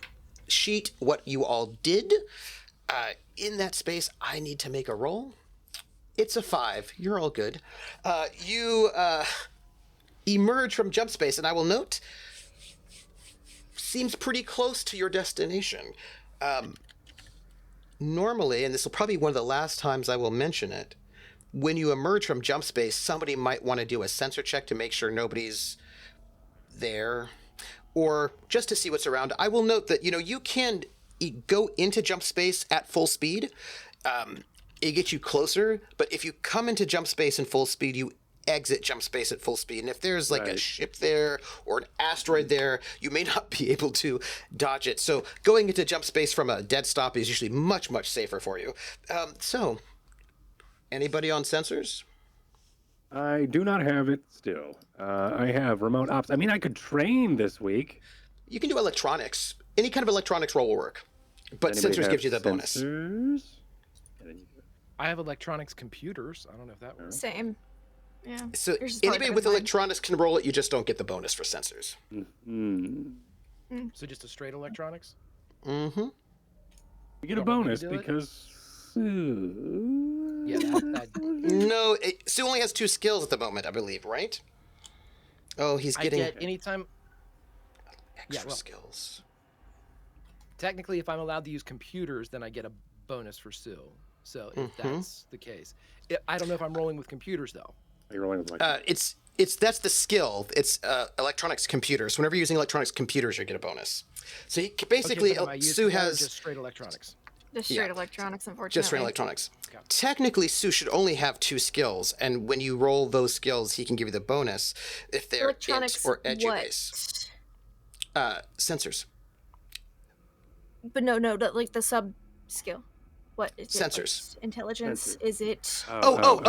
sheet what you all did. In that space, I need to make a roll. It's a 5. You're all good. You emerge from jump space, and I will note, seems pretty close to your destination. Normally, and this will probably be one of the last times I will mention it, when you emerge from jump space, somebody might want to do a sensor check to make sure nobody's there, or just to see what's around. I will note that, you can go into jump space at full speed. It gets you closer, but if you come into jump space in full speed, you exit jump space at full speed. And if there's like a ship there or an asteroid there, you may not be able to dodge it. So going into jump space from a dead stop is usually much, much safer for you. So anybody on sensors? I do not have it still. I have remote ops. I mean, I could train this week. You can do electronics. Any kind of electronics roll will work. But sensors gives you the bonus. I have electronics computers. I don't know if that works. Same. Yeah. So anybody with electronics can roll it. You just don't get the bonus for sensors. Mm-hmm. So just a straight electronics? Mm-hmm. You get a bonus because Sue... Yeah, No, Sue only has 2 skills at the moment, I believe, right? Oh, he's getting... I get anytime... Extra skills. Technically, if I'm allowed to use computers, then I get a bonus for Sue. So if that's the case. I don't know if I'm rolling with computers, though. Are you rolling with electronics? That's the skill. It's electronics computers. Whenever you're using electronics computers, you get a bonus. So basically, Sue has... Just straight electronics. Just straight electronics, unfortunately. Just straight electronics. Okay. Technically, Sue should only have 2 skills, and when you roll those skills, he can give you the bonus if they're int or edu-based. Sensors. But no, like the sub skill. What is it? Sensors. Like intelligence? Is it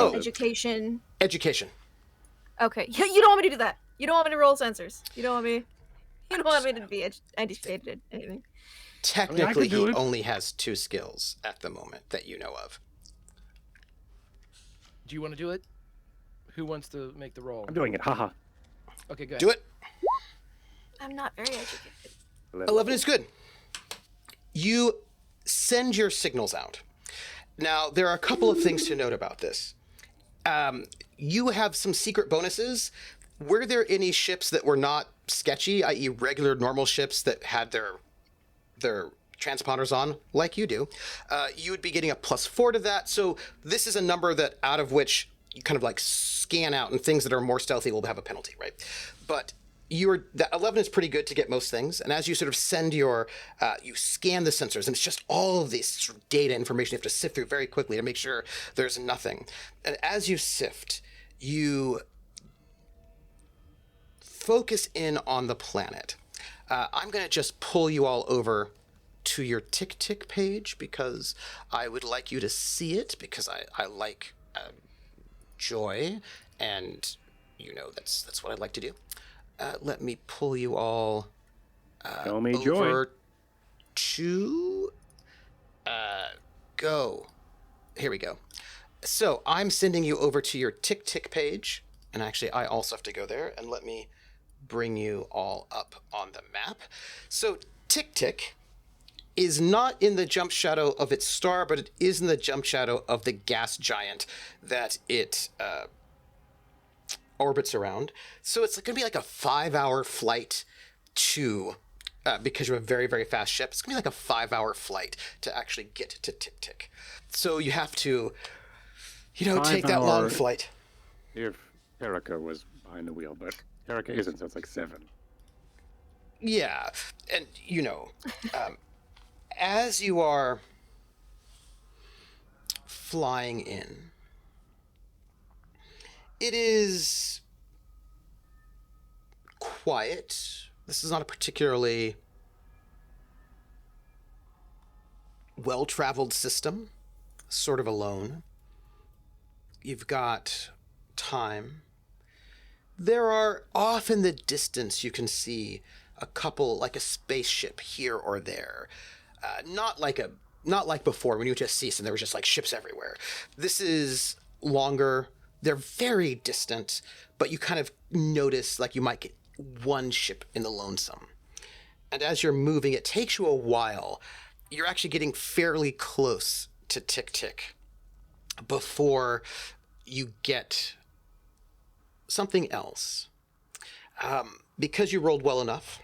education? Education. Okay. Yeah, you don't want me to do that. You don't want me to roll sensors. You don't want me to be educated anything. Technically, he only has 2 skills at the moment that you know of. Do you want to do it? Who wants to make the roll? I'm doing it. Haha. Okay, good. Do it. I'm not very educated. 11 is good. You send your signals out. Now, there are a couple of things to note about this. You have some secret bonuses. Were there any ships that were not sketchy, i.e. regular normal ships that had their transponders on, like you do, you would be getting a +4 to that. So this is a number that out of which you kind of like scan out, and things that are more stealthy will have a penalty, right? But that 11 is pretty good to get most things. And as you sort of send your, you scan the sensors, and it's just all of this sort of data information you have to sift through very quickly to make sure there's nothing. And as you sift, you focus in on the planet. I'm going to just pull you all over to your TkTk page because I would like you to see it, because I like joy, and that's what I like to do. Let me pull you all Show me over joy. to go. Here we go. So I'm sending you over to your TkTk page, and actually I also have to go there, and let me bring you all up on the map. So TkTk is not in the jump shadow of its star, but it is in the jump shadow of the gas giant that it orbits around. So it's going to be like a 5-hour flight to, because you're a very, very fast ship, it's going to be like a 5-hour flight to actually get to TkTk. So you have to, take that long flight. If Terrica was behind the wheel, but Terrica isn't, so it's like 7. Yeah, and as you are flying in, it is quiet. This is not a particularly well-traveled system, sort of alone. You've got time. There are off in the distance, you can see a couple, like a spaceship here or there. Not like before when you just ceased and there was just like ships everywhere. This is longer. They're very distant, but you kind of notice like you might get one ship in the lonesome. And as you're moving, it takes you a while. You're actually getting fairly close to TkTk before you get something else. Because you rolled well enough.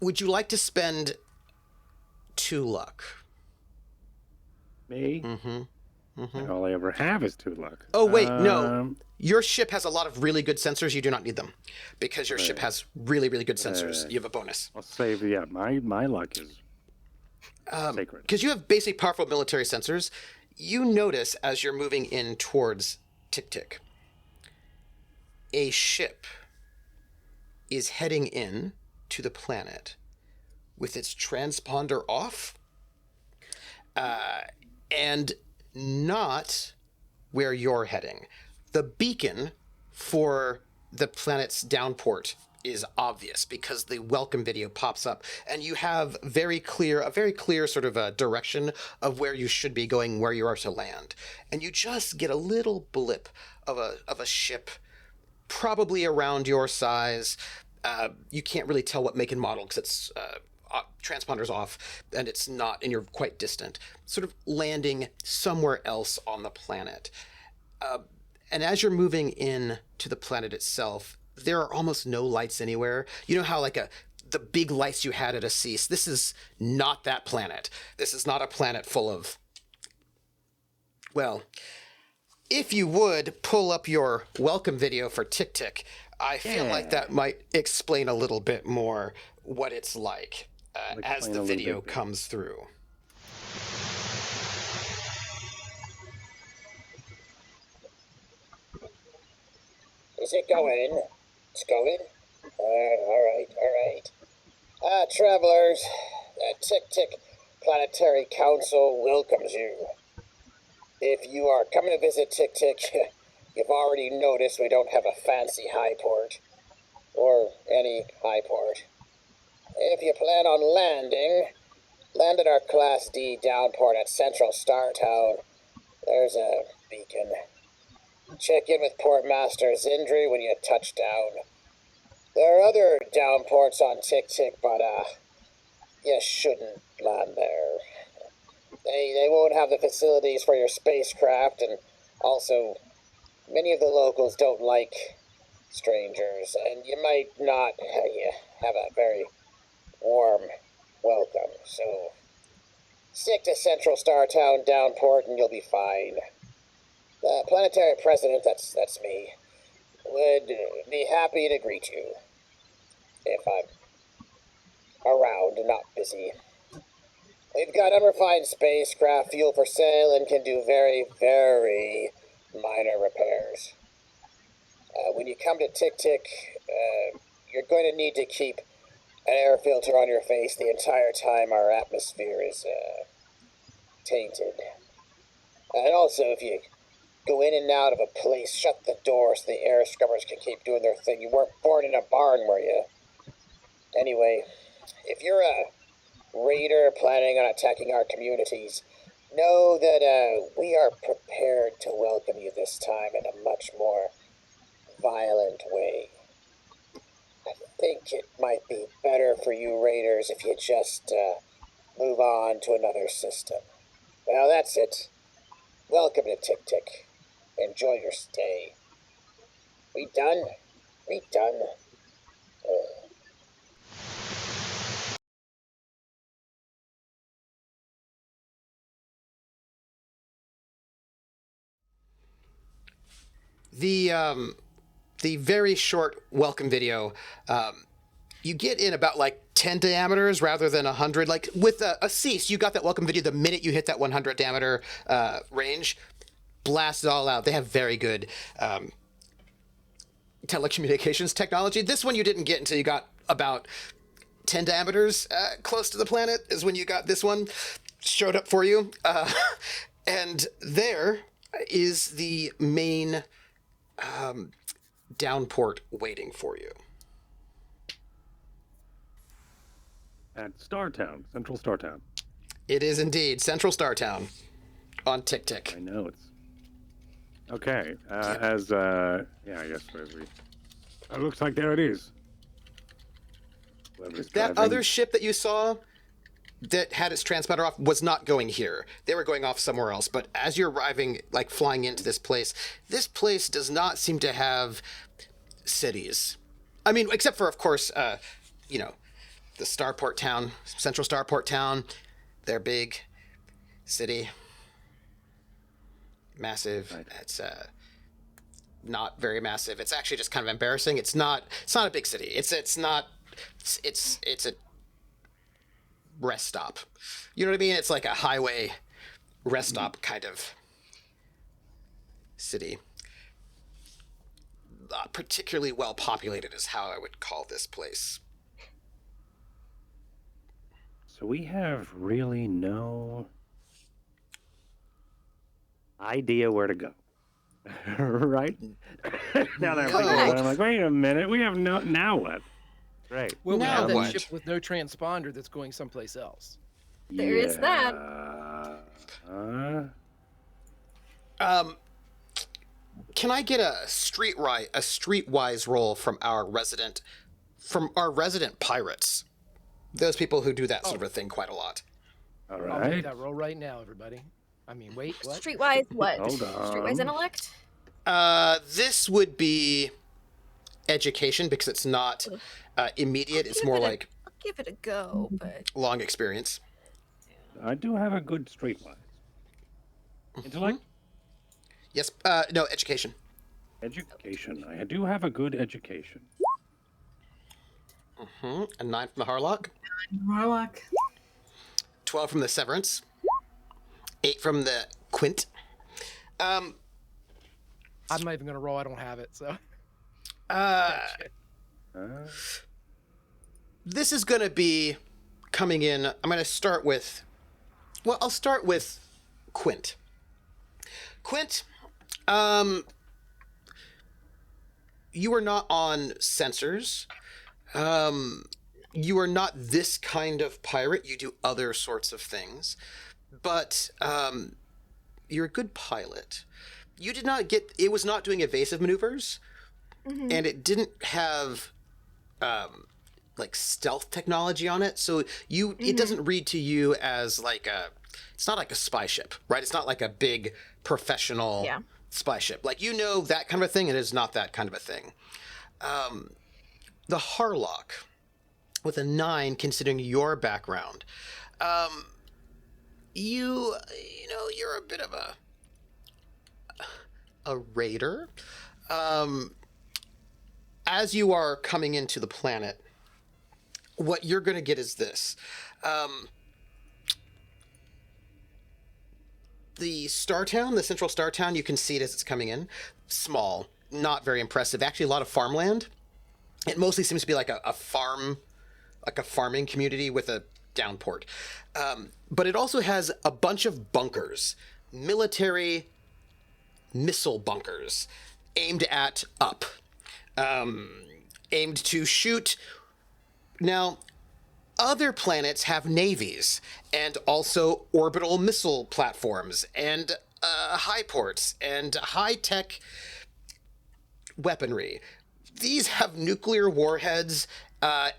Would you like to spend 2 luck? Me? And all I ever have is 2 luck. Oh, wait, no. Your ship has a lot of really good sensors. You do not need them because your ship has really, really good sensors. You have a bonus. I'll save, my luck is sacred. Because you have basic powerful military sensors. You notice as you're moving in towards TkTk, a ship is heading in to the planet with its transponder off, and not where you're heading. The beacon for the planet's downport is obvious because the welcome video pops up, and you have a very clear sort of a direction of where you should be going, where you are to land. And you just get a little blip of a ship, probably around your size. You can't really tell what make and model because it's transponder's off and it's not, and you're quite distant, sort of landing somewhere else on the planet. And as you're moving in to the planet itself, there are almost no lights anywhere. You know how the big lights you had at Assis, this is not that planet. This is not a planet full of, well, if you would pull up your welcome video for TkTk, I feel like that might explain a little bit more what it's like as the video comes through. Is it going? It's going? All right. Travelers, the TkTk Planetary Council welcomes you. If you are coming to visit TkTk, you've already noticed we don't have a fancy high port, or any high port. If you plan on landing, land at our Class D downport at Central Star Town. There's a beacon. Check in with Portmaster Zindri when you touch down. There are other downports on TkTk, but you shouldn't land there. They won't have the facilities for your spacecraft, and also, many of the locals don't like strangers, and you might not have a very warm welcome. So, stick to Central Star Town downport and you'll be fine. The planetary president, that's me, would be happy to greet you if I'm around and not busy. We've got unrefined spacecraft fuel for sale and can do very, very minor repairs. When you come to TkTk, you're going to need to keep an air filter on your face the entire time our atmosphere is tainted. And also, if you go in and out of a place, shut the door so the air scrubbers can keep doing their thing. You weren't born in a barn, were you? Anyway, if you're a raider planning on attacking our communities, know that we are prepared to welcome you this time in a much more violent way. I think it might be better for you raiders if you just move on to another system. Well, that's it. Welcome to TkTk. Enjoy your stay. We done? We done? The very short welcome video, you get in about like 10 diameters rather than 100. Like with a cease, you got that welcome video the minute you hit that 100 diameter range. Blast it all out. They have very good telecommunications technology. This one you didn't get until you got about 10 diameters close to the planet is when you got this one showed up for you. And there is the main downport waiting for you. At Startown, Central Startown. It is indeed Central Startown on TkTk. I know it's... Okay, yeah, I guess as we... It looks like there it is. Whoever's That driving- other ship that you saw that had its transponder off was not going here. They were going off somewhere else. But as you're arriving, like flying into this place does not seem to have cities. I mean, except for, of course, you know, the Starport town, Central Starport town. Their big city. Massive. Right. It's not very massive. It's actually just kind of embarrassing. It's not a big city. It's a rest stop. You know what I mean? It's like a highway rest stop kind of city. Not particularly well populated is how I would call this place. So we have really no idea where to go. Right? Now that I'm thinking about it, I'm like, wait a minute, we have no... Now what? Right. Well, we Now have that what? ship with no transponder that's going someplace else. There is that. Can I get a streetwise roll from our resident pirates? Those people who do that sort of a thing quite a lot. All I'll make right. that roll right now, everybody. I mean, wait, what? Streetwise what? Hold on. Streetwise intellect? This would be education because it's not immediate. It's more like I'll give it a go, but long experience. I do have a good streetwise. Intellect? Yes. No, education. Education. I do have a good education. A 9 from the Harlock. Warlock. 12 from the Severance. 8 from the Quint. I'm not even going to roll. I don't have it, so. This is going to be coming in. I'm going to start with. Well, I'll start with Quint. Quint, you are not on sensors. You are not this kind of pirate. You do other sorts of things. But you're a good pilot. You did not get... It was not doing evasive maneuvers. Mm-hmm. And it didn't have... like stealth technology on it, so it doesn't read to you as like it's not like a spy ship, right? It's not like a big professional spy ship. Like, you know, that kind of a thing, and it is not that kind of a thing. The Harlock, with a 9, considering your background, you know, you're a bit of a raider. As you are coming into the planet, what you're going to get is this. The Star Town, the central Star Town, you can see it as it's coming in. Small, not very impressive. Actually, a lot of farmland. It mostly seems to be like a farm, like a farming community with a downport. But it also has a bunch of bunkers, military missile bunkers aimed at up, aimed to shoot. Now, other planets have navies and also orbital missile platforms and high ports and high-tech weaponry. These have nuclear warheads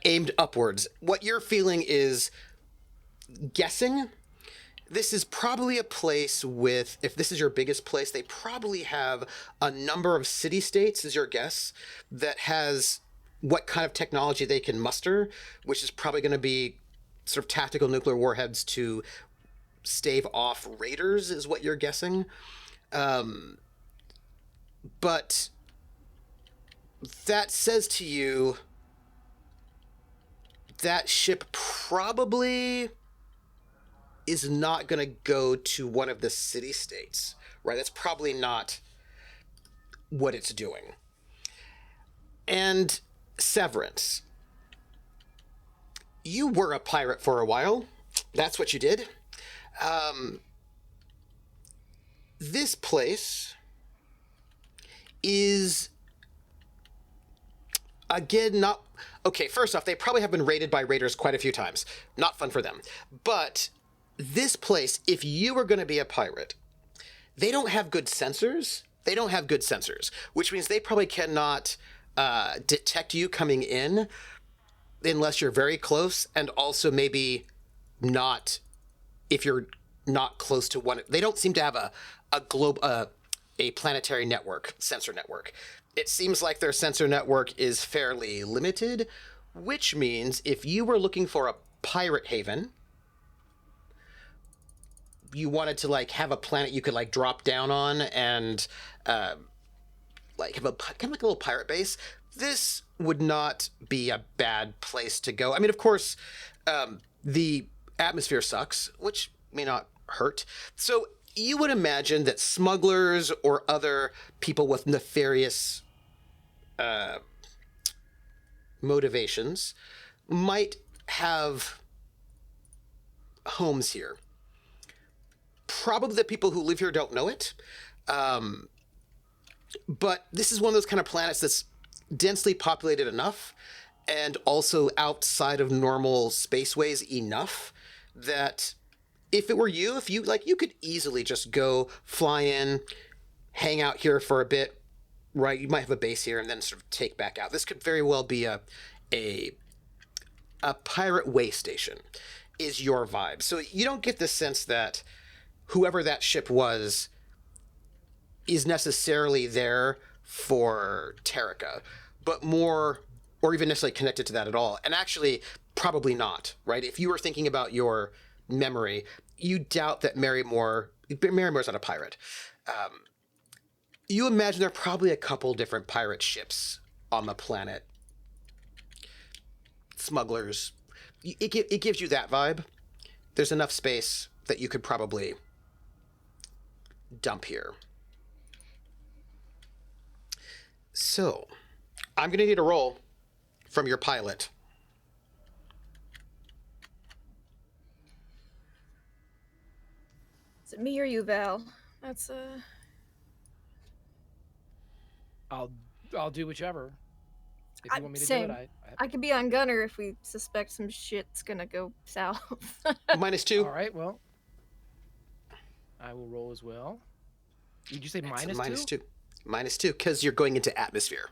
aimed upwards. What you're feeling is guessing. This is probably a place with, if this is your biggest place, they probably have a number of city-states, is your guess, that has what kind of technology they can muster, which is probably going to be sort of tactical nuclear warheads to stave off raiders, is what you're guessing. But that says to you that ship probably is not going to go to one of the city-states, right? That's probably not what it's doing. And Severance, you were a pirate for a while. That's what you did. This place is, again, not... Okay, first off, they probably have been raided by raiders quite a few times. Not fun for them. But this place, if you were going to be a pirate, they don't have good sensors. They don't have good sensors, which means they probably cannot detect you coming in unless you're very close, and also maybe not if you're not close to one. They don't seem to have a planetary network, sensor network. It seems like their sensor network is fairly limited, which means if you were looking for a pirate haven, you wanted to like have a planet you could like drop down on and like have a kind of like a little pirate base, this would not be a bad place to go. I mean, of course, the atmosphere sucks, which may not hurt. So you would imagine that smugglers or other people with nefarious motivations might have homes here. Probably the people who live here don't know it. But this is one of those kind of planets that's densely populated enough and also outside of normal spaceways enough that if it were you, if you like, you could easily just go fly in, hang out here for a bit, right? You might have a base here and then sort of take back out. This could very well be a pirate way station is your vibe. So you don't get the sense that whoever that ship was is necessarily there for Terrica, but more, or even necessarily connected to that at all. And actually, probably not, right? If you were thinking about your memory, you doubt that Marymore's not a pirate. You imagine there are probably a couple different pirate ships on the planet. Smugglers. It gives you that vibe. There's enough space that you could probably dump here. So, I'm going to need a roll from your pilot. Is it me or you, Val? That's I'll do whichever. If you want me to same. do it, I could be on gunner if we suspect some shit's gonna go south. -2. All right, well, I will roll as well. Did you say It's -2? -2, because you're going into atmosphere.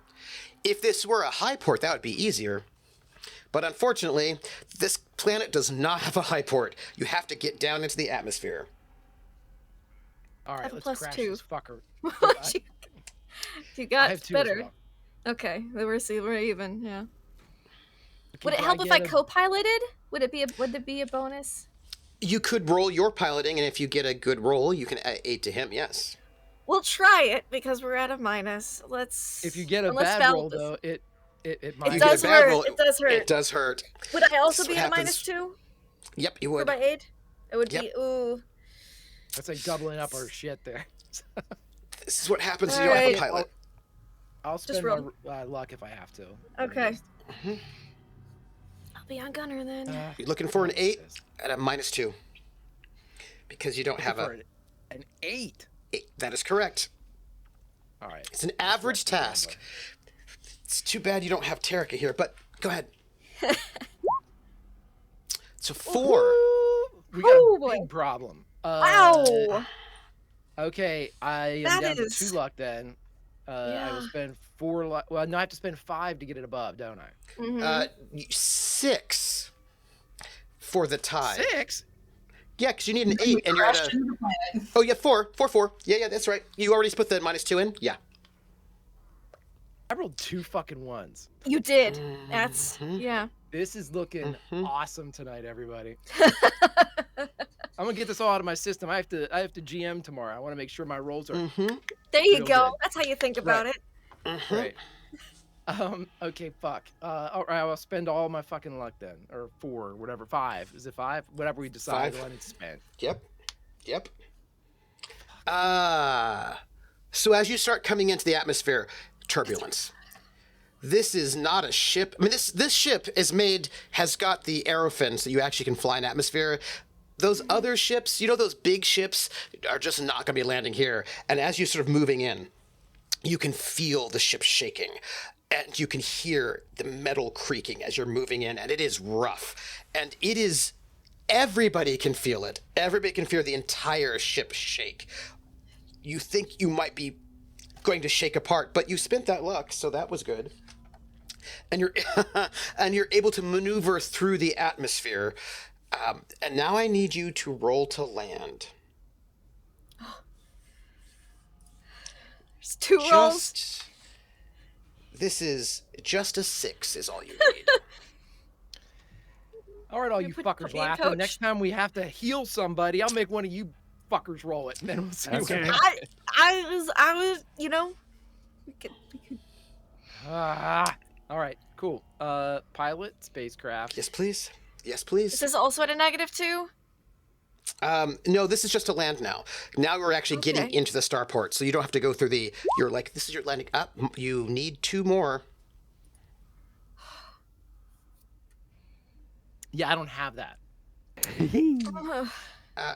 If this were a high port, that would be easier. But unfortunately, this planet does not have a high port. You have to get down into the atmosphere. All right, That's let's crash +2. this fucker. You I got have 2 better. as well. Okay, then we're even. Yeah. Can Would it help if get I a- co-piloted? Would it be a bonus? You could roll your piloting, and if you get a good roll, you can aid to him, yes. We'll try it because we're at a minus. Let's. If you get a unless bad Val roll, does- though, it It might. You get a does bad hurt. roll, It does hurt. It does hurt. Would I also This be is at a what happens. -2 Yep, you for would. my aid? It would Yep. be ooh. That's like doubling up our shit there. This is what happens when you don't have a Alright. pilot. I'll spend roll. my luck if I have to. Okay. I'll be on gunner then. You're looking for an 8 at a -2. Because you don't have For an 8. 8. That is correct. All right. It's an average task. It's too bad you don't have Terrica here, but go ahead. So 4. We got Oh, a boy. big problem. Wow. Okay, I am That down is- to 2 luck then. I will Yeah. spend 4 luck. Well, no, I have to spend 5 to get it above, don't I? Mhm. 6 for the tie. 6? Yeah, because you need an 8 and you're at Crashed a... into the planet. Oh, yeah, 4. 4. Yeah, that's right. You already put the -2 in? Yeah. I rolled 2 fucking ones. You did. That's yeah. This is looking Mhm. awesome tonight, everybody. I'm gonna get this all out of my system. I have to GM tomorrow. I want to make sure my rolls are Mm-hmm. There you Real go. good. That's how you think about it. right. Okay, fuck. All right, I'll spend all my fucking luck then, or 4, whatever. 5. Is it 5? Whatever we decide. 5. I need to spend. Yep. So as you start coming into the atmosphere, turbulence. This is not a ship. I mean, this ship has got the aerofin, so you actually can fly in atmosphere. Those other ships, those big ships, are just not going to be landing here. And as you're sort of moving in, you can feel the ship shaking. And you can hear the metal creaking as you're moving in, and it is rough. And it is... Everybody can feel it. Everybody can feel the entire ship shake. You think you might be going to shake apart, but you spent that luck, so that was good. And you're and you're able to maneuver through the atmosphere. And now I need you to roll to land. There's 2 rolls. This is just a 6 is all you need. All right, all You you put fuckers me in laughing. coach. Next time we have to heal somebody, I'll make one of you fuckers roll it, and then we'll see. Okay. What I was, we could all right, cool. Pilot, spacecraft. Yes, please. Is this also at a -2? No, this is just to land now. Now we're actually getting Okay. into the starport, so you don't have to go through you're like, this is your landing up. You need 2 more. Yeah, I don't have that.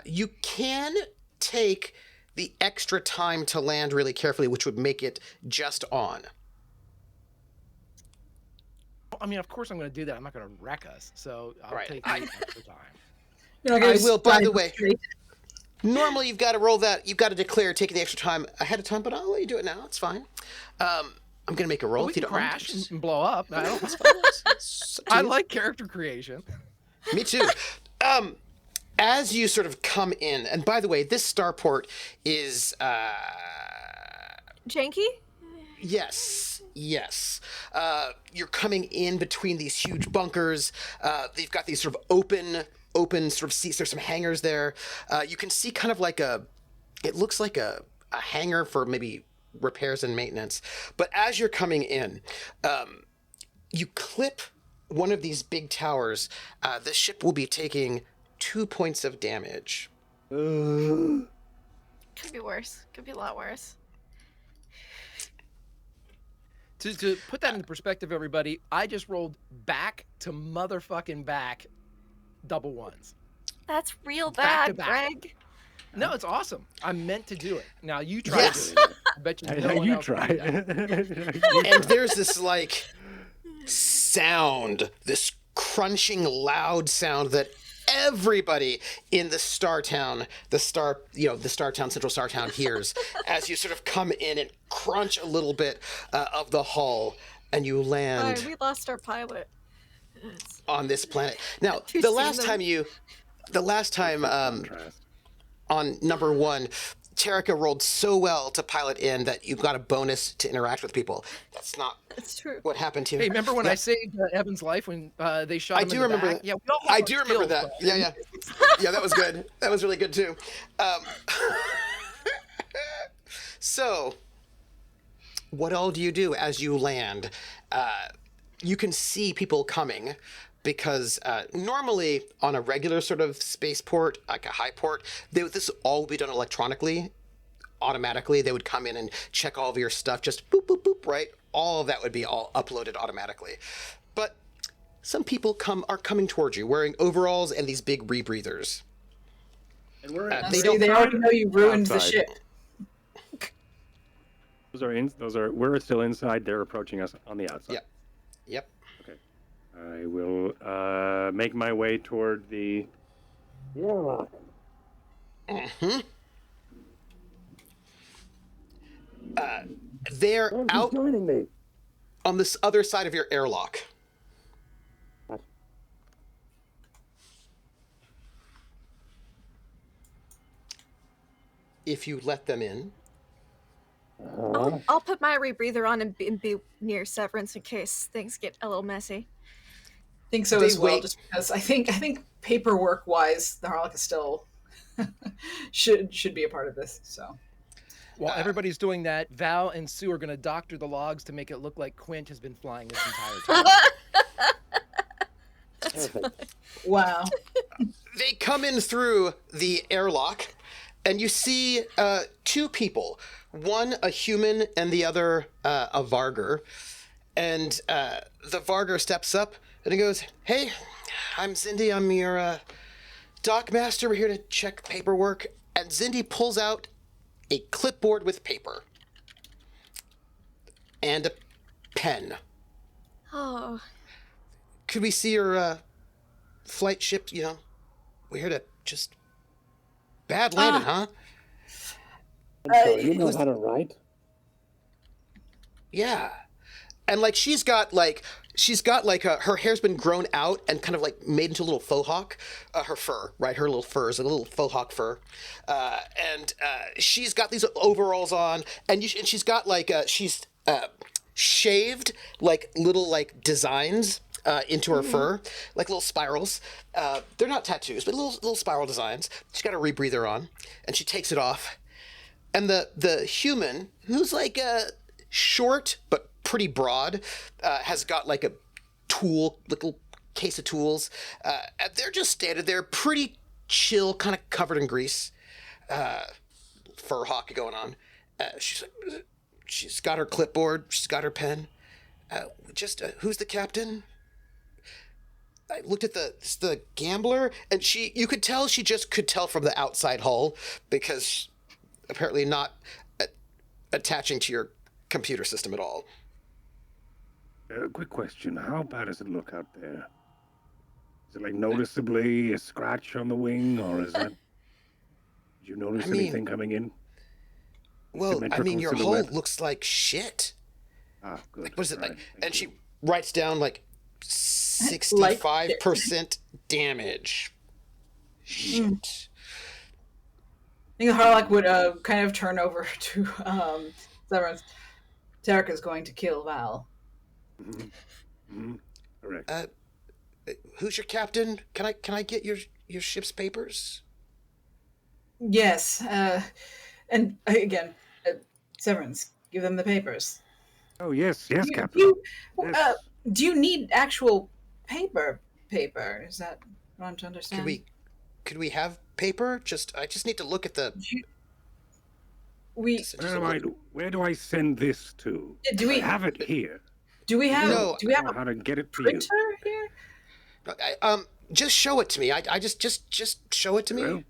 You can take the extra time to land really carefully, which would make it just on. I mean, of course I'm going to do that. I'm not going to wreck us, so I'll Right. take the extra time. You're not I gonna will, by dive the way. straight. Normally, you've got to roll that. You've got to declare taking the extra time ahead of time, but I'll let you do it now. It's fine. I'm going to make a roll We if you can don't crash mind. and blow up. I, don't, It's up to I you. like character creation. Me too. As you sort of come in, and by the way, this starport is Janky? yes. You're coming in between these huge bunkers. They've got these sort of open sort of seats. There's some hangars there. You can see kind of like it looks like a hangar for maybe repairs and maintenance. But as you're coming in, you clip one of these big towers. The ship will be taking 2 points of damage. Could be worse. Could be a lot worse. To put that into perspective, everybody, I just rolled back to motherfucking back double ones. That's real Back to bad, back. Greg. No, it's awesome. I meant to do it. Now you try Yes. doing it. I bet you no one You else will try. do that. And there's this like sound, this crunching loud sound that everybody in the Startown, Central Startown hears as you sort of come in and crunch a little bit of the hull and you land Sorry, we lost our pilot. on this planet. Now, Too the soon, last time on number 1, Terrica rolled so well to pilot in that you got a bonus to interact with people. That's not That's true. what happened here. Hey, remember when Yeah. I saved Evan's life when they shot I him do in the remember back? that. Yeah, we all have I our do remember skills, that. but- Yeah, that was good. That was really good too. So, what all do you do as you land? You can see people coming because normally on a regular sort of spaceport, like a high port, this would all be done electronically, automatically. They would come in and check all of your stuff, just boop, boop, boop, right? All of that would be all uploaded automatically. But some people are coming towards you wearing overalls and these big rebreathers. And we're They already know you ruined the outside. ship. We're still inside. They're approaching us on the outside. Yep. Okay. I will make my way toward the airlock. They're out joining me. on this other side of your airlock. If you let them in. I'll put my rebreather on and be near Severance in case things get a little messy. I think so They as well, wait. just because I think paperwork wise, the Harlock is still should be a part of this. So While everybody's doing that, Val and Sue are going to doctor the logs to make it look like Quint has been flying this entire time. wow. They come in through the airlock, and you see two people. One, a human, and the other, a Vargur. And the Vargur steps up, and he goes, "Hey, I'm Zindy. I'm your dock master. We're here to check paperwork." And Zindy pulls out a clipboard with paper. And a pen. Oh, Could we see your flight ship, We're here to just... Bad landing, huh? You know how to write? Yeah. And she's got her hair's been grown out and kind of made into a little faux hawk. Her fur, right? Her little fur is a little faux hawk fur. And she's got these overalls on, and she's got she's shaved little designs into her fur, little spirals. They're not tattoos, but little spiral designs. She's got a rebreather on, and she takes it off. And the human, who's short but pretty broad, has got a little case of tools. And they're just standing there, pretty chill, kind of covered in grease. Fur hawk going on. She's got her clipboard. She's got her pen. Who's the captain? I looked at the gambler, and you could tell she just could tell from the outside hull because apparently not attaching to your computer system at all. Quick question. How bad does it look out there? Is it noticeably a scratch on the wing, or is that... Did you notice anything coming in? Well, Symmetrical your silhouette? hull looks like shit. Ah, good. What is it All right, And thank she you. writes down 65% damage. Shit. I think the Harlock would kind of turn over to Severance. Terrica is going to kill Val. Correct. Who's your captain? Can I get your ship's papers? Yes, and again, Severance, give them the papers. Oh, yes, Captain. Yes. Do you need actual paper? Is that what I'm to understand? Could we have paper? I just need to look at the... Where do I send this to? I have it here. Do we have I don't know how to get it to printer you. here? Just show it to me. I just show it to me.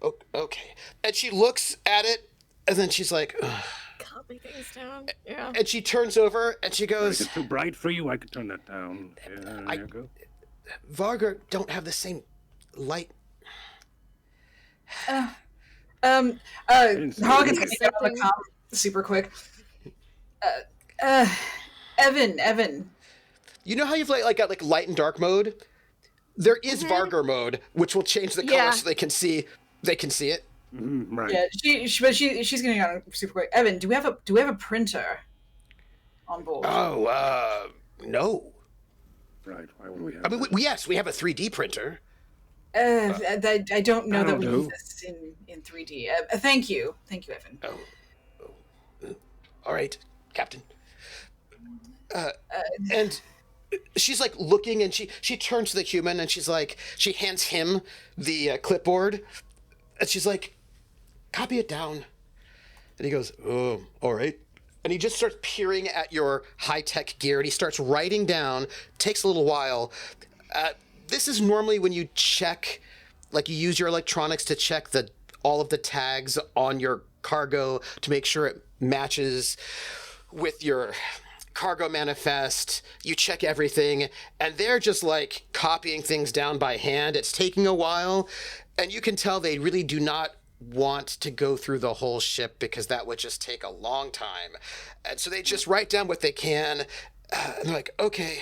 Well, Okay. And she looks at it, and then she's like, ugh. copy things down. Yeah. And she turns over and she goes, is it too bright for you? I could turn that down. There you go. Vargur don't have the same light. Harlock is going to get on the comp super quick. Evan. You know how you've got light and dark mode? There is Vargur mode, which will change the color so they can see it. Right. Yeah, she's going to get on super quick. Evan, do we have a printer on board? Oh, no. Right. Why would we have? I mean, yes, we have a 3D printer. I don't know that we do. use this in 3D. Thank you, Evan. Oh, All right, Captain. And she's like looking, and she turns to the human, and she hands him the clipboard, and she's like, copy it down. And he goes, oh, all right. And he just starts peering at your high-tech gear, and he starts writing down. Takes a little while. This is normally when you check, like you use your electronics to check all of the tags on your cargo to make sure it matches with your cargo manifest. You check everything, and they're just like copying things down by hand. It's taking a while, and you can tell they really do not want to go through the whole ship because that would just take a long time. And so they just write down what they can, and they're like, okay,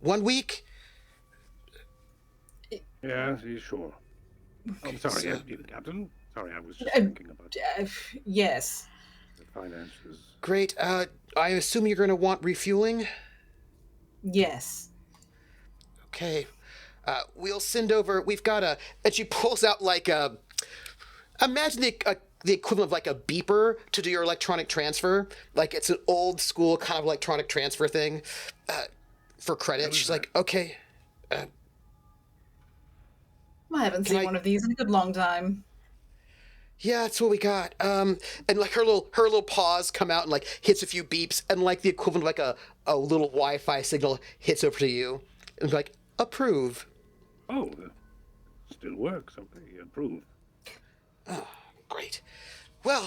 1 week? Yeah, sure. I'm sorry, Captain. Sorry, I was just thinking about yes. the finances. Great. I assume you're going to want refueling? Yes. Okay. We'll send over, we've got and she pulls out like imagine the equivalent of like a beeper to do your electronic transfer. Like it's an old school kind of electronic transfer thing for credit. She's like, okay. I haven't seen one of these in a good long time. Yeah, that's what we got. And like her little paws come out and like hits a few beeps, and like the equivalent of like a little Wi-Fi signal hits over to you, and like approve. Oh, still works. Okay, approve. Oh, great. Well,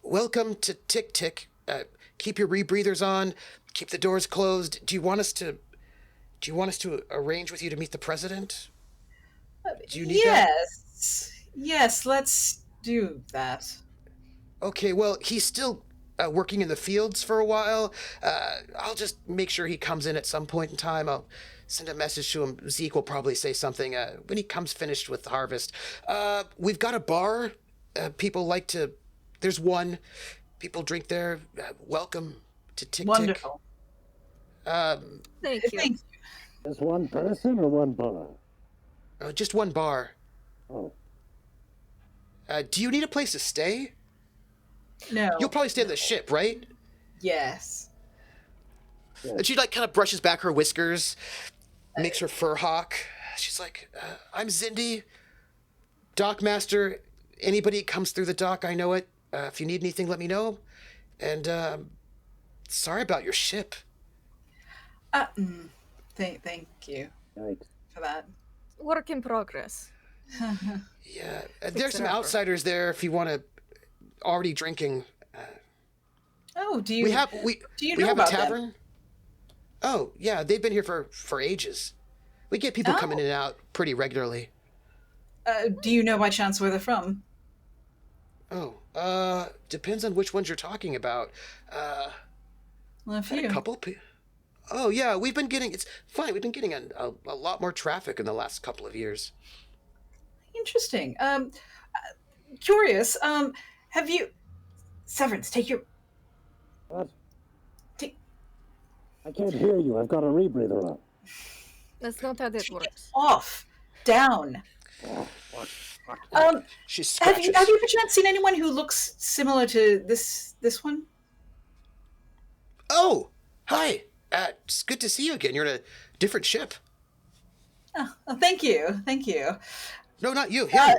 welcome to TkTk. Keep your rebreathers on. Keep the doors closed. Do you want us to arrange with you to meet the president? Do you need that? Yes, let's do that. Okay, well, he's still working in the fields for a while. I'll just make sure he comes in at some point in time. I'll send a message to him. Zeke will probably say something when he comes finished with the harvest. We've got a bar. People like to... There's one. People drink there. Welcome to TkTk. Wonderful. Thank you. Just one person or one bar? Just one bar. Oh. Do you need a place to stay? No. You'll probably stay on the ship, right? Yes. And she like kind of brushes back her whiskers, makes her fur hawk. She's like, I'm Zindy, dockmaster. Anybody comes through the dock, I know it. If you need anything, let me know. And sorry about your ship. Thank you for that. Work in progress. Yeah, there's some outsiders there if you want to. Already drinking. Oh, do you? Do you know about a tavern? them? Oh, yeah, they've been here for ages. We get people coming in and out pretty regularly. Do you know by chance where they're from? Oh, depends on which ones you're talking about. Well, a few. A couple. Oh, yeah, we've been getting. It's fine. We've been getting a lot more traffic in the last couple of years. Interesting. Curious. Have you... Severance, take your... What? I can't hear you. I've got a rebreather on. That's not how this works. Off. Down. Oh, what? She Have scratches. you perchance seen anyone who looks similar to this one? Oh, hi. It's good to see you again. You're in a different ship. Oh, thank you. No, not you. Him.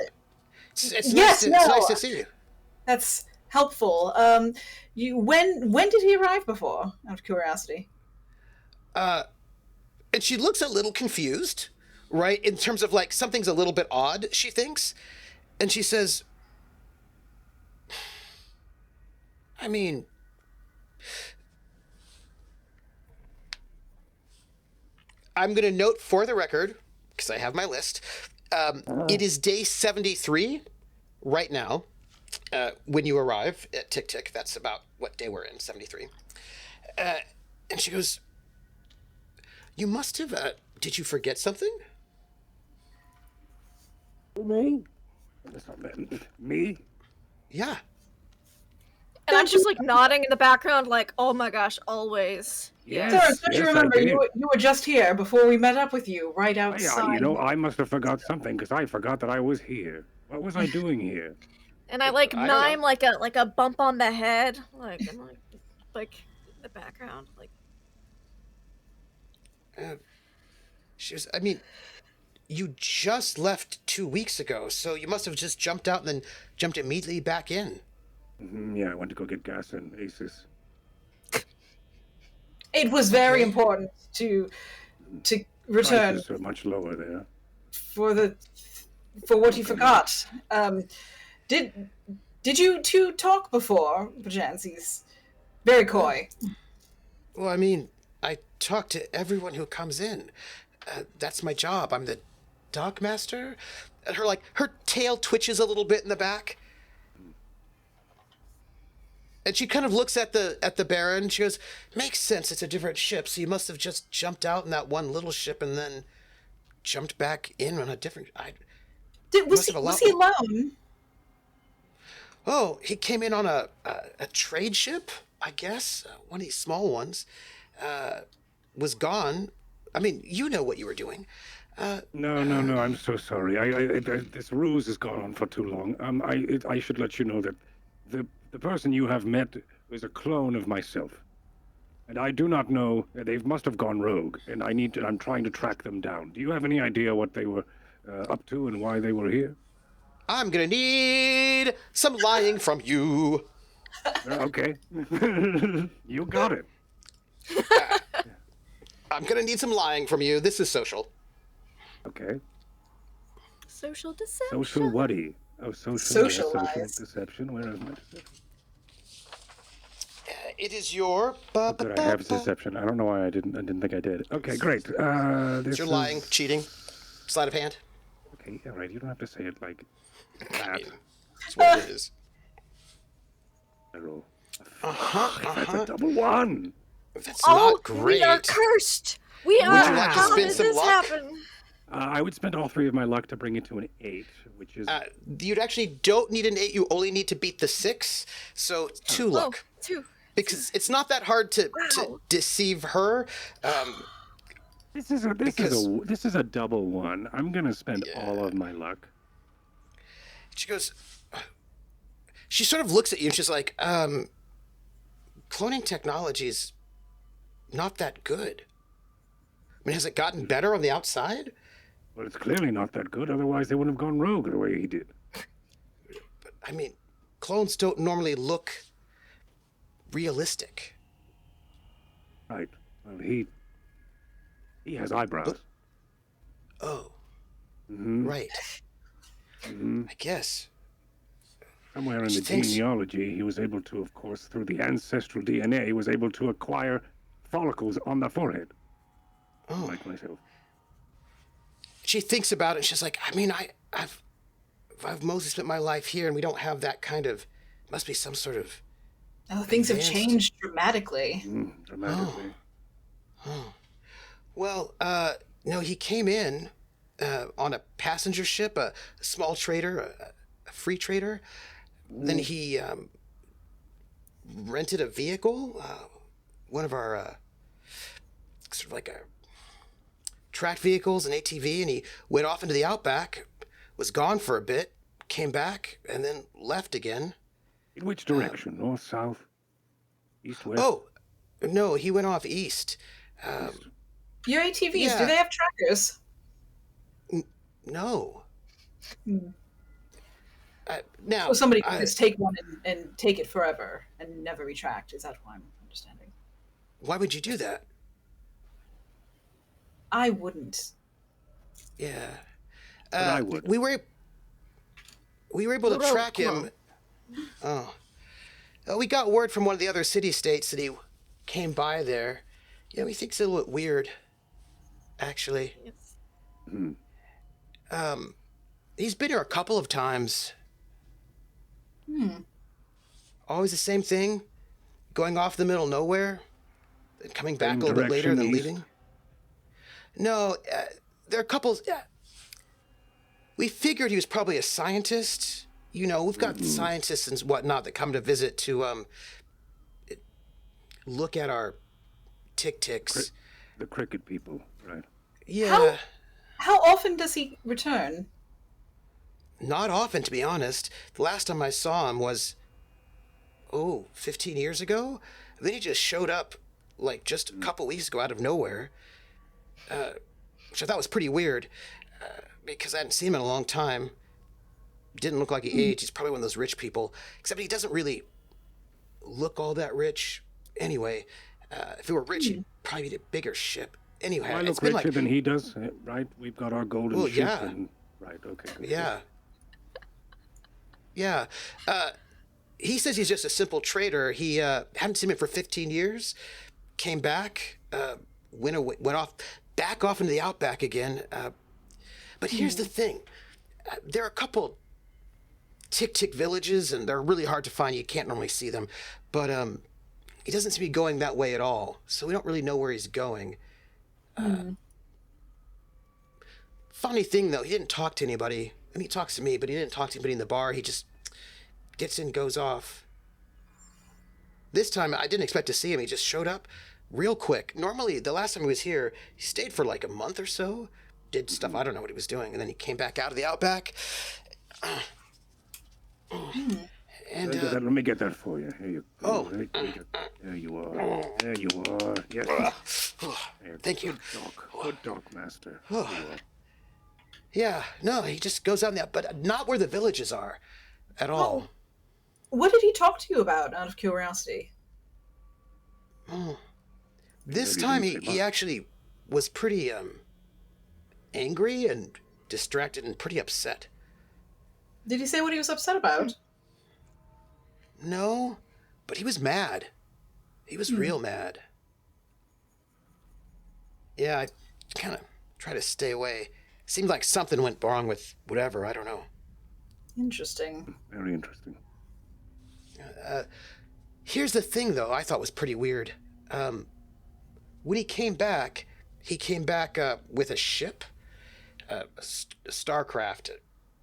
It's nice to see you. That's helpful. When did he arrive before? Out of curiosity. And she looks a little confused, right? In terms of like something's a little bit odd, she thinks. And she says, I mean, I'm going to note for the record, because I have my list, it is day 73 right now when you arrive at TkTk. That's about what day we're in, 73. And she goes, you must have, did you forget something? Me? Me? Yeah. And I'm just like nodding in the background, like, oh my gosh, always. Yes. Sir, don't you yes, remember I did. you were just here before we met up with you, right outside? I must have forgot something because I forgot that I was here. What was I doing here? And I like I don't mime know. like a bump on the head, and like in the background, like. Uh, I mean, you just left 2 weeks ago, so you must have just jumped out and then jumped immediately back in. Yeah, I went to go get gas and Aces. It was very Okay. important to return Prices are much lower there. for what you forgot. Did you two talk before, perchance? He's very coy. Well, I mean, I talk to everyone who comes in. That's my job. I'm the dog master. And her tail twitches a little bit in the back. And she kind of looks at the Baron. She goes, "Makes sense. It's a different ship. So you must have just jumped out in that one little ship and then jumped back in on a different. Was he alone? Oh, he came in on a trade ship, I guess. One of these small ones. Was gone. I mean, you know what you were doing. No. I'm so sorry. This ruse has gone on for too long. I should let you know that the person you have met is a clone of myself, and I do not know. They must have gone rogue, and I'm trying to track them down. Do you have any idea what they were up to and why they were here? I'm gonna need some lying from you. Okay, you got it. I'm gonna need some lying from you. This is social. Okay. Social deception. Social whaty? Oh, social Socialize. deception. Where is my deception? It is your. Good, I have deception. I don't know why I didn't think I did. Okay, great. It's your lying, cheating, sleight of hand. Okay, all right. You don't have to say it like I that. mean, that's what it is. I roll. That's a double one. That's not great. We are cursed. We are. Would you like to How spin did some this luck? happen? I would spend all 3 of my luck to bring it to an 8, which is. You actually don't need an 8. You only need to beat the 6. So 2 luck. 2. Because it's not that hard to deceive her. This is a double one. I'm gonna spend all of my luck. She goes. She sort of looks at you and she's like, "Cloning technology is not that good. I mean, has it gotten better on the outside?" Well, it's clearly not that good. Otherwise, they wouldn't have gone rogue the way he did. But I mean, clones don't normally look realistic. Right. Well, he has eyebrows. Oh. Mm-hmm. Right. Mm-hmm. I guess. Somewhere in She the thinks- genealogy, he was able to, of course, through the ancestral DNA, was able to acquire follicles on the forehead. Oh. Like myself. She thinks about it and she's like, I mean, I've mostly spent my life here and we don't have that kind of, must be some sort of. Oh, things have advanced- changed dramatically. Dramatically. Well, no, he came in on a passenger ship, a small trader, a free trader. Then he rented a vehicle, one of our sort of like a tracked vehicles, an ATV, and he went off into the outback, was gone for a bit, came back, and then left again. In which direction? North, south, east, west? Oh, no, he went off east. Your ATVs, Yeah. do they have trackers? No. Now, So somebody could just take one and take it forever and never retract. Is that what I'm understanding? why would you do that? I wouldn't. Yeah. I would. We were able to Well, track come him. Oh. We got word from one of the other city-states that he came by there. Yeah, we think it's a little bit weird, actually. He's been here a couple of times. Always the same thing. Going off the middle of nowhere, then coming back Same a little bit later, direction, then east? leaving. No, there are a couple. We figured he was probably a scientist. You know, we've got scientists and whatnot that come to visit to look at our TkTks. The cricket people, right? Yeah. How often does he return? Not often, to be honest. The last time I saw him was, 15 years ago? Then he just showed up, like, just a couple weeks ago out of nowhere, which I thought was pretty weird, because I hadn't seen him in a long time. Didn't look like he aged. He's probably one of those rich people, except he doesn't really look all that rich. Anyway, if he were rich, he'd probably be a bigger ship. Anyway, I it's look been richer like... than he does, right? We've got our golden Well, ship. yeah. And, right, okay. Good. Yeah. Yeah. He says he's just a simple trader. He hadn't seen him for 15 years. Came back, went back off into the outback again. But here's the thing. There are a couple TkTk villages, and they're really hard to find. You can't normally see them. But he doesn't seem to be going that way at all. So we don't really know where he's going. Funny thing, though, he didn't talk to anybody. I mean, he talks to me, but he didn't talk to anybody in the bar. He just gets in, goes off. This time, I didn't expect to see him. He just showed up real quick. Normally, the last time he was here, he stayed for like a month or so, did stuff. I don't know what he was doing. And then he came back out of the outback. And Let me get that for you. Here you go. Oh. There you are. There you are. Yes. There, Thank you. Good dog, master. Yeah, no, he just goes out there, but not where the villages are at all. What did he talk to you about, out of curiosity? This time he actually was pretty angry and distracted and pretty upset. Did he say what he was upset about? No, but he was mad. He was real mad. Yeah, I kind of try to stay away. Seemed like something went wrong with whatever, I don't know. Interesting. Very interesting. Here's the thing, though, I thought was pretty weird. When he came back with a ship, a starcraft,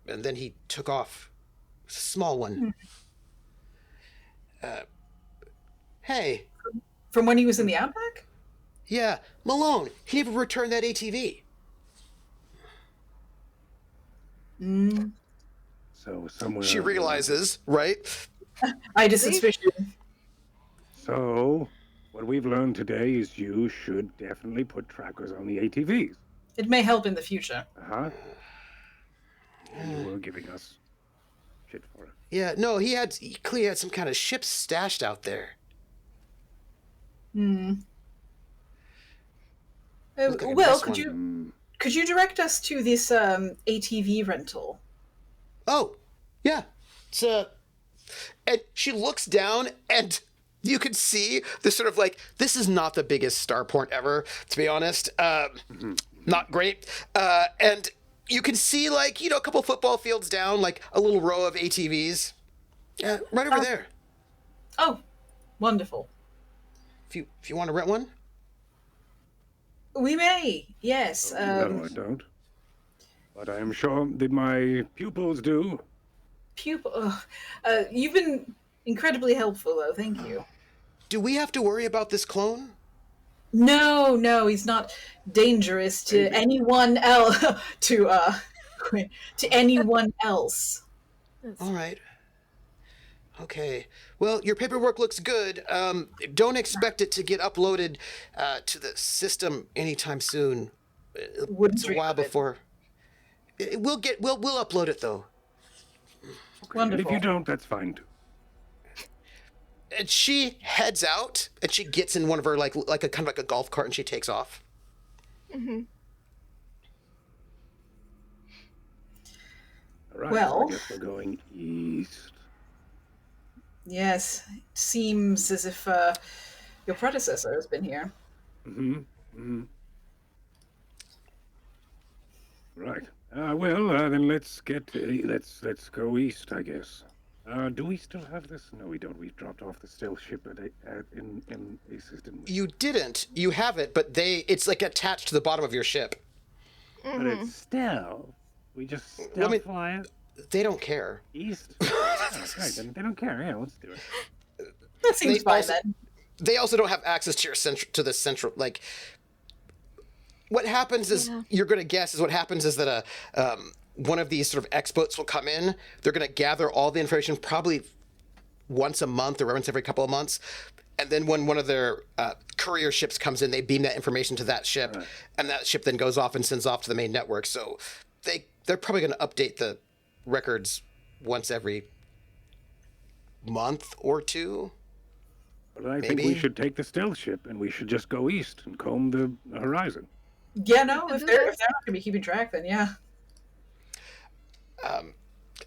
and then he took off. A small one. Hey. From when he was in the outback? Yeah, Malone, he never returned that ATV. So somewhere... She realizes, right? I had a suspicion. So, what we've learned today is you should definitely put trackers on the ATVs. It may help in the future. Uh-huh. And you were giving us shit for it. Yeah, no, he clearly had some kind of ship stashed out there. Well, could you direct us to this ATV rental? Oh, yeah. It's and she looks down and you can see this sort of like, this is not the biggest star porn ever, to be honest. Not great. And you can see, like, a couple football fields down, like a little row of ATVs. Right over there. Oh, wonderful. If you want to rent one? We may, yes. No, I don't. But I am sure that my pupils do. You've been incredibly helpful, though. Thank you. Do we have to worry about this clone? No, he's not dangerous to anyone else. To anyone else. All right. Okay. Well, your paperwork looks good. Don't expect it to get uploaded to the system anytime soon. It's a while before. We'll upload it though. Okay. Wonderful. And if you don't, that's fine too. And she heads out, and she gets in one of her like a kind of like a golf cart, and she takes off. All right. Well, I guess we're going east. Yes, it seems as if your predecessor has been here. Right. Then let's go east, I guess. Do we still have this? No, we don't. We dropped off the stealth ship in Aces, didn't we? You didn't. You have it, but it's like attached to the bottom of your ship. But it's stealth. We just stealth fly it. They don't care. East? Okay, then they don't care. Yeah, let's do it. That seems fine then. They also don't have access to the central, like, what happens is, you're going to guess is what happens is that one of these sort of X-boats will come in. They're going to gather all the information probably once a month or once every couple of months. And then when one of their courier ships comes in, they beam that information to that ship. And that ship then goes off and sends off to the main network. So they're probably going to update the records once every month or two. But I think we should take the stealth ship and we should just go east and comb the horizon. Yeah, no, if they're not going to be keeping track, then yeah.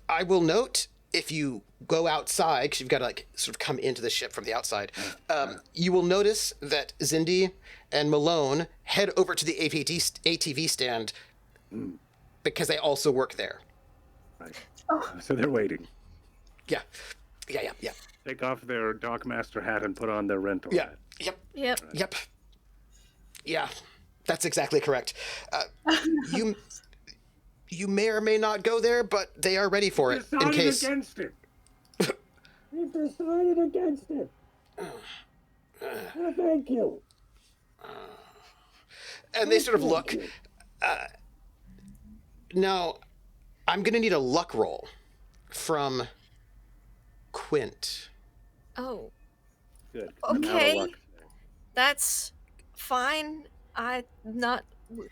I will note, if you go outside, because you've got to like sort of come into the ship from the outside, you will notice that Zindi and Malone head over to the ATV stand because they also work there. Right. So they're waiting. Yeah. Take off their dockmaster hat and put on their rental hat. Yep. Yeah, that's exactly correct. You may or may not go there, but they are ready for it in case. Against it. We've decided against it. Thank you. And they sort of look. Now, I'm going to need a luck roll from Quint. Oh. Good. Okay. That's fine.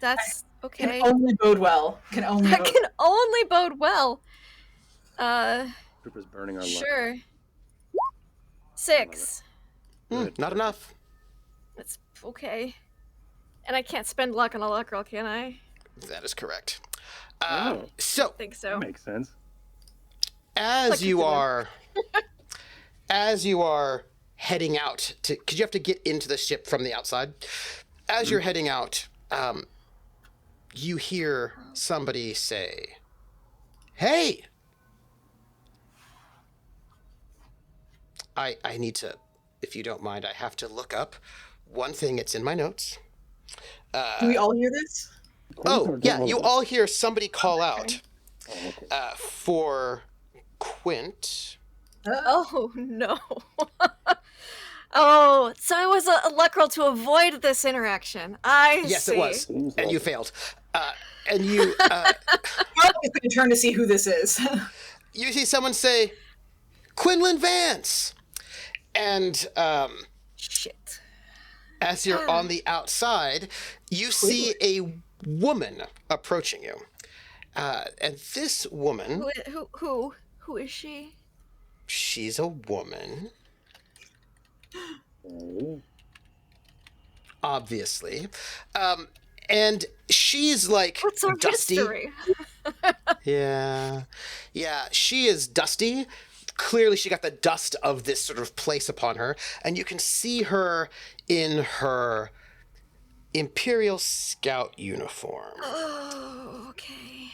That's okay. Can only bode well. Can only bode well. Trooper's burning our luck. Sure. 6. Not enough. That's okay. And I can't spend luck on a luck roll, can I? That is correct. I think so. That makes sense. As you are heading out to, because you have to get into the ship from the outside. As you're heading out, you hear somebody say, "Hey, I need to, if you don't mind, I have to look up one thing. It's in my notes." Do we all hear this? Oh, yeah, you all hear somebody call out for Quint. Oh, no. Oh, so it was a luck roll to avoid this interaction. Yes, see. it was. And you failed. And you... I'm going to turn to see who this is. You see someone say, "Quinlan Vance!" And Shit. as you're on the outside, you see a woman approaching you. And this woman... Who is she? She's a woman. Obviously. And she's like What's our dusty. history? Yeah, she is dusty. Clearly she got the dust of this sort of place upon her, and you can see her in her Imperial Scout uniform. Oh, okay.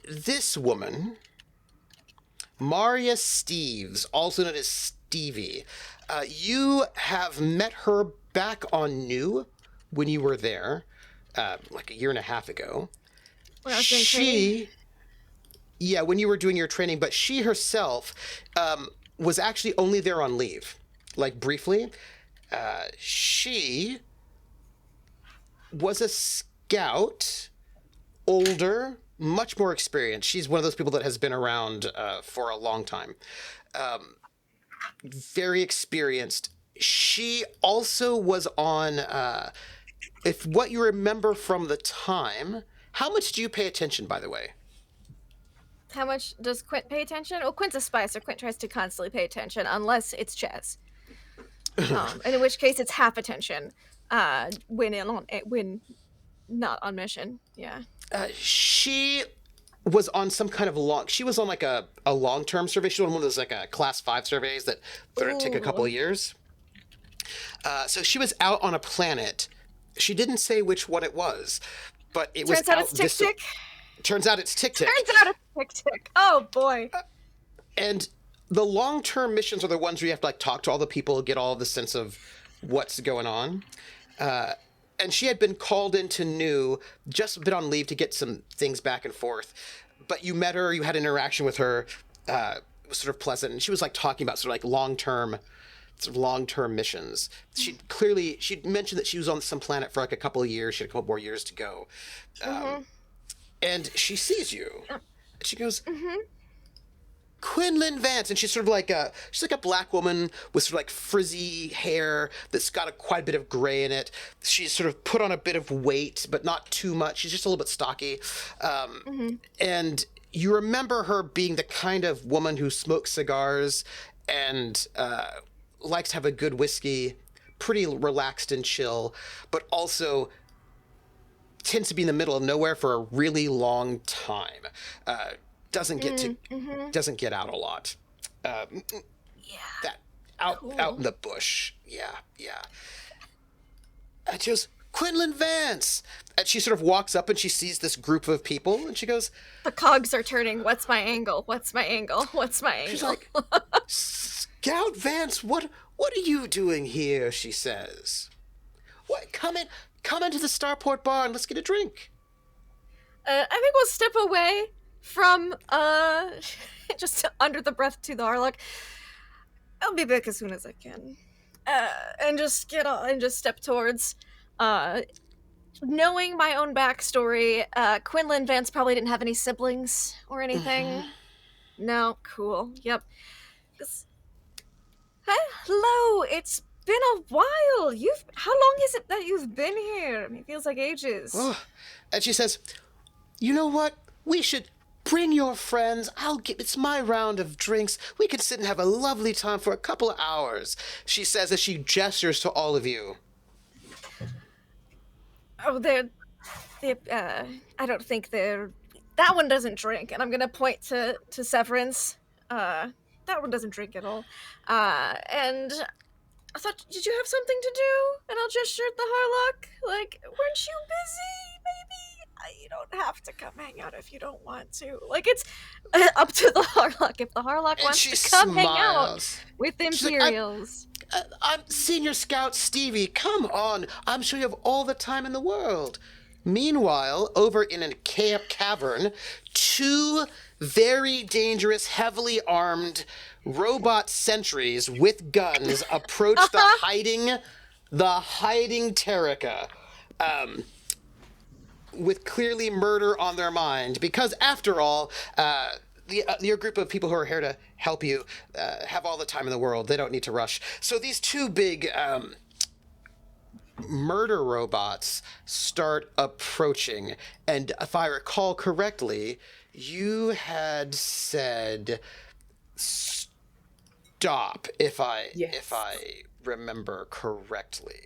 This woman, Maria Steves, also known as Stevie, you have met her back on New when you were there, like a year and a half ago. When I was doing training? Yeah, when you were doing your training, but she herself was actually only there on leave, like briefly. She was a scout, older, much more experienced. She's one of those people that has been around for a long time. Very experienced. She also was on, if what you remember from the time, how much do you pay attention, by the way? How much does Quint pay attention? Well, Quint's a spy, so Quint tries to constantly pay attention, unless it's chess. And in which case, it's half attention when not on mission. Yeah. She was on some kind of she was on like a long-term survey. She was on one of those like class 5 surveys that take a couple of years. So she was out on a planet. She didn't say which one it was, but it was Turns out it's TkTk. Turns out it's TkTk. Turns out it's TkTk. Oh boy. And the long-term missions are the ones where you have to like talk to all the people, get all the sense of what's going on. And she had been called into New, just been on leave to get some things back and forth. But you met her, you had an interaction with her, it was sort of pleasant, and she was like talking about sort of like long-term missions. She'd mentioned that she was on some planet for like a couple of years. She had a couple more years to go. and she sees you. And she goes, Mm-hmm. Quinlan Vance, and she's sort of like she's like a black woman with sort of like frizzy hair that's got quite a bit of gray in it. She's sort of put on a bit of weight, but not too much. She's just a little bit stocky. And you remember her being the kind of woman who smokes cigars and likes to have a good whiskey, pretty relaxed and chill, but also tends to be in the middle of nowhere for a really long time. Doesn't get out a lot. Yeah. That out Cool. out in the bush. Yeah. And she goes, Quinlan Vance. And she sort of walks up and she sees this group of people and she goes, The cogs are turning. What's my angle? What's my angle? What's my angle? she's like, Scout Vance, what are you doing here? She says. What? Come into the Starport bar and let's get a drink. I think we'll step away from just under the breath to the Harlock. I'll be back as soon as I can. And just get on and just step towards knowing my own backstory. Quinlan Vance probably didn't have any siblings or anything. No, cool. Yep. Hello, it's been a while. How long is it that you've been here? I mean, it feels like ages. Oh. And she says, you know what? We should bring your friends. It's my round of drinks. We can sit and have a lovely time for a couple of hours, she says as she gestures to all of you. Oh, I don't think that one doesn't drink, and I'm gonna point to Severance. That one doesn't drink at all. And I thought, did you have something to do? And I'll gesture at the Harlock. Like, weren't you busy? Maybe you don't have to come hang out if you don't want to. Like, it's up to the Harlock. If the Harlock And wants she to come hang out smiles. with She's like, Imperials. I'm Senior Scout Stevie. Come on. I'm sure you have all the time in the world. Meanwhile, over in a cavern, two very dangerous, heavily armed robot sentries with guns approach the hiding Terrica, with clearly murder on their mind. Because after all, your group of people who are here to help you have all the time in the world. They don't need to rush. So these two big murder robots start approaching. And if I recall correctly, you had said stop, if I remember correctly.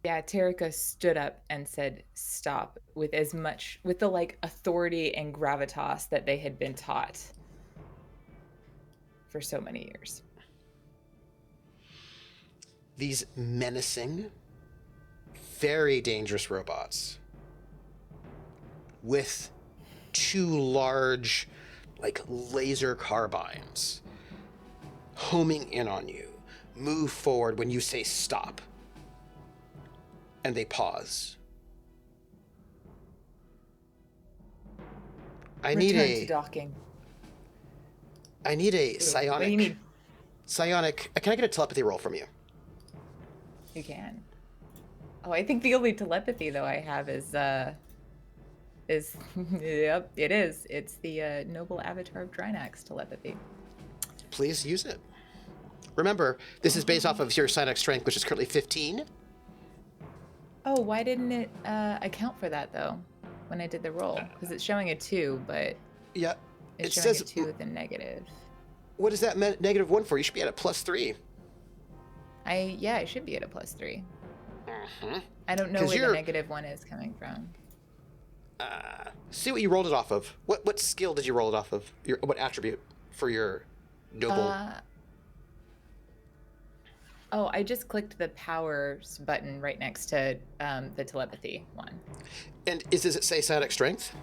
Yeah, Terrica stood up and said stop with the like authority and gravitas that they had been taught for so many years. These menacing, very dangerous robots with two large, like, laser carbines homing in on you move forward when you say stop. And they pause. I need Return a to docking. psionic. What do you need? Psionic. Can I get a telepathy roll from you? You can. Oh, I think the only telepathy though I have is yep, it is. It's the noble avatar of Drinax telepathy. Please use it. Remember, this is based off of your psionic strength, which is currently 15. Oh, why didn't it account for that though when I did the roll? Because it's showing a 2, but Yeah. it's It showing says a 2 with a negative. What is that -1 for? You should be at a +3. I should be at a +3. Mm-hmm. I don't know 'Cause where the you're- -1 is coming from. See what you rolled it off of. What skill did you roll it off of? What attribute for your noble? Oh, I just clicked the powers button right next to the telepathy one. And does it say psionic strength?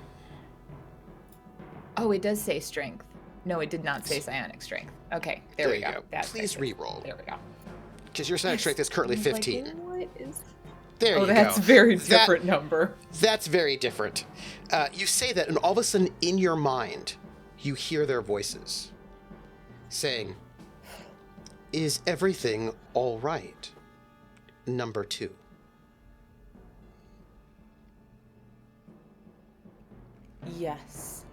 Oh, it does say strength. No, it did not say psionic strength. Okay, there we you go. That's Please re-roll. There we go. Because your psionic strength is currently I was like, 15. what is... There you go. that's very That- different number. That's very different. You say that, and all of a sudden, in your mind, you hear their voices saying, "Is everything all right?" Number 2. Yes.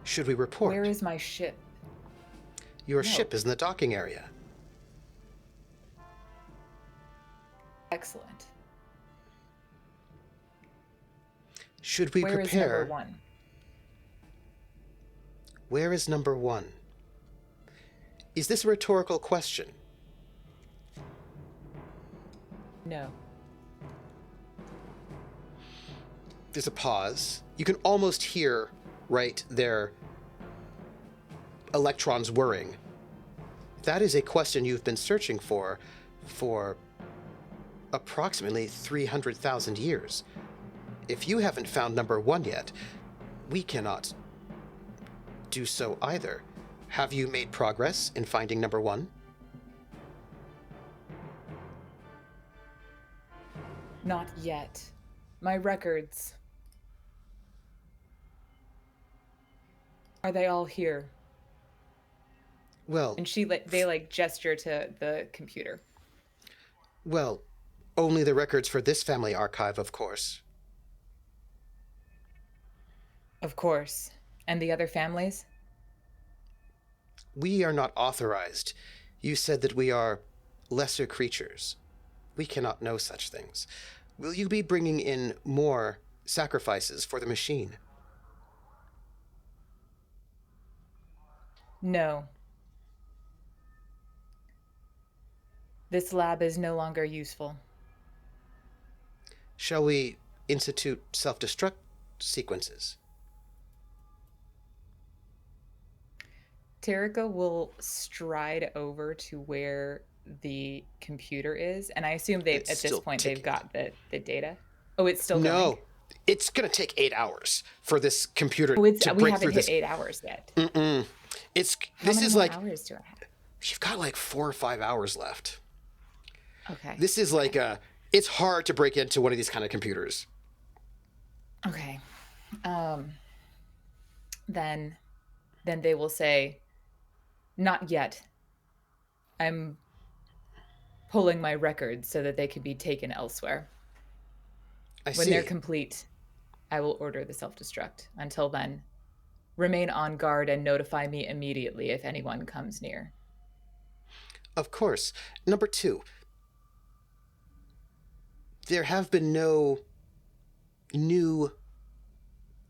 Should we report? Where is my ship? Your No. ship is in the docking area. Excellent. Should we Where is prepare? number 1? Where is number 1? Is this a rhetorical question? No. There's a pause. You can almost hear, right, their electrons whirring. That is a question you've been searching for approximately 300,000 years. If you haven't found number 1 yet, we cannot do so either. Have you made progress in finding number 1? Not yet. My records. Are they all here? Well, And they gesture to the computer. well, only the records for this family archive, of course. Of course. And the other families? We are not authorized. You said that we are lesser creatures. We cannot know such things. Will you be bringing in more sacrifices for the machine? No. This lab is no longer useful. Shall we institute self-destruct sequences? Terrica will stride over to where the computer is, and I assume It's at this still point ticking. they've got the data. Oh, it's still No, going. it's going to take 8 hours for this computer Oh, to we break haven't through hit this. 8 hours yet. It's How this many is more like hours do I have? you've got like 4 or 5 hours left. Okay. This is like it's hard to break into one of these kind of computers. Okay. Then they will say, "Not yet. I'm pulling my records so that they can be taken elsewhere. I When see. they're complete, I will order the self-destruct. Until then, remain on guard and notify me immediately if anyone comes near." Of course. Number 2. There have been no new...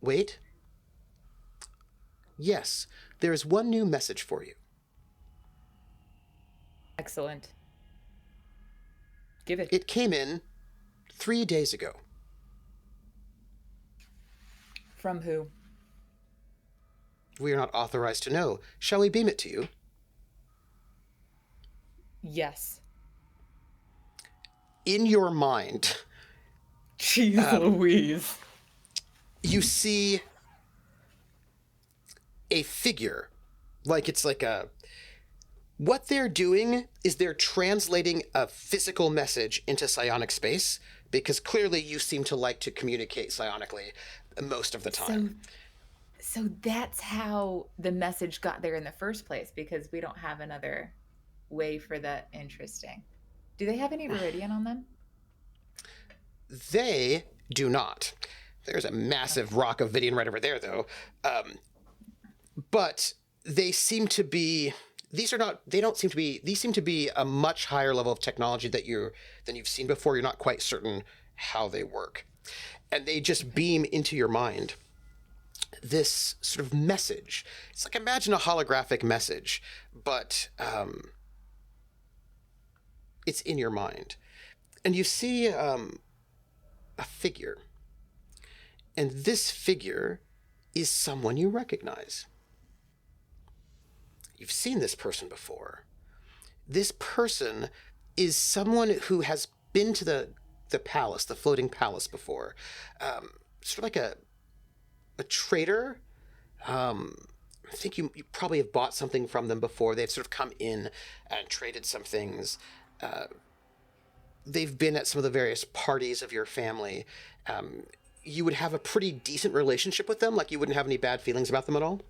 Wait. Yes, there is one new message for you. Excellent. Give it. It came in 3 days ago. From who? We are not authorized to know. Shall we beam it to you? Yes. In your mind, Jeez Louise. you see a figure. It's like a... What they're doing is they're translating a physical message into psionic space, because clearly you seem to like to communicate psionically most of the time. So that's how the message got there in the first place, because we don't have another way for that. Interesting. Do they have any Viridian on them? They do not. There's a massive rock of Vidian right over there, though. But they seem to be... These seem to be a much higher level of technology than you've seen before. You're not quite certain how they work. And they just beam into your mind this sort of message. It's like, imagine a holographic message, but it's in your mind. And you see a figure. And this figure is someone you recognize. You've seen this person before. This person is someone who has been to the palace, the floating palace before. Sort of like a trader. I think you probably have bought something from them before. They've sort of come in and traded some things. They've been at some of the various parties of your family. You would have a pretty decent relationship with them, like you wouldn't have any bad feelings about them at all.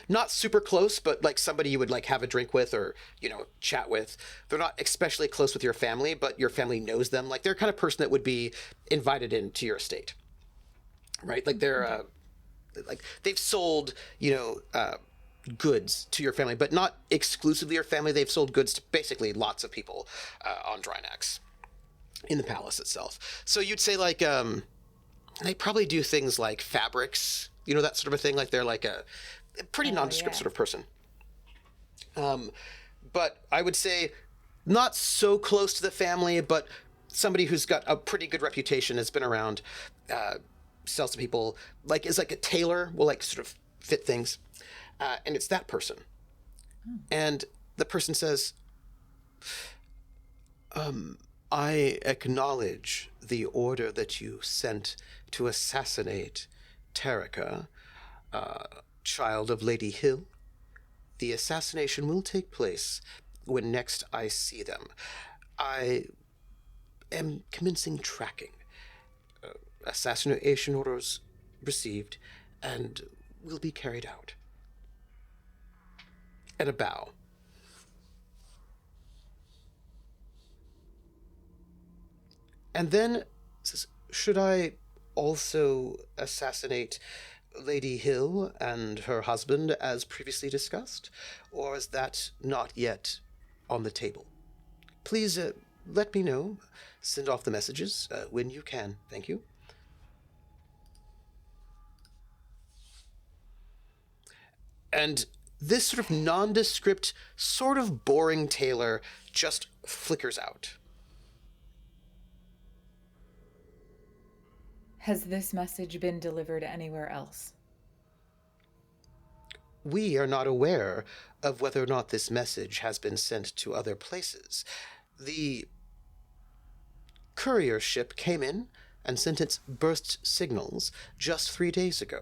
Not super close, but like somebody you would like have a drink with or, chat with. They're not especially close with your family, but your family knows them. Like they're the kind of person that would be invited into your estate, right? Like they're like they've sold, goods to your family, but not exclusively your family. They've sold goods to basically lots of people on Drinax in the palace itself. So you'd say like they probably do things like fabrics, that sort of a thing. Like they're like a pretty nondescript sort of person. But I would say not so close to the family, but somebody who's got a pretty good reputation, has been around, sells to people, like is like a tailor, will like sort of fit things. And it's that person. And the person says, I acknowledge the order that you sent to assassinate Terrica, child of Lady Hill. The assassination will take place when next I see them. I am commencing tracking. Assassination orders received and will be carried out. And a bow. And then says, should I also assassinate Lady Hill and her husband as previously discussed? Or is that not yet on the table? Please let me know. Send off the messages when you can. Thank you. And this sort of nondescript, sort of boring tailor just flickers out. Has this message been delivered anywhere else? We are not aware of whether or not this message has been sent to other places. The courier ship came in and sent its burst signals just 3 days ago.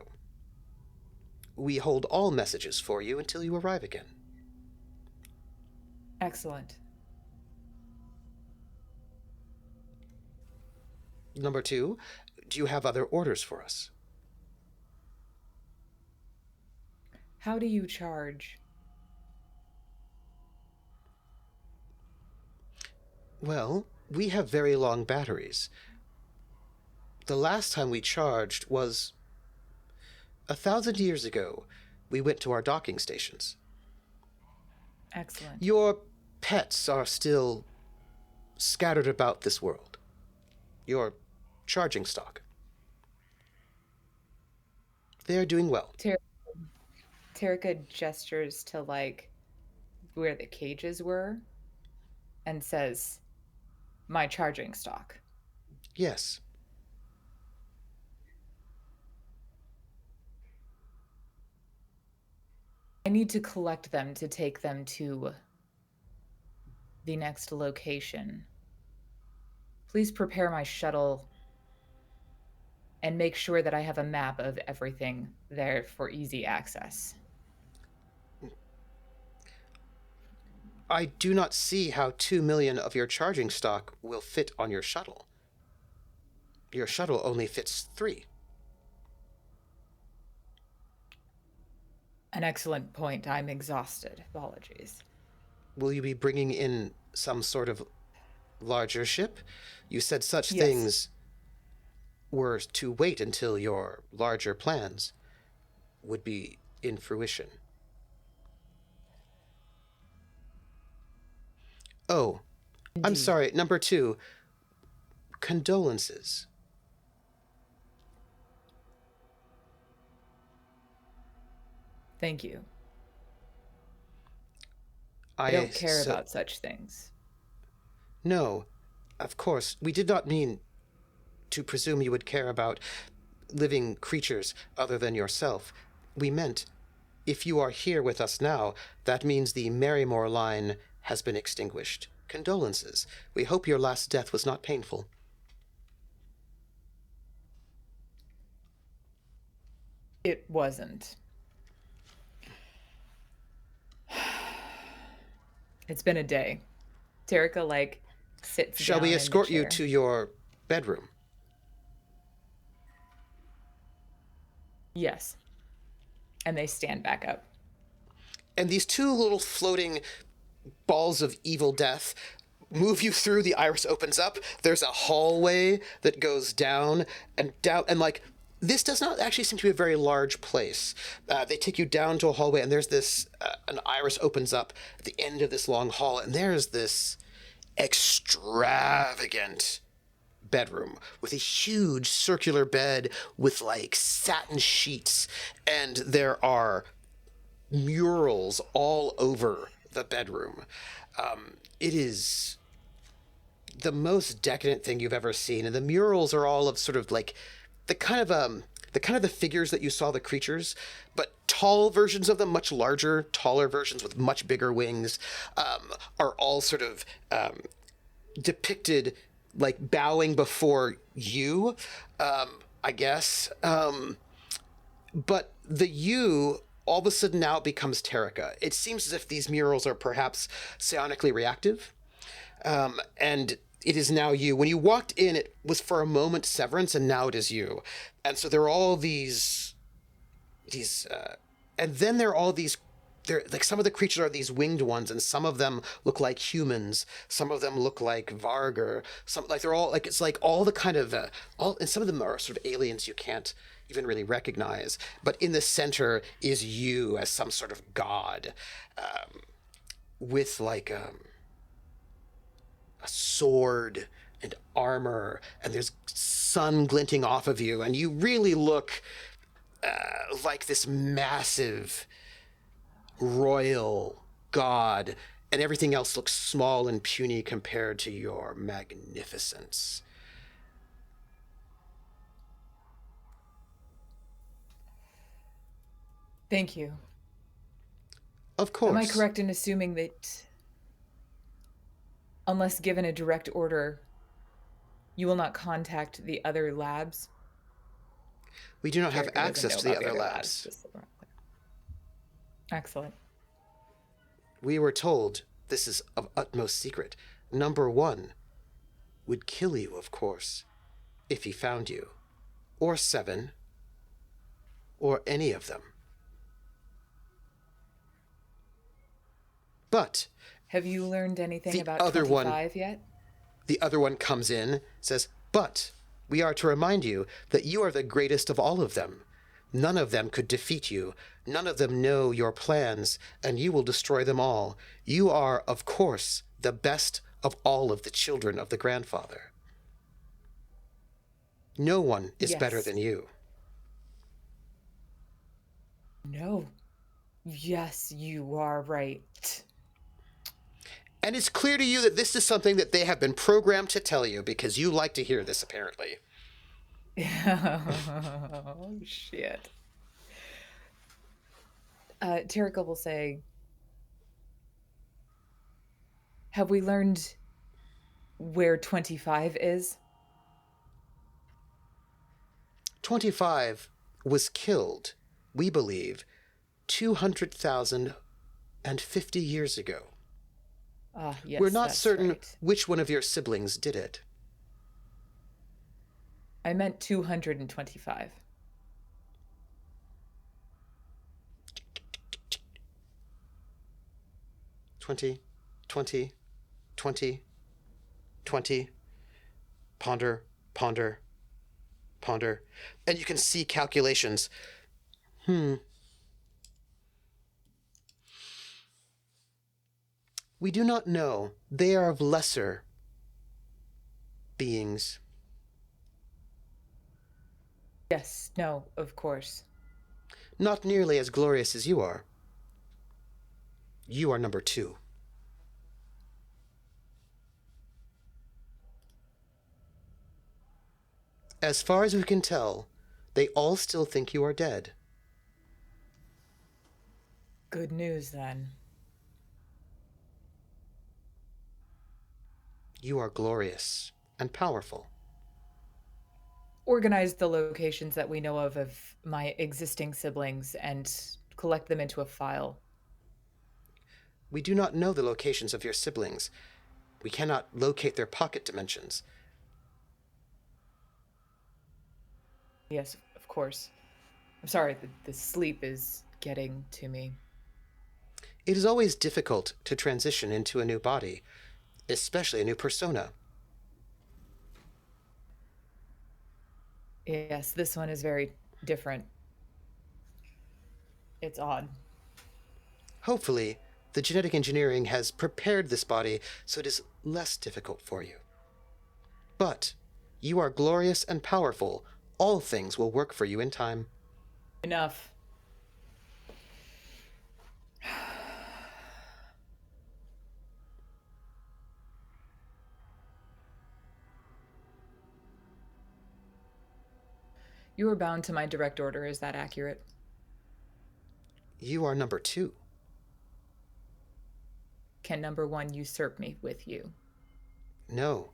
We hold all messages for you until you arrive again. Excellent. Number 2, do you have other orders for us? How do you charge? Well, we have very long batteries. The last time we charged was 1,000 years ago. We went to our docking stations. Excellent. Your pets are still scattered about this world. Your charging stock. They are doing well. Terrica gestures to like where the cages were and says, my charging stock. Yes. I need to collect them to take them to the next location. Please prepare my shuttle and make sure that I have a map of everything there for easy access. I do not see how 2 million of your charging stock will fit on your shuttle. Your shuttle only fits 3. An excellent point. I'm exhausted. Apologies. Will you be bringing in some sort of larger ship? You said such Yes. things were to wait until your larger plans would be in fruition. Oh, I'm Indeed. sorry. Number 2, condolences. Thank you. I don't care about such things. No, of course. We did not mean to presume you would care about living creatures other than yourself. We meant, if you are here with us now, that means the Merrymore line has been extinguished. Condolences. We hope your last death was not painful. It wasn't. It's been a day. Terrica, like, sits Shall down we in the escort you chair. to your bedroom? Yes. And they stand back up. And these two little floating balls of evil death move you through. The iris opens up. There's a hallway that goes down, and like, this does not actually seem to be a very large place. They take you down to a hallway, and there's this, an iris opens up at the end of this long hall, and there's this extravagant bedroom with a huge circular bed with like satin sheets, and there are murals all over the bedroom. It is the most decadent thing you've ever seen, and the murals are all of sort of like the kind of the figures that you saw the creatures, but tall versions of them, much larger, taller versions with much bigger wings, are all sort of depicted like bowing before you, I guess. But the you all of a sudden now becomes Terrica. It seems as if these murals are perhaps psionically reactive. And it is now you. When you walked in, it was for a moment Severance, and now it is you. And so there are all these, and then there are all these, like some of the creatures are these winged ones, and some of them look like humans. Some of them look like Vargur. Some, like, they're all like, it's like all the kind of, and some of them are sort of aliens you can't even really recognize. But in the center is you as some sort of god, with like a sword and armor, and there's sun glinting off of you, and you really look like this massive royal god, and everything else looks small and puny compared to your magnificence. Thank you. Of course. Am I correct in assuming that unless given a direct order, you will not contact the other labs? We do not have Terrica doesn't access know to the about other labs. just so we're clear. Excellent. We were told this is of utmost secret. Number one would kill you, of course, if he found you. Or Seven. Or any of them. But have you learned anything about other 25 yet? The other one comes in, says, but we are to remind you that you are the greatest of all of them. None of them could defeat you. None of them know your plans, and you will destroy them all. You are, of course, the best of all of the children of the grandfather. No one is better than you. No. Yes, you are right. And it's clear to you that this is something that they have been programmed to tell you, because you like to hear this, apparently. Oh, shit. Terrica will say, have we learned where 25 is? 25 was killed, we believe, 200,050 years ago. Yes, we're not certain right. which one of your siblings did it. I meant 225. Twenty, 20. Ponder. And you can see calculations. We do not know. They are of lesser beings. Yes, no, of course. Not nearly as glorious as you are. You are number 2. As far as we can tell, they all still think you are dead. Good news, then. You are glorious and powerful. Organize the locations that we know of my existing siblings and collect them into a file. We do not know the locations of your siblings. We cannot locate their pocket dimensions. Yes, of course. I'm sorry, the sleep is getting to me. It is always difficult to transition into a new body, especially a new persona. Yes, this one is very different. It's odd. Hopefully, the genetic engineering has prepared this body so it is less difficult for you. But you are glorious and powerful. All things will work for you in time. Enough. You are bound to my direct order, is that accurate? You are number 2. Can number 1 usurp me with you? No.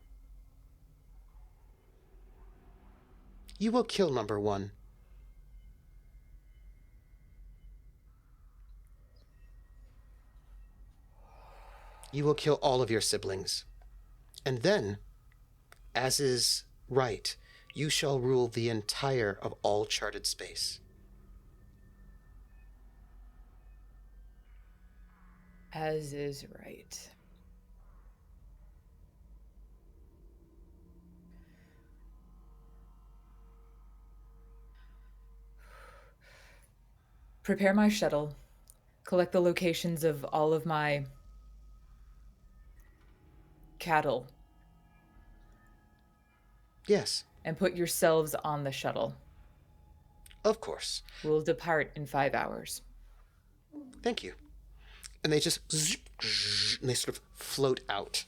You will kill number 1. You will kill all of your siblings. And then, as is right, you shall rule the entire of all charted space. As is right. Prepare my shuttle. Collect the locations of all of my cattle. Yes, And put yourselves on the shuttle. of course. We'll depart in 5 hours. Thank you. And they just zip, and they sort of float out.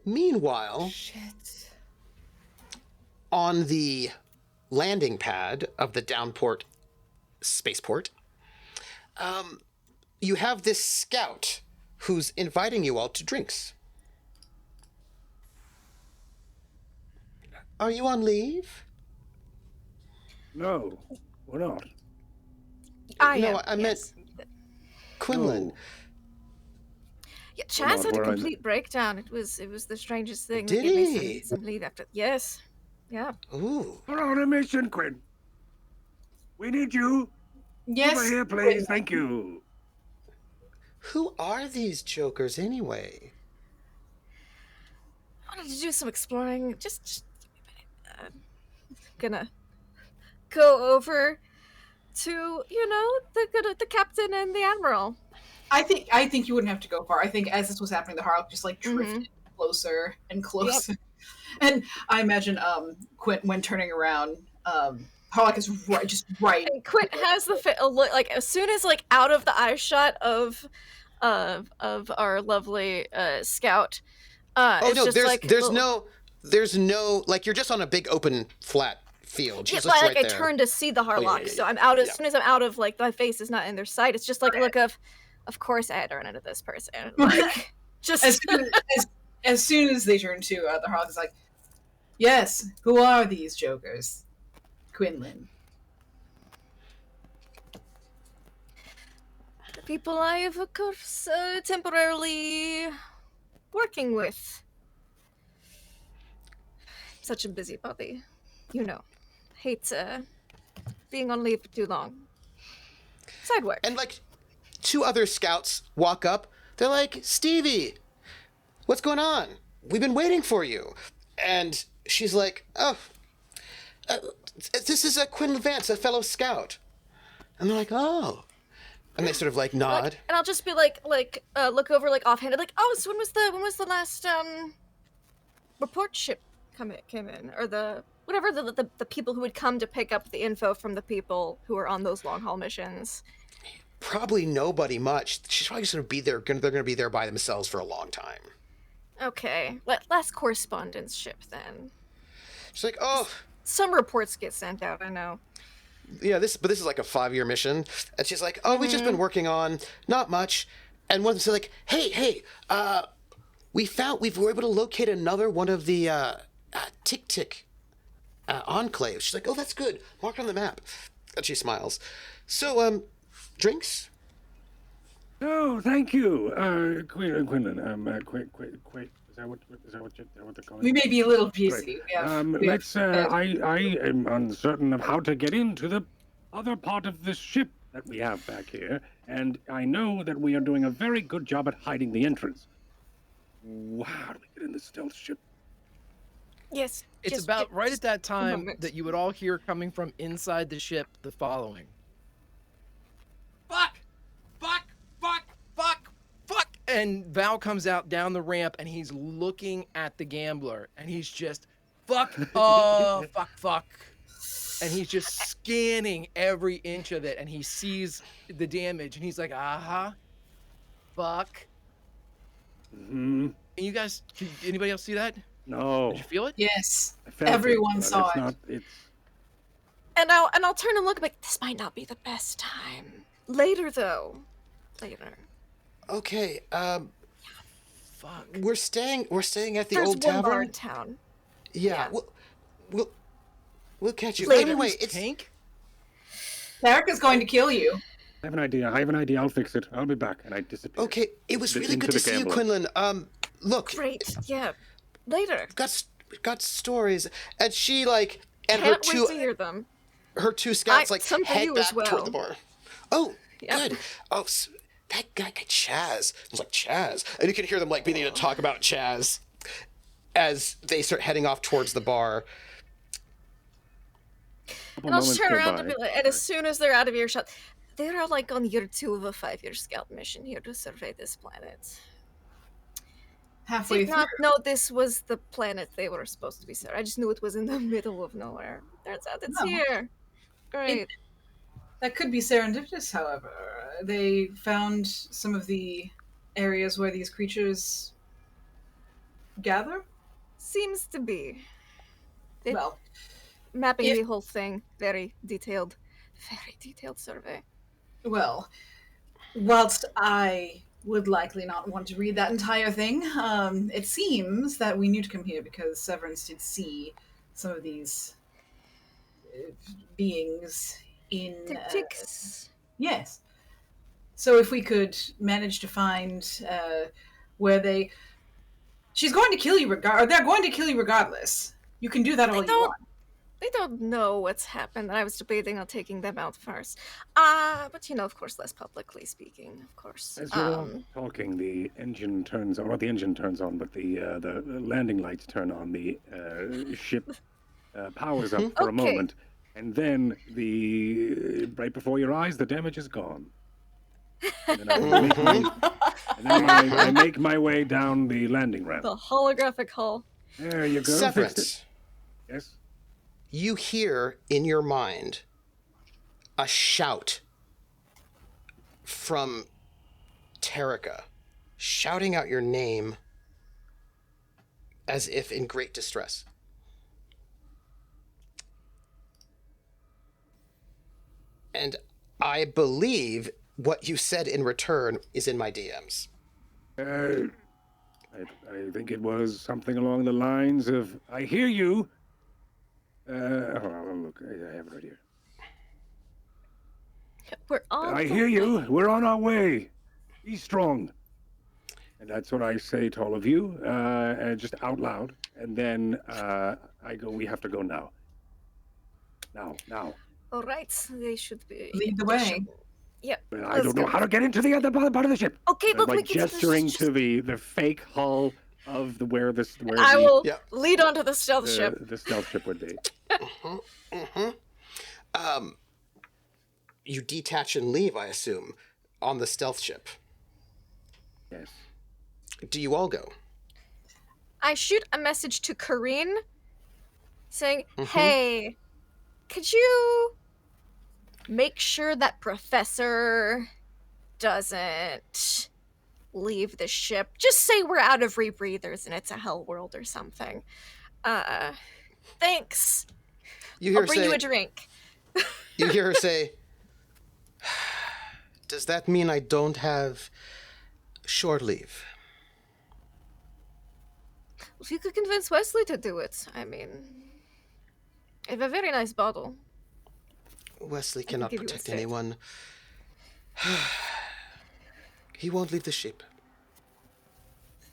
Meanwhile, Shit. on the landing pad of the downport spaceport, you have this scout who's inviting you all to drinks. Are you on leave? No, we're not. I No, am, I meant yes. Quinlan. No. Yeah, Chaz had a we're on- complete breakdown. It was the strangest thing. Did They gave me he? some leave after. Yes. Yeah. Ooh. We're on a mission, Quint. We need you. Yes. Over here, please. Thank you. Who are these jokers anyway? I wanted to do some exploring. Just gonna go over to the captain and the admiral. I think you wouldn't have to go far. I think as this was happening, the Harlock just like drifted closer and closer. And I imagine Quint, when turning around, Harlock is right. And Quint has the look like as soon as like out of the eye shot of our lovely scout. Oh it's no, just there's no like you're just on a big open flat field. Yeah, She's but just like right I there. turned to see the Harlock, yeah, so yeah. I'm out as Yeah. soon as I'm out of like my face is not in their sight. It's just like a look of course I had to run into this person. Like just As soon as they turn to the Harlock is like, yes, who are these jokers? Quinlan. the people I have of course temporarily working with. Such a busybody, you know. Hate being on leave for too long. Side work. And like 2 other scouts walk up. They're like, Stevie, what's going on? We've been waiting for you. And she's like, oh, this is Quinn Vance, a fellow scout. And they're like, oh. And they sort of like nod. Like, and I'll just be like look over like offhanded, like, oh, so when was the last report ship came in, or the whatever the people who would come to pick up the info from the people who are on those long haul missions. Probably nobody much. She's probably just gonna be there. They're gonna be there by themselves for a long time. Okay, last correspondence ship then. She's like, oh, Some reports get sent out, I know. yeah, this is like a 5-year mission. And she's like, oh, we've just been working on not much. And one of them's like, hey, we were able to locate another one of the TkTk enclaves. She's like, oh, that's good. Mark on the map. And she smiles. So, drinks? No, thank you, Quinlan. Is that what they're calling? We may be a little busy. Let's. I am uncertain of how to get into the other part of this ship that we have back here, and I know that we are doing a very good job at hiding the entrance. How do we get in the stealth ship? Yes. It's just about right at just that a time moment. that you would all hear coming from inside the ship the following. Fuck! Fuck! Fuck! Fuck! Fuck! And Val comes out down the ramp and he's looking at the gambler and he's just, fuck! Oh, fuck, fuck. And he's just scanning every inch of it and he sees the damage and he's like, aha. Fuck. Mm-hmm. And you guys, anybody else see that? No. Did you feel it? Yes. I felt Everyone but saw it's it. Not, it's... And I'll turn and look like this might not be the best time. Later though. Later. Okay, Fuck. we're staying at the There's old one bar tavern. in town. Yeah, Yeah. we'll catch you. Later. Anyway, it's Tank? Terrica's going to kill you. I have an idea. I'll fix it. I'll be back. And I disappear. okay. It was really Into good to the see you, gambler. Quinlan. Look, Great. Yeah. Later. got stories, and she like and her Can't wait to hear them. two scouts like some for head you back as well. toward the bar. Oh, Yep. good. Oh, that guy Chaz. It's like Chaz, and you can hear them like beginning to talk about Chaz as they start heading off towards the bar. And I'll just turn around and be like, and as soon as they're out of earshot, they are like on year 2 of a 5-year scout mission here to survey this planet. Halfway Did through. not know this was the planet they were supposed to be serving. I just knew it was in the middle of nowhere. Turns out it's No. here. Great. That could be serendipitous, however. They found some of the areas where these creatures gather. Seems to be. It- Well, Mapping if- the whole thing. Very detailed survey. well, whilst I would likely not want to read that entire thing, it seems that we knew to come here because Severance did see some of these beings in... Ticks. Yes. So if we could manage to find where they... She's going to kill you or they're going to kill you regardless. You can do that all you want. They don't know what's happened. I was debating on taking them out first. But of course, less publicly speaking, of course. As you're all talking, the engine turns on. Not the engine turns on, but the landing lights turn on. The ship powers up for a Okay. moment, and then right before your eyes, the damage is gone. And then I make my way down the landing ramp. The holographic hull. There you go. Severance, Fixed it. Yes. you hear in your mind a shout from Terrica, shouting out your name as if in great distress. And I believe what you said in return is in my DMs. I think it was something along the lines of, "I hear you." Hold on, look, I have it right here. We're on. I the hear you. way. We're on our way. Be strong. And that's what I say to all of you, just out loud. And then I go, "We have to go now. Now. All right, they should be. Lead the way. Yep. But I let's don't know go. how to get into the other part of the ship." Okay, but By we can gesturing to the fake hull of where I will Yeah. lead onto the stealth ship. the stealth ship would be. You detach and leave, I assume, on the stealth ship. Yes. Do you all go? I shoot a message to Corinne saying, "Hey, could you make sure that Professor doesn't leave the ship? Just say we're out of rebreathers and it's a hell world or something. Thanks. You hear I'll bring you a drink." You hear her say, "Does that mean I don't have shore leave?" If you could convince Wesley to do it, I mean, I have a very nice bottle. Wesley cannot give you a protect sip. anyone. He won't leave the ship.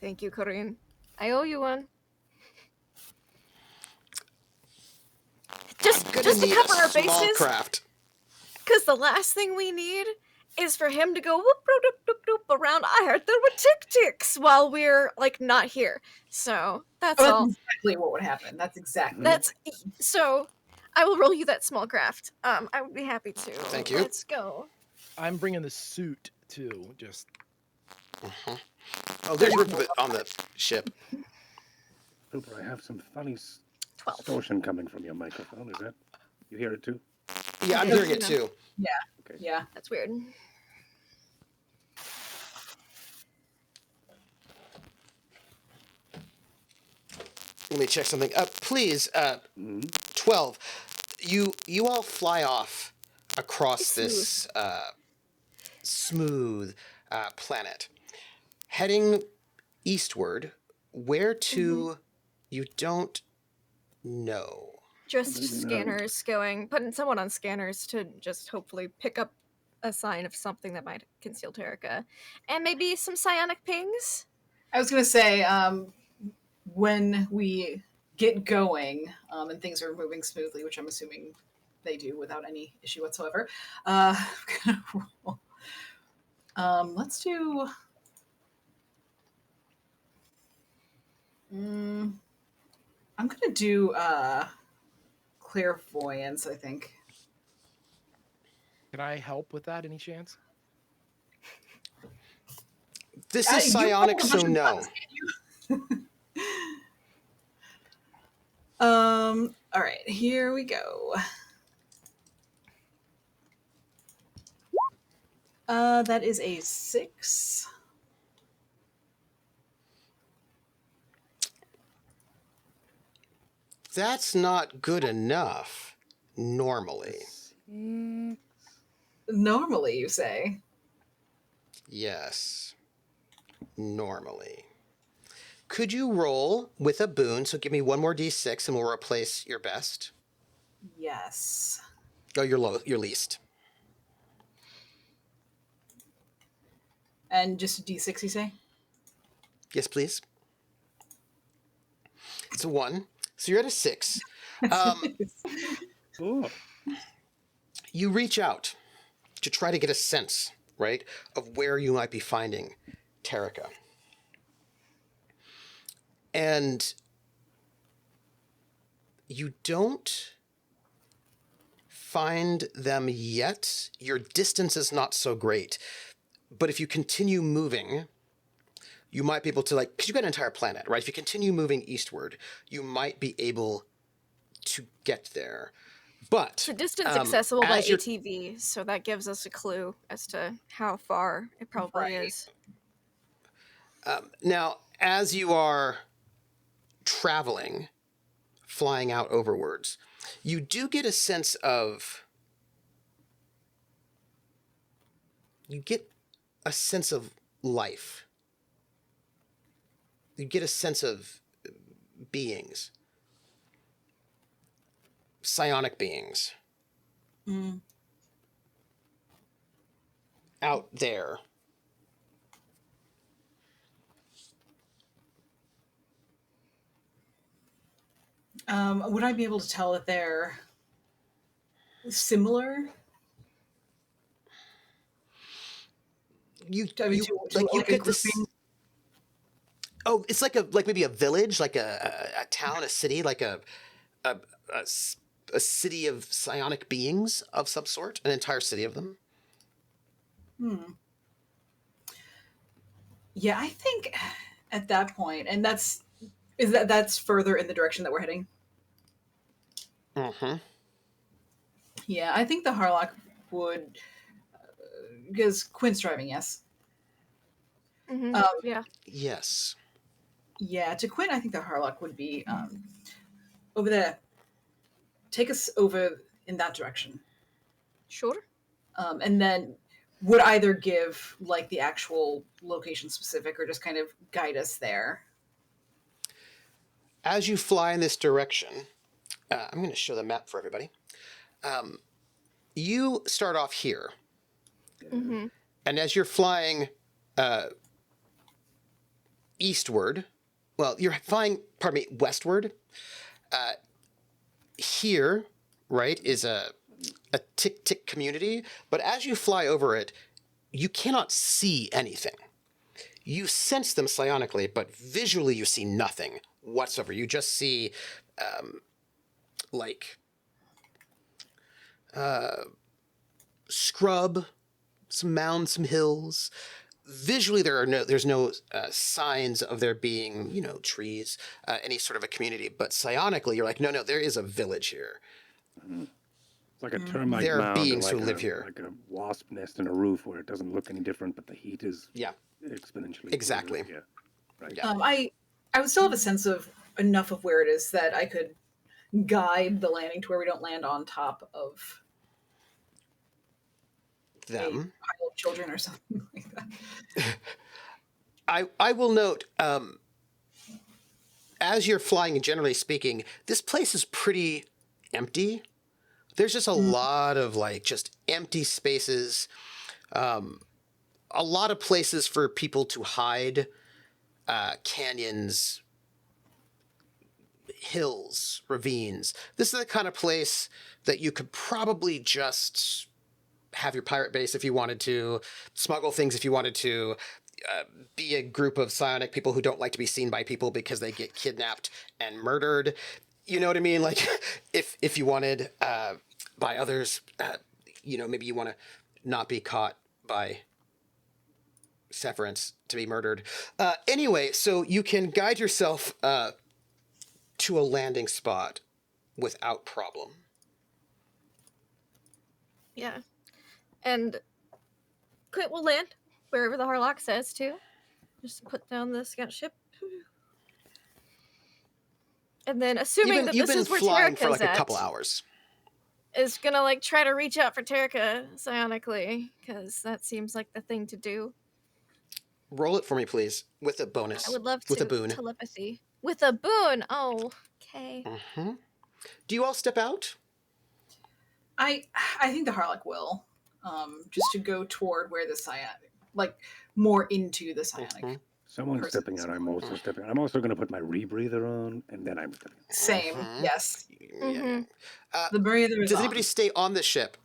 Thank you, Corinne. I owe you one. I'm gonna Just to need cover a our small bases, craft. because the last thing we need is for him to go whoop doop doop doop around. I heard there were tick-ticks while we're like not here. So that's Oh, that's all. exactly what would happen. That's exactly. That's so. I will roll you that small craft. I would be happy to. Thank you. Let's go. I'm bringing the suit too. Just Oh, there's room for it on the ship. Trooper, I have some funny 12. distortion coming from your microphone. Is that you hear it too? Yeah, I'm Okay. hearing it too. Yeah. That's weird. Let me check something. Please, Mm-hmm. 12. You all fly off across It's this smooth planet, heading eastward. Where to? You don't know. Just Maybe not. scanners putting someone on scanners to just hopefully pick up a sign of something that might conceal Terrica. And maybe some psionic pings? I was gonna say, when we get going, and things are moving smoothly, which I'm assuming they do without any issue whatsoever. I'm gonna roll. Let's do. I'm gonna do clairvoyance, I think. can I help with that? Any chance? This is You psionic, rolled a so bunch of no. buttons, can't you? All right, here we go. That is a 6. That's not good enough. Normally, Normally, you say. yes. Normally. Could you roll with a boon? So give me one more d6, and we'll replace your best. Yes. Oh, your least. And just a D6, you say? Yes, please. It's a 1. So you're at a 6. Oh, You reach out to try to get a sense, right, of where you might be finding Terrica. And you don't find them yet. Your distance is not so great. But if you continue moving, you might be able to, because you've got an entire planet, right? If you continue moving eastward, you might be able to get there. But It's a distance accessible by as you're- ATV, so that gives us a clue as to how far it probably Right. is. Now, as you are traveling, flying out overwards, you do get a sense of... You get a sense of life. You get a sense of beings. Psionic beings. Out there. Would I be able to tell that they're similar? You I mean, you to you like a get this. grouping? Oh, it's like maybe a village, like a town, a city, like a city of psionic beings of some sort, an entire city of them. Yeah, I think at that point, and that's further in the direction that we're heading. Mm-hmm. Yeah, I think the Harlock would, because Quint's driving. Yes. Yeah. Yes. Yeah, to Quint, I think the Harlock would be over there. Take us over in that direction, Sure. and then would either give like the actual location specific or just kind of guide us there. As you fly in this direction, I'm going to show the map for everybody. You start off here, and as you're flying eastward, well, you're flying, pardon me, westward. Here, right, is a TkTk community, but as you fly over it, you cannot see anything. You sense them psionically, but visually you see nothing whatsoever. You just see, like, scrub, some mounds, some hills. Visually, there's no signs of there being, trees, any sort of a community. But psionically, you're like, no, there is a village here. It's like a termite There are mound, beings or who live here. like a wasp nest in a roof where it doesn't look any different, but the heat is exponentially. Exactly. Yeah. Right. Yeah. I would still have a sense of enough of where it is that I could guide the landing to where we don't land on top of a Them. pile of children or something like that. I will note, as you're flying, generally speaking, this place is pretty empty. There's just a lot of just empty spaces, a lot of places for people to hide, canyons, hills, ravines. This is the kind of place that you could probably just have your pirate base if you wanted to, smuggle things if you wanted to, be a group of psionic people who don't like to be seen by people because they get kidnapped and murdered. You know what I mean? Like, if you wanted, by others, maybe you want to not be caught by Severance to be murdered. Anyway, so you can guide yourself to a landing spot without problem. Yeah. And Quint will land wherever the Harlock says to. Just put down the scout ship. And then, assuming that this is where flying Terrica's for like at, a couple hours. is gonna try to reach out for Terrica psionically, because that seems like the thing to do. Roll it for me, please, with a bonus. I would love to. With a boon. Telepathy. With a boon. Oh, okay. Mm-hmm. Do you all step out? I think the Harlock will, just to go toward where the psionic, more into the psionic. Mm-hmm. Someone's stepping out. I'm also stepping out. I'm also going to put my rebreather on, and then I'm stepping out. Same. Mm-hmm. Yes. Yeah. The breather is Does on. anybody stay on the ship?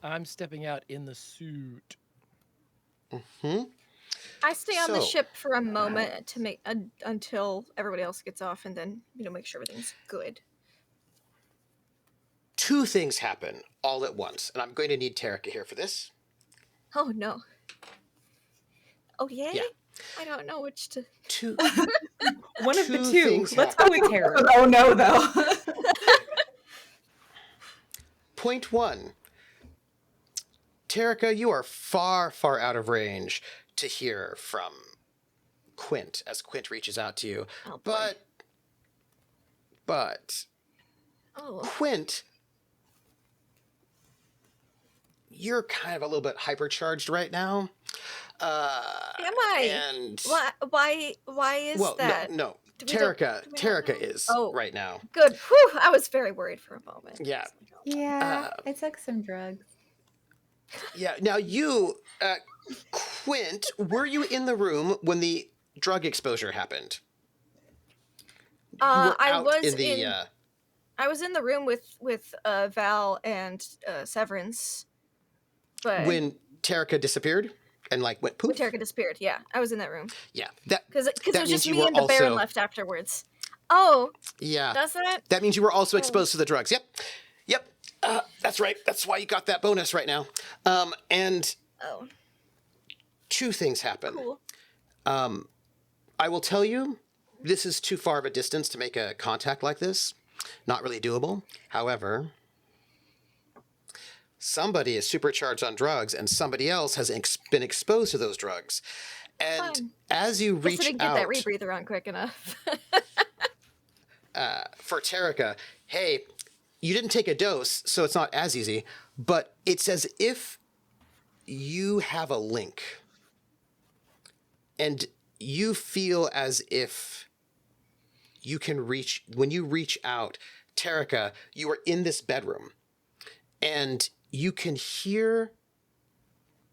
I'm stepping out in the suit. Mm-hmm. I stay on the So- ship for a moment to make until everybody else gets off, and then make sure everything's good. Two things happen all at once, and I'm going to need Terrica here for this. Oh no. Oh yay? Yeah. I don't know which to. Two. One of the Two two. things Let's go with terror. Oh no, though. Point one. Terrica, you are far, far out of range to hear from Quint as Quint reaches out to you. Oh, boy. But Oh. Quint, you're kind of a little bit hypercharged right now. Am I? And Why is that? no. Do we don't- Terrica, do we not Terrica know? is Oh. right now. Good. Whew, I was very worried for a moment. Yeah. Yeah, I took some drugs. Yeah. Now you, Quint, were you in the room when the drug exposure happened? You were I out was in the. I was in the room with Val and Severance, but When Terrica disappeared and went poof. when Terrica disappeared, yeah, I was in that room Yeah. That because it was means just you me were and the Baron also- left afterwards. Oh, yeah. does that? That means you were also exposed to the drugs. Yep. That's right. That's why you got that bonus right now. And Oh, two things happen. cool. I will tell you, this is too far of a distance to make a contact like this. Not really doable. However, somebody is supercharged on drugs and somebody else has been exposed to those drugs. And Fine. as you Guess I reach didn't get out that rebreather on quick enough. for Terrica, hey, you didn't take a dose, so it's not as easy, but it's as if you have a link and you feel as if you can reach, when you reach out, Terrica, you are in this bedroom and you can hear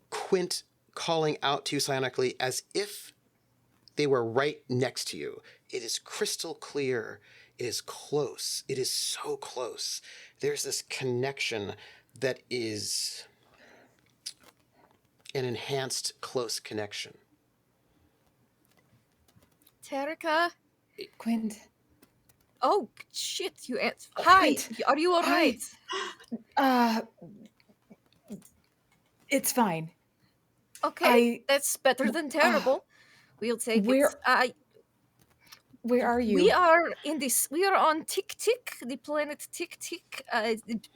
Quint calling out to you psionically as if they were right next to you. It is crystal clear. It is close. It is so close. There's this connection that is an enhanced close connection. Terrica? Quint. Oh, shit, you answered. Oh, Hi, Quint. are you all Hi. right? It's fine. Okay, that's better than terrible. We'll take where- it. Where are you? We are on TkTk, the planet TkTk.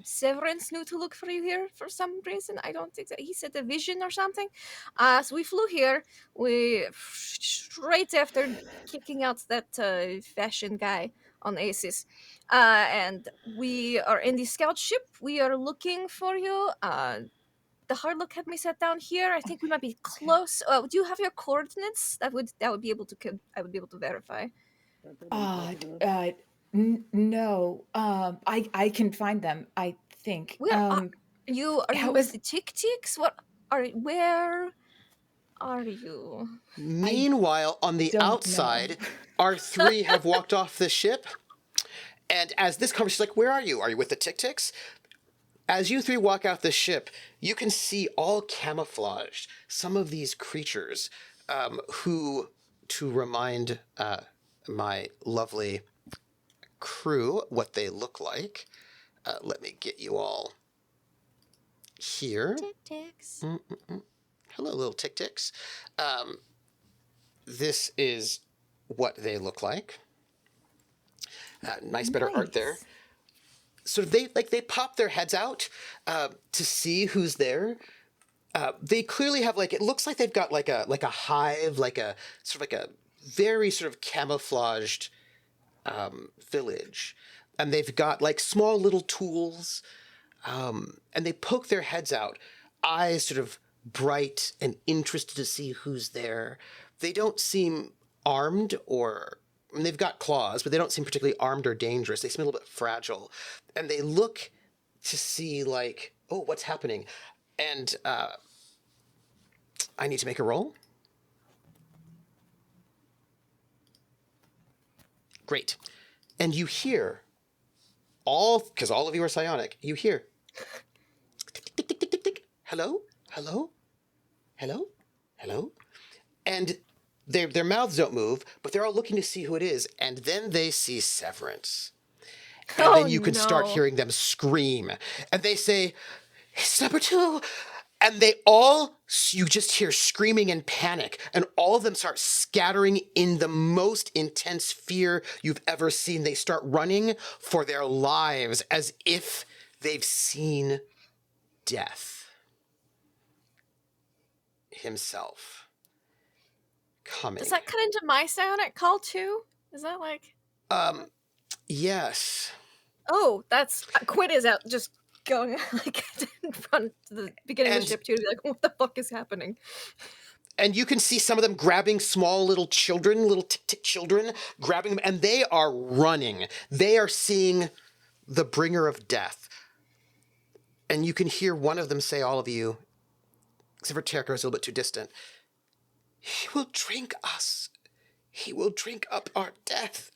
Severance knew to look for you here for some reason. I don't think that he said a vision or something. So we flew here. Straight after kicking out that fashion guy on Aces. And we are in the scout ship. We are looking for you. The hard look had me set down here. I think we might be close. Do you have your coordinates? I would be able to verify. No. I can find them, I think. Where are you? Are you with the TkTks? Where are you? Meanwhile, on the outside, our three have walked off the ship. And as this conversation is like, where are you? Are you with the TkTks? As you three walk out the ship, you can see all camouflaged some of these creatures who, to remind my lovely crew what they look like, let me get you all here. TkTks. Hello, little TkTks. This is what they look like. Nice, better art there. So they pop their heads out to see who's there. They clearly have it looks like they've got like a hive, like a very sort of camouflaged village, and they've got small little tools, and they poke their heads out, eyes sort of bright and interested to see who's there. They don't seem armed they've got claws, but they don't seem particularly armed or dangerous. They seem a little bit fragile. And they look to see, oh, what's happening? And I need to make a roll. Great. And you hear, because all of you are psionic, you hear, tick, tick, tick, tick, tick, tick. Hello? Hello? Hello? Hello? And their mouths don't move, but they're all looking to see who it is, and then they see Severance. And then you can start hearing them scream. And they say, it's number 2. And you just hear screaming and panic, and all of them start scattering in the most intense fear you've ever seen. They start running for their lives as if they've seen death himself coming. Does that cut into my psionic call too? Is that Yes. Oh, that's Quint is out just going in front to the beginning of the ship too to be like, what the fuck is happening? And you can see some of them grabbing small little children, little tick-tick children, grabbing them, and they are running. They are seeing the bringer of death. And you can hear one of them say, all of you, except for Terrica, is a little bit too distant, he will drink us. He will drink up our death.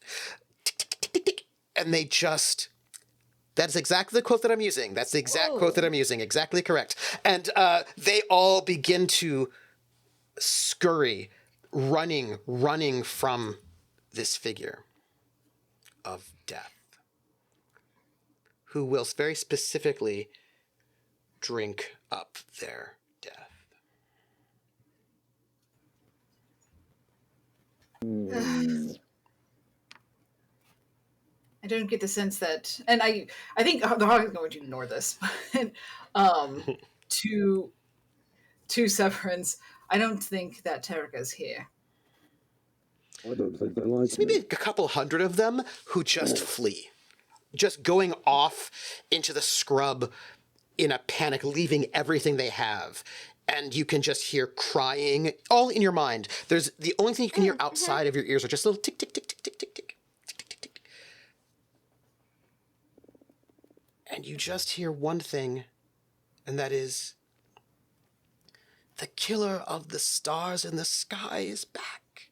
Tick, tick, tick, tick, tick. And they just... That's exactly the quote that I'm using. That's the exact quote that I'm using. Exactly correct. And they all begin to scurry, running from this figure of death, who will very specifically drink up their death. I don't get the sense that, and I think the Hog is going to ignore this, but to Severance, I don't think that Terrica is here. I don't think they like There's maybe a couple hundred of them who just flee, just going off into the scrub in a panic, leaving everything they have. And you can just hear crying all in your mind. There's the only thing you can hear outside of your ears are just little tick, tick, tick, tick, tick, tick, tick. And you just hear one thing, and that is, the killer of the stars in the sky is back.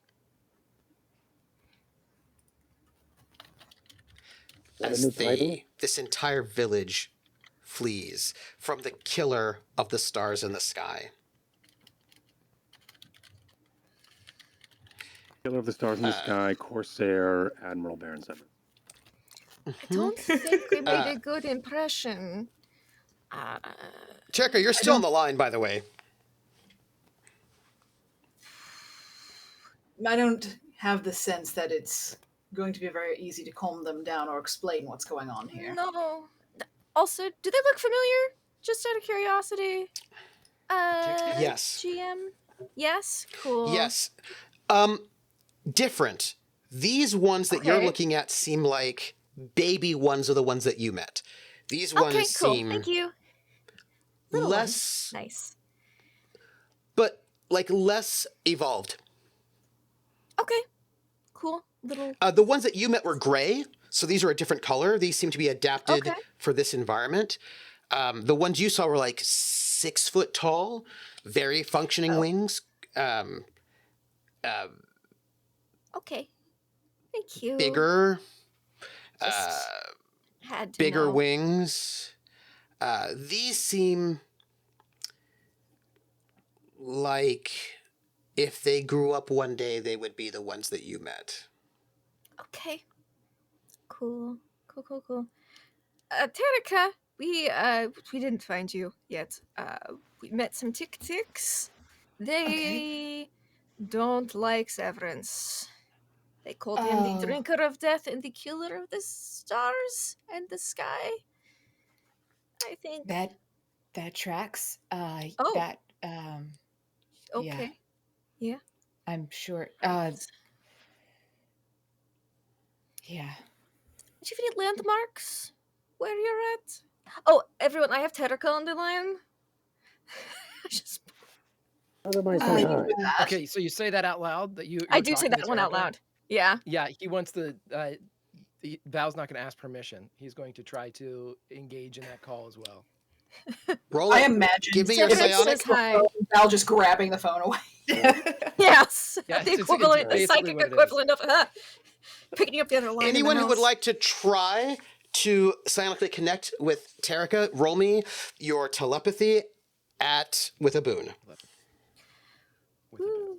as this entire village flees from the killer of the stars in the sky. Killer of the Stars in the Sky, Corsair, Admiral Baron Severance. I don't think we made a good impression. Terrica, you're still on the line, by the way. I don't have the sense that it's going to be very easy to calm them down or explain what's going on here. No. Also, do they look familiar? Just out of curiosity. Yes. GM? Yes? Cool. Yes. Different. These ones that you're looking at seem like baby ones of the ones that you met. These ones seem Thank you. less Nice. but like less evolved. Okay. Cool. Little. The ones that you met were gray, so these are a different color. These seem to be adapted for this environment. The ones you saw were like 6 foot tall, very functioning wings. Okay. Thank you. Bigger, Had to bigger know. wings. These seem like if they grew up one day, they would be the ones that you met. Okay. Cool. Cool. Terrica, we didn't find you yet. We met some TkTks. They don't like Severance. They called him the drinker of death and the killer of the stars and the sky. I think That tracks. okay. Yeah. I'm sure. Yeah. Do you have any landmarks where you're at? Oh, everyone, I have Terrica on the line. Just How am I say hi? Okay, so you say that out loud that you. I do say that one out loud. Yeah. Yeah, he wants to. Val's not going to ask permission. He's going to try to engage in that call as well. Roll I it. imagine Give me your Severance psionic. says hi. Val just grabbing the phone away. Yes. Yeah, The it's equivalent, the basically psychic what it is. equivalent of picking up the other line. Anyone in the who would house. like to try to psionically connect with Terrica, roll me your telepathy with a boon. Woo.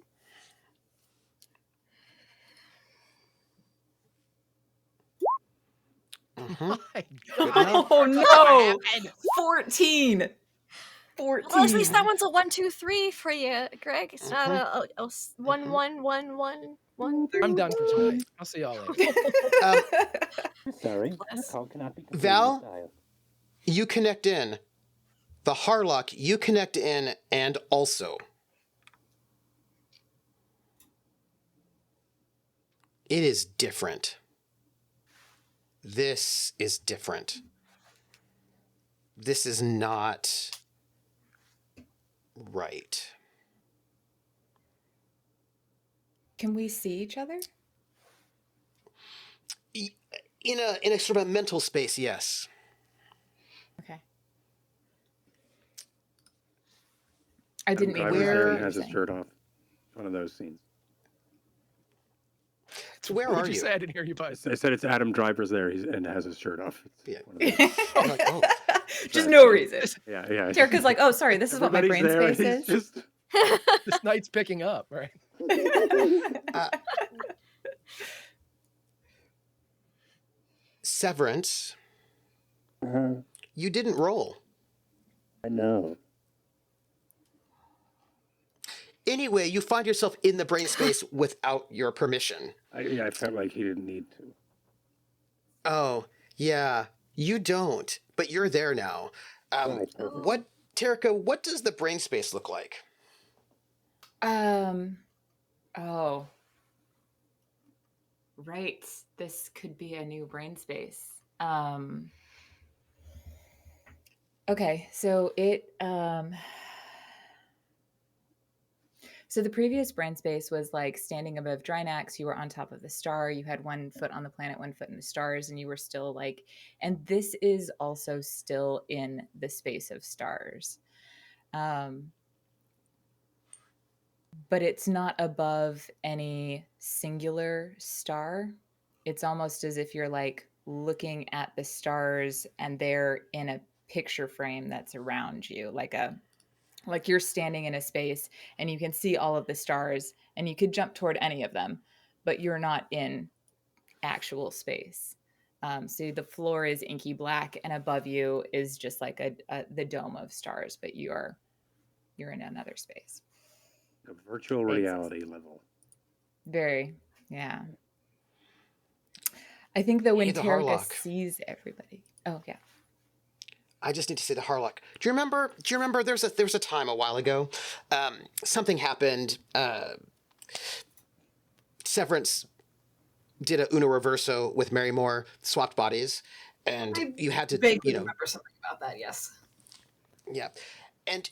Oh no! 14. Well, at least that one's a 1, 2, 3 for you, Greg. It's not a 1, 1, 1, 1, 1. I'm done for tonight. I'll see y'all later. Sorry, Bless. the call cannot be completed. Val? Dial. You connect in. The Harlock, you connect in and also. It is different. This is different. This is not right. Can we see each other? In a sort of a mental space, yes. Okay. I didn't mean Driver's Where- there, what he you has were his saying. shirt off. It's one of those scenes. So where What are did you? you say? I didn't hear you, bud. I said it's Adam Driver's there and has his shirt off. It's Yeah. one of those- I'm like, oh. Just no reason. yeah. Terrica's like, oh, sorry, this is what my brain Everybody's space there, is. he's just- This night's picking up, right? Severance, Uh-huh. you didn't roll. I know. Anyway, you find yourself in the brain space without your permission. I felt like he didn't need to. Oh, yeah, you don't, but you're there now. Right, perfect. Terrica, what does the brain space look like? Oh. Right. This could be a new brain space. Okay, so so the previous brain space was like standing above Drinax, you were on top of the star, you had 1 foot on the planet, 1 foot in the stars, and you were still like, and this is also still in the space of stars. But it's not above any singular star. It's almost as if you're like looking at the stars, and they're in a picture frame that's around you, like you're standing in a space and you can see all of the stars and you could jump toward any of them, but you're not in actual space. So the floor is inky black, and above you is just like the dome of stars, but you're in another space. A virtual reality level. Very, yeah. I think that when Hey, the Terrica Harlock. sees everybody, oh yeah, I just need to say the Harlock. Do you remember? There was a time a while ago, something happened. Severance did a uno reverso with Mary Moore, swapped bodies, and I you had to, vaguely remember something about that. Yes. yeah. And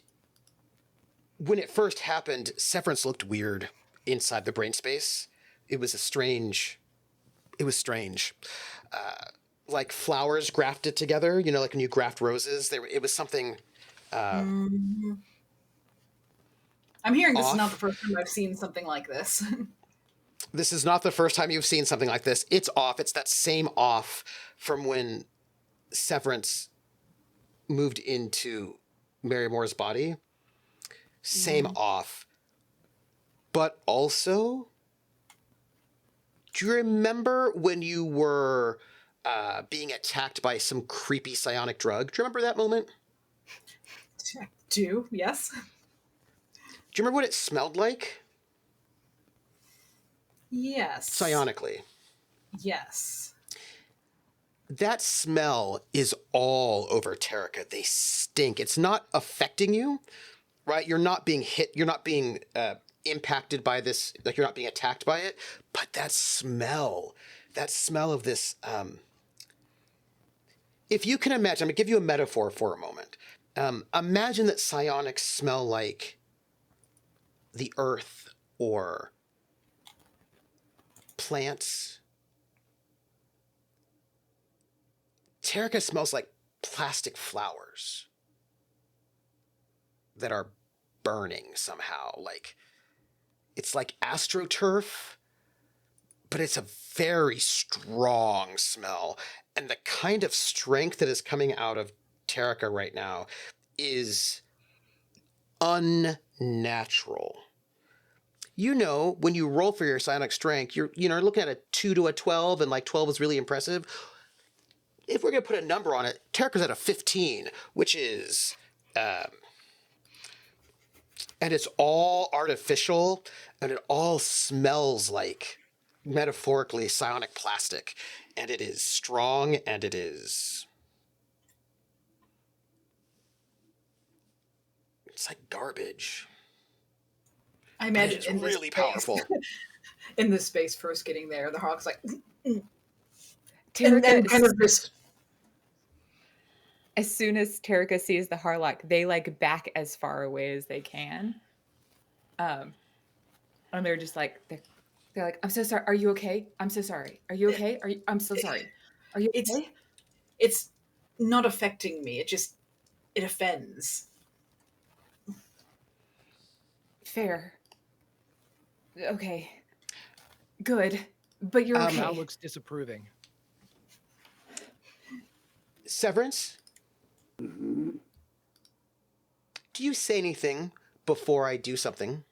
when it first happened, Severance looked weird inside the brain space. It was strange. Like flowers grafted together, like when you graft roses. It was something Mm-hmm. I'm hearing this is not off. the first time I've seen something like this. This is not the first time you've seen something like this. It's off. It's that same off from when Severance moved into Mary Moore's body. Same off. But also, do you remember when you were being attacked by some creepy psionic drug? Do you remember that moment? Do yes. Do you remember what it smelled like? Yes. Psionically. Yes. That smell is all over Terrica. They stink. It's not affecting you, right? You're not being hit. You're not being impacted by this. Like, you're not being attacked by it. But that smell of this. If you can imagine, I'm going to give you a metaphor for a moment. Imagine that psionics smell like the earth or plants. Terrica smells like plastic flowers that are burning somehow. Like, it's like astroturf, but it's a very strong smell. And the kind of strength that is coming out of Terrica right now is unnatural. When you roll for your psionic strength, you're looking at a 2 to a 12, and like 12 is really impressive. If we're going to put a number on it, Terrica's at a 15, which is, and it's all artificial, and it all smells like, metaphorically, psionic plastic, and it is strong, and it's like garbage. I imagine It's in this really space, powerful. in this space, first getting there, the Hawk's like, Terrica and kind of just. as soon as Terrica sees the Harlock, they like back as far away as they can. And they're just like, they're like, I'm so sorry. Are you okay? I'm so sorry. Are you okay? I'm so sorry. Are you okay? It's not affecting me. It offends. Fair. Okay. Good. But you're okay. Mal looks disapproving. Severance? Mm-hmm. Do you say anything before I do something?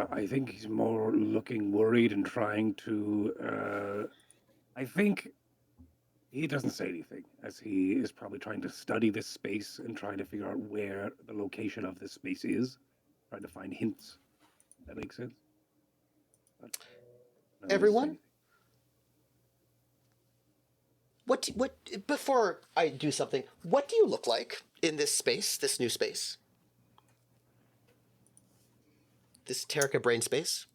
I think he's more looking worried and trying to. I think he doesn't say anything, as he is probably trying to study this space and trying to figure out where the location of this space is, trying to find hints. That makes sense. But no one says Everyone? anything. What, before I do something, what do you look like in this space, this new space? This Terrica brain space?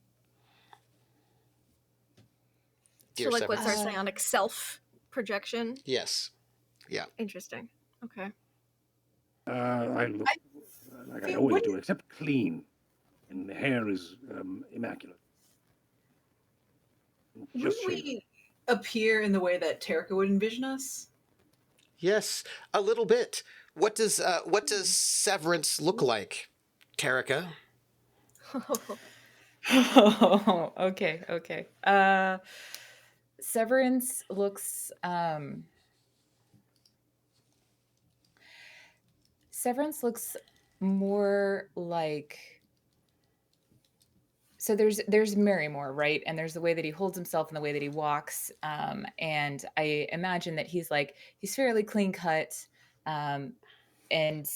So, like, what's our Severance. psionic self projection? Yes. Yeah. Interesting. Okay. I look like I always do, except clean, and the hair is immaculate. Would Just shaved. we appear in the way that Terrica would envision us? Yes, a little bit. What does Severance look like, Terrica? Oh, okay, okay. Severance looks more like, so there's Marrymore, right? And there's the way that he holds himself and the way that he walks. And I imagine that he's fairly clean cut, um, and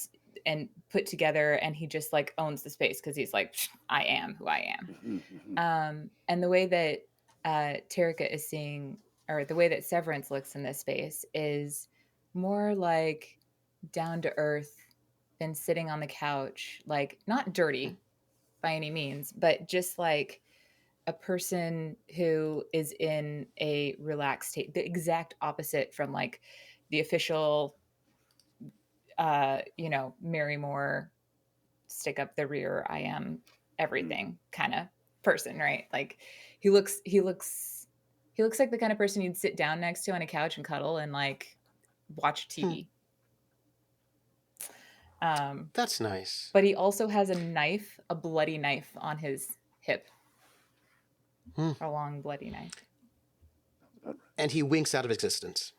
put together, and he just like owns the space because he's like, I am who I am. And the way that Terrica is seeing, or the way that Severance looks in this space, is more like down to earth, been sitting on the couch, like not dirty by any means, but just like a person who is in a relaxed state, the exact opposite from like the official, Marrymore, stick up the rear, I am everything kind of person, right? Like he looks like the kind of person you'd sit down next to on a couch and cuddle and like watch TV. That's nice. But he also has a bloody knife on his hip. A long bloody knife. And he winks out of existence.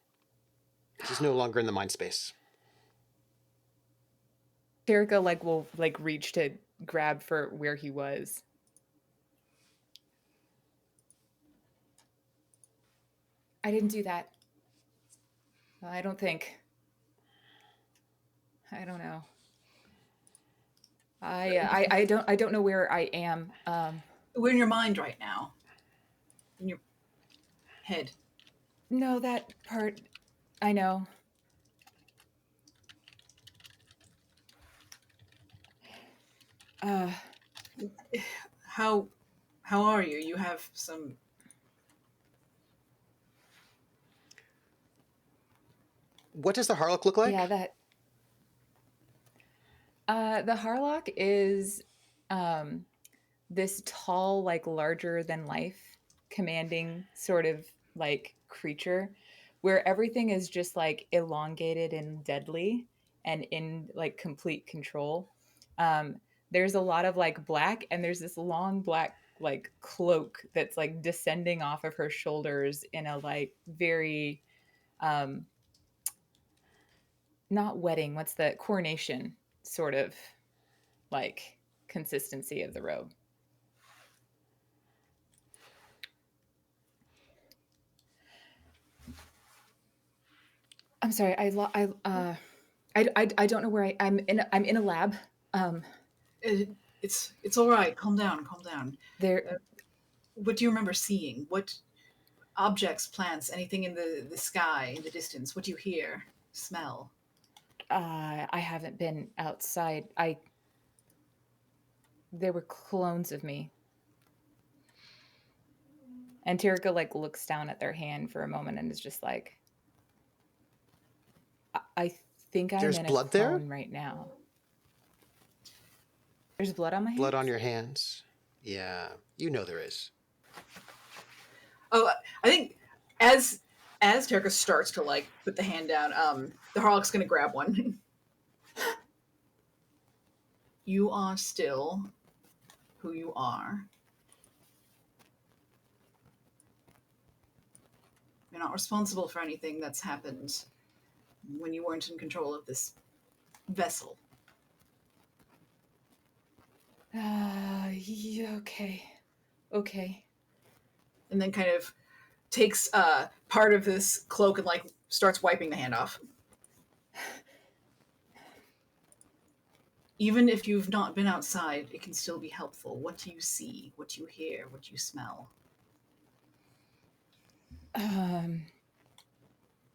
He's no longer in the mind space. Terrica will reach to grab for where he was. I didn't do that. I don't think. I don't know. I don't know where I am. We're in your mind right now. In your head. No, that part I know. How are you? You have some. What does the Harlock look like? Yeah, that. The Harlock is this tall, like larger than life, commanding sort of like creature, where everything is just like elongated and deadly and in like complete control. There's a lot of like black, and there's this long black like cloak that's like descending off of her shoulders in a like very not wedding, what's the coronation sort of like consistency of the robe. I'm sorry. I don't know where I'm in. I'm in a lab. It's all right. Calm down. Calm down. There. What do you remember seeing? What objects, plants, anything in the sky, in the distance? What do you hear, smell? I haven't been outside. There were clones of me. And Terrica like looks down at their hand for a moment and is just like, I think I'm There's in blood a clone there? right now. There's blood on my hands? Blood on your hands. Yeah, you know there is. Oh, I think as Terrica starts to like put the hand down, the Harlock's gonna grab one. You are still who you are. You're not responsible for anything that's happened when you weren't in control of this vessel. Yeah, okay. And then kind of takes part of this cloak and like starts wiping the hand off. Even if you've not been outside, it can still be helpful. What do you see? What do you hear? What do you smell?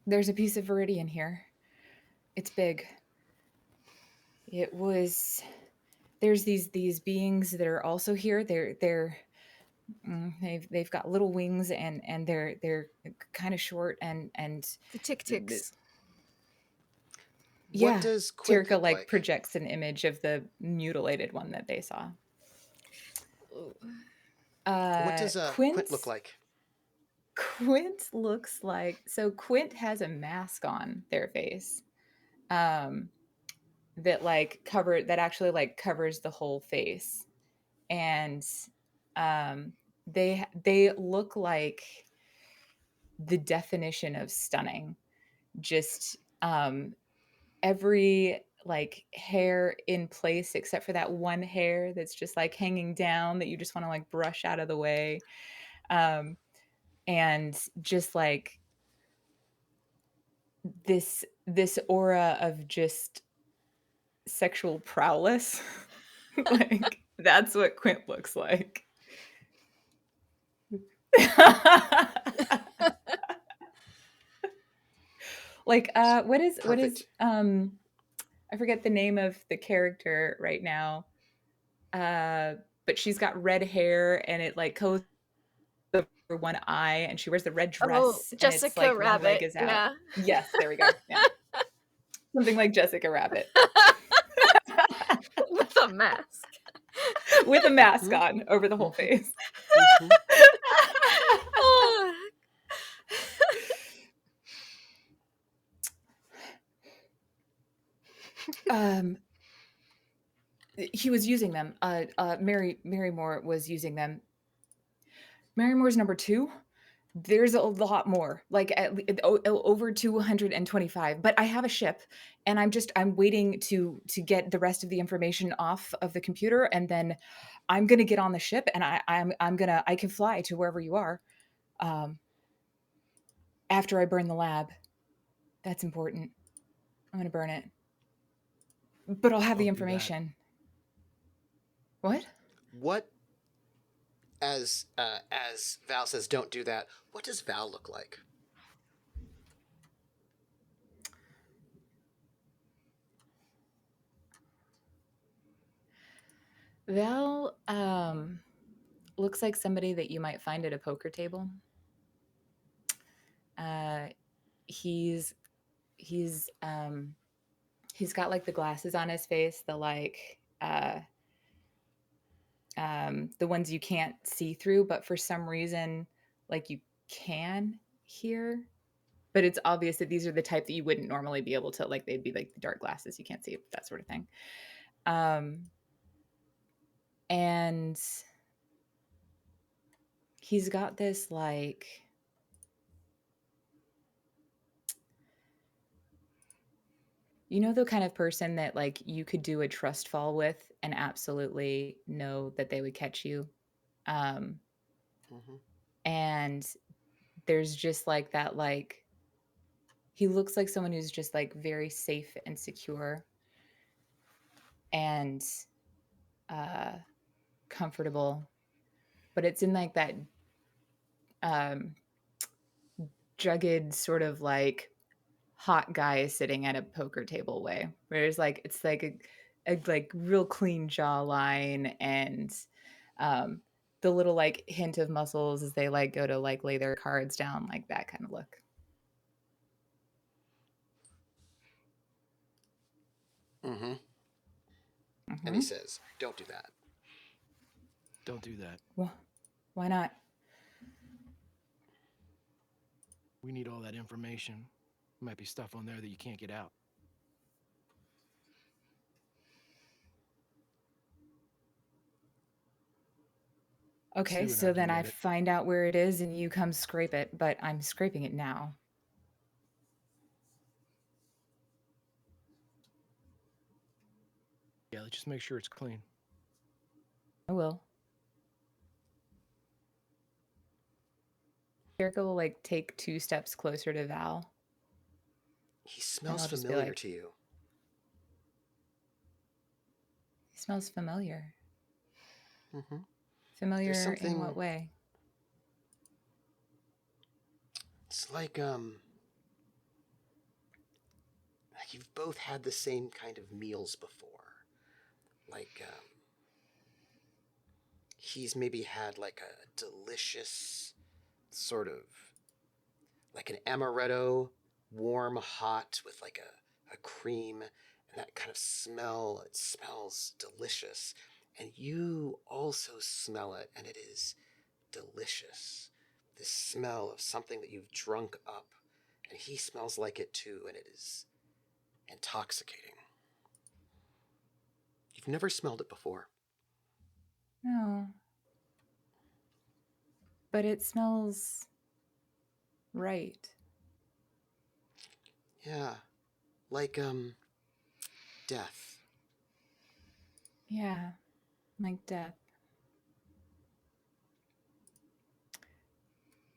There's a piece of viridian here. It's big. There's these beings that are also here. They've got little wings and they're kind of short and The TkTks. yeah. What does Quint Terrica look like like? projects an image of the mutilated one that they saw. What does Quint look like? Quint looks like, so Quint has a mask on their face that actually like covers the whole face, and They look like the definition of stunning. Just every like hair in place except for that one hair that's just like hanging down that you just want to like brush out of the way. And just like this aura of just sexual prowess. Like that's what Quint looks like. Like what is Perfect. I forget the name of the character right now. But she's got red hair and it like goes over one eye and she wears the red Oh, dress and it's Jessica like one leg Rabbit. is out. Yeah. Yes, there we go. Yeah. Something like Jessica Rabbit. With a mask. With a mask on over the whole face. Oh. He was using them. Mary Moore was using them. Mary Moore's number 2. There's a lot more, like over 225. But I have a ship, and I'm waiting to get the rest of the information off of the computer, and then I'm gonna get on the ship, and I can fly to wherever you are. After I burn the lab, that's important. I'm gonna burn it, but I'll have the Don't do that. information. What? What? As Val says, don't do that. What does Val look like? Val looks like somebody that you might find at a poker table. He's got like the glasses on his face, the like the ones you can't see through, but for some reason like you can hear. But it's obvious that these are the type that you wouldn't normally be able to, like they'd be like the dark glasses you can't see, that sort of thing. And he's got this like the kind of person that like you could do a trust fall with and absolutely know that they would catch you. And there's just like that, like he looks like someone who's just like very safe and secure and comfortable, but it's in like that jugged sort of like hot guy sitting at a poker table way, where it's like a like real clean jawline and the little like hint of muscles as they like go to like lay their cards down, like that kind of look. And he says, don't do that. Don't do that. Well, why not? We need all that information. Might be stuff on there that you can't get out. Okay, Sue and I so can then I get it. find out where it is and you come scrape it, but I'm scraping it now. Yeah, let's just make sure it's clean. I will. Terrica will like take 2 steps closer to Val. He smells I'll just be familiar like, to you. He smells familiar. Mm-hmm. Familiar There's something... in what way? It's like you've both had the same kind of meals before. Like he's maybe had like a delicious sort of like an amaretto, warm, hot with like a cream and that kind of smell. It smells delicious. And you also smell it, and it is delicious. This smell of something that you've drunk up, and he smells like it too, and it is intoxicating. You've never smelled it before. No. But it smells right. Yeah. Like, death. Yeah, like death.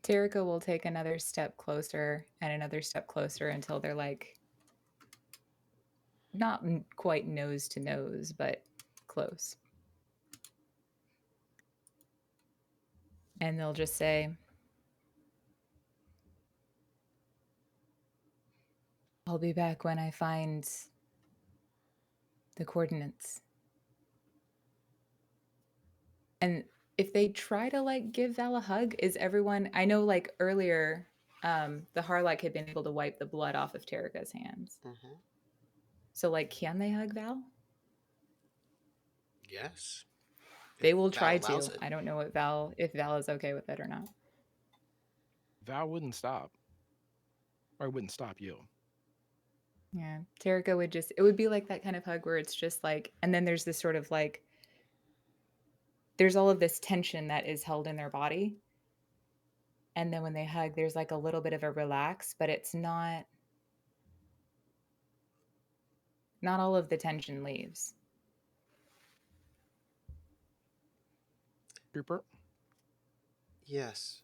Terrica will take another step closer and another step closer until they're like not quite nose to nose, but close. And they'll just say, I'll be back when I find the coordinates. And if they try to like give Val a hug, is everyone, I know like earlier, the Harlock had been able to wipe the blood off of Terrica's hands. Mm-hmm. So like, can they hug Val? Yes. They will Val try allows to. it. I don't know if Val is okay with it or not. Val wouldn't stop. Or wouldn't stop you. Yeah. Terrica would just, it would be like that kind of hug where it's just like, and then there's this sort of like, there's all of this tension that is held in their body. And then when they hug, there's like a little bit of a relax, but it's not all of the tension leaves. Trooper? Yes.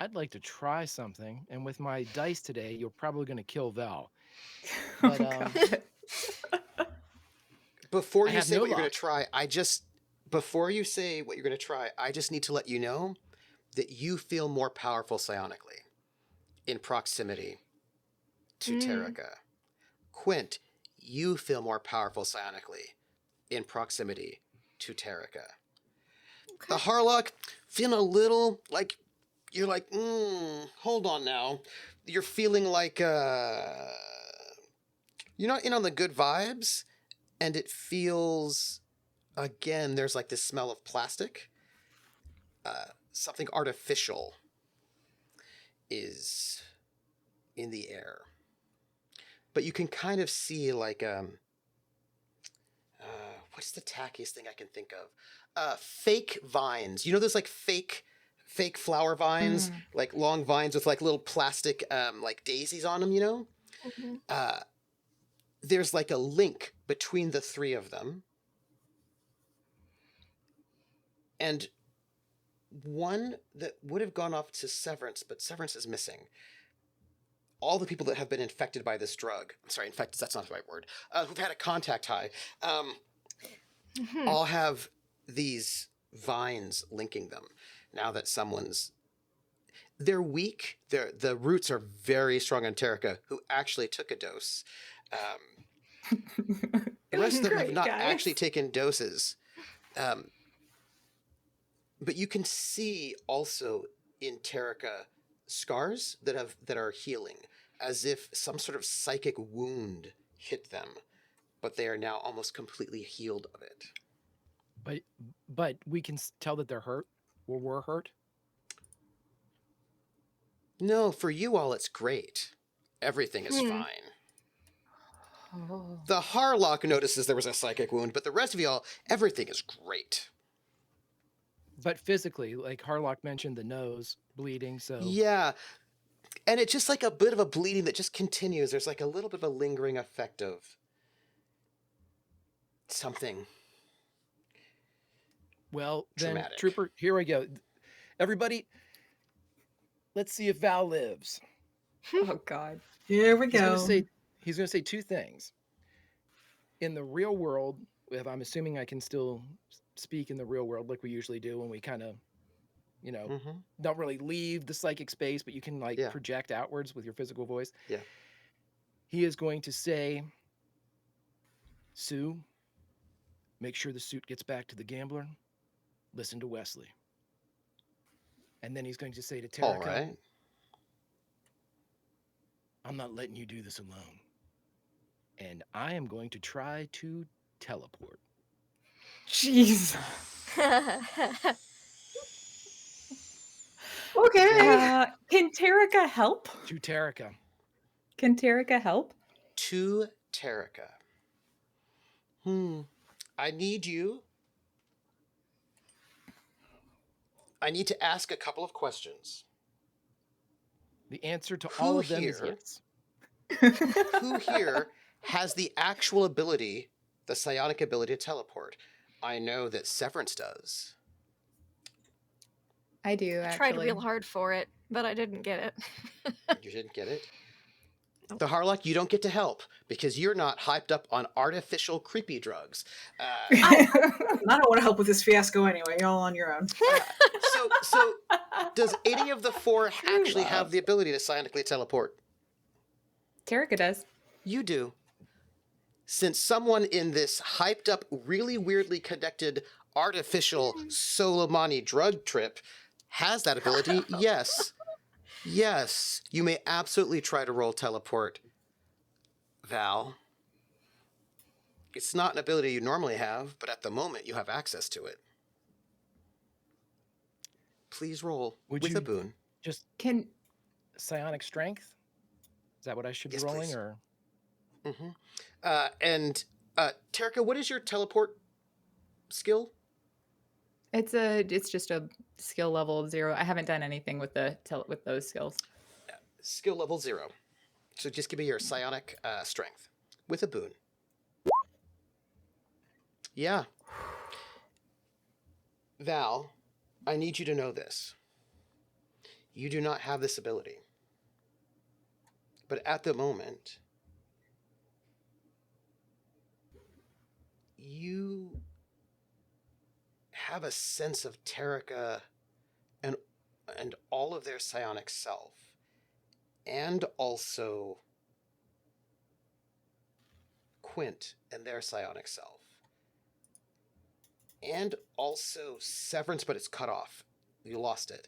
I'd like to try something, and with my dice today, you're probably going to kill Val. But Before I you have say no what you're going luck. to try, before you say what you're going to try, I just need to let you know that you feel more powerful psionically in proximity to Terrica. Quint, you feel more powerful psionically in proximity to Terrica. Okay. The Harlock, feeling a little like, you're like, hold on now. You're feeling like, you're not in on the good vibes, and it feels, again, there's like this smell of plastic. Something artificial is in the air. But you can kind of see like, what's the tackiest thing I can think of? Fake vines. You know those like fake flower vines, like long vines with like little plastic like daisies on them, you know? Mhm. There's like a link between the three of them. And one that would have gone off to Severance, but Severance is missing. All the people that have been infected by this drug, I'm sorry, infected, that's not the right word, who've had a contact high, all have these vines linking them. Now that they're weak, the roots are very strong on Terrica, who actually took a dose. The rest of them have Great, not guys. actually taken doses. But you can see also in Terrica scars that are healing, as if some sort of psychic wound hit them, but they are now almost completely healed of it. But we can tell that they're hurt or were hurt. No, for you all, it's great. Everything is fine. Oh. The Harlock notices there was a psychic wound, but the rest of y'all, everything is great. But physically, like Harlock mentioned, the nose bleeding. So Yeah, and it's just like a bit of a bleeding that just continues. There's like a little bit of a lingering effect of something. well, then Dramatic. Trooper, here we go. Everybody, let's see if Val lives. Oh God. Here we He's go. going to say two things. In the real world, if I'm assuming I can still speak in the real world like we usually do when we kind of, don't really leave the psychic space, but you can like project outwards with your physical voice. Yeah. He is going to say, Sue, make sure the suit gets back to the gambler. Listen to Wesley. And then he's going to say to Terrica, All right. I'm not letting you do this alone. And I am going to try to teleport. Jeez. Okay. Can Terrica help? To Terrica. Can Terrica help? To Terrica. I need you I need to ask a couple of questions. The answer to Who all of them is here- yes. Who here has the actual ability, the psionic ability to teleport? I know that Severance does. I do, I actually. tried real hard for it, but I didn't get it. You didn't get it? The Harlock, you don't get to help because you're not hyped up on artificial creepy drugs. I don't want to help with this fiasco anyway. Y'all on your own. So does any of the four True actually have love. the ability to psionically teleport? Terrica does. You do. Since someone in this hyped up, really weirdly connected artificial Solomani drug trip has that ability, yes. Yes, you may absolutely try to roll teleport, Val. It's not an ability you normally have, but at the moment you have access to it. Please roll Would with you- a boon. Just Can psionic strength? Is that what I should Yes, be rolling? please. Or And Terrica, what is your teleport skill? it's just a skill level 0. I haven't done anything with with those skills. Skill level 0. So just give me your psionic strength with a boon. Yeah. Val, I need you to know this. You do not have this ability. But at the moment, you have a sense of Terrica and all of their psionic self, and also Quint and their psionic self, and also Severance, but it's cut off. You lost it.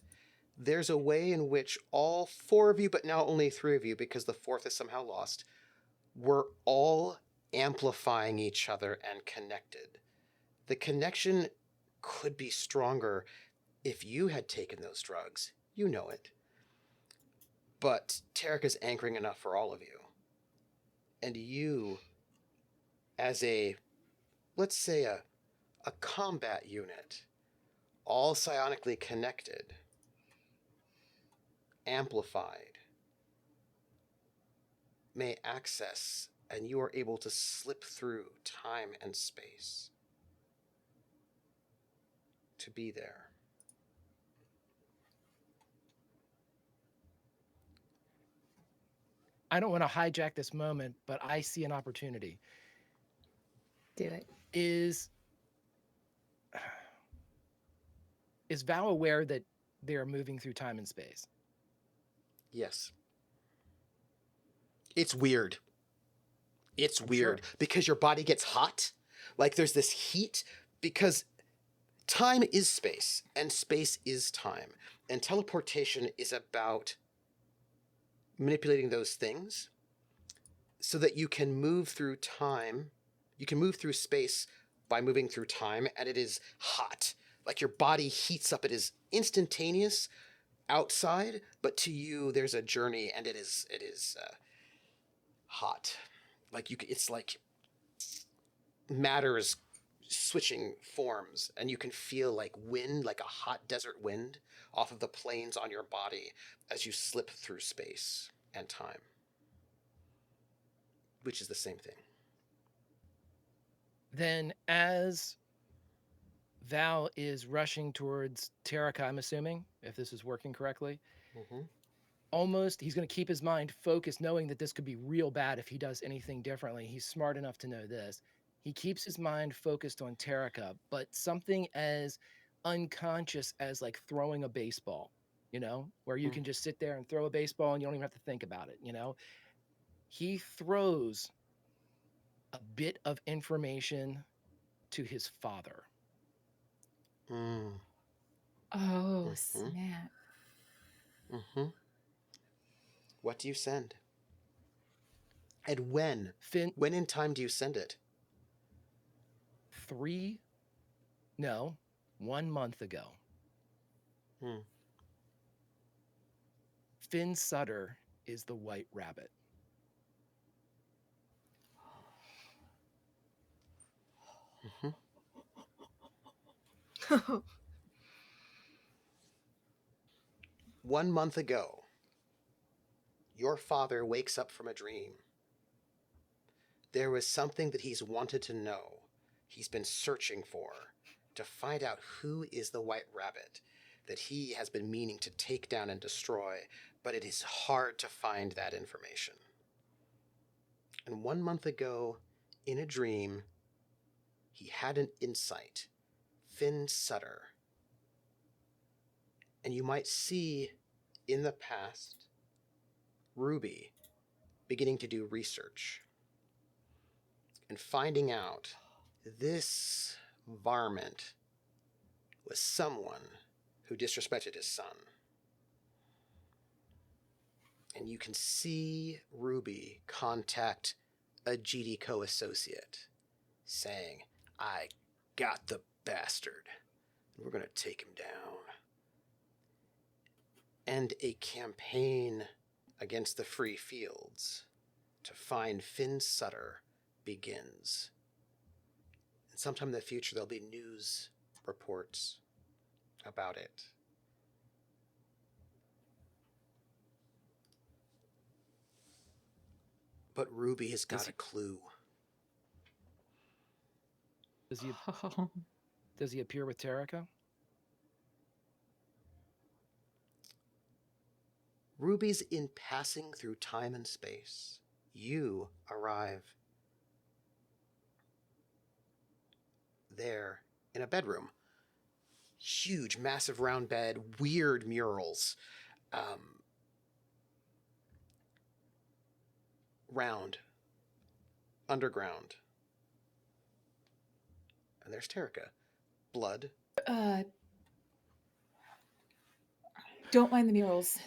There's a way in which all four of you, but now only three of you, because the fourth is somehow lost, were all amplifying each other and connected. The connection could be stronger if you had taken those drugs. You know it. But Terrica's anchoring enough for all of you. And you, as let's say a combat unit, all psionically connected, amplified, may access, and you are able to slip through time and space to be there. I don't want to hijack this moment, but I see an opportunity. Do it. Is Val aware that they're moving through time and space? Yes. It's weird. It's I'm weird sure. because your body gets hot. Like there's this heat because time is space and space is time. And teleportation is about manipulating those things so that you can move through time. You can move through space by moving through time, and it is hot. Like your body heats up. It is instantaneous outside, but to you there's a journey, and it is hot. Like it's like matter is switching forms, and you can feel like wind, like a hot desert wind off of the planes on your body as you slip through space and time, which is the same thing. Then as Val is rushing towards Terrica, I'm assuming, if this is working correctly, he's going to keep his mind focused, knowing that this could be real bad if he does anything differently. He's smart enough to know this. He keeps his mind focused on Terrica, but something as unconscious as like throwing a baseball, where you can just sit there and throw a baseball and you don't even have to think about it, He throws a bit of information to his father. Oh, snap. What do you send? And when? Finn, When in time do you send it? 1 month ago. Hmm. Finn Sutter is the White Rabbit. 1 month ago, your father wakes up from a dream. There was something that he's wanted to know. He's been searching for to find out who is the White Rabbit that he has been meaning to take down and destroy, but it is hard to find that information. And 1 month ago, in a dream, he had an insight. Finn Sutter. And you might see in the past Ruby beginning to do research and finding out this varmint was someone who disrespected his son. And you can see Ruby contact a GD associate saying, I got the bastard. We're going to take him down. And a campaign against the free fields to find Finn Sutter begins. And sometime in the future, there'll be news reports about it. But Ruby has got a clue. Does he appear with Terrica? Ruby's in passing through time and space. You arrive there in a bedroom. Huge, massive round bed, weird murals. Round. Underground. And there's Terrica. Blood. Don't mind the murals.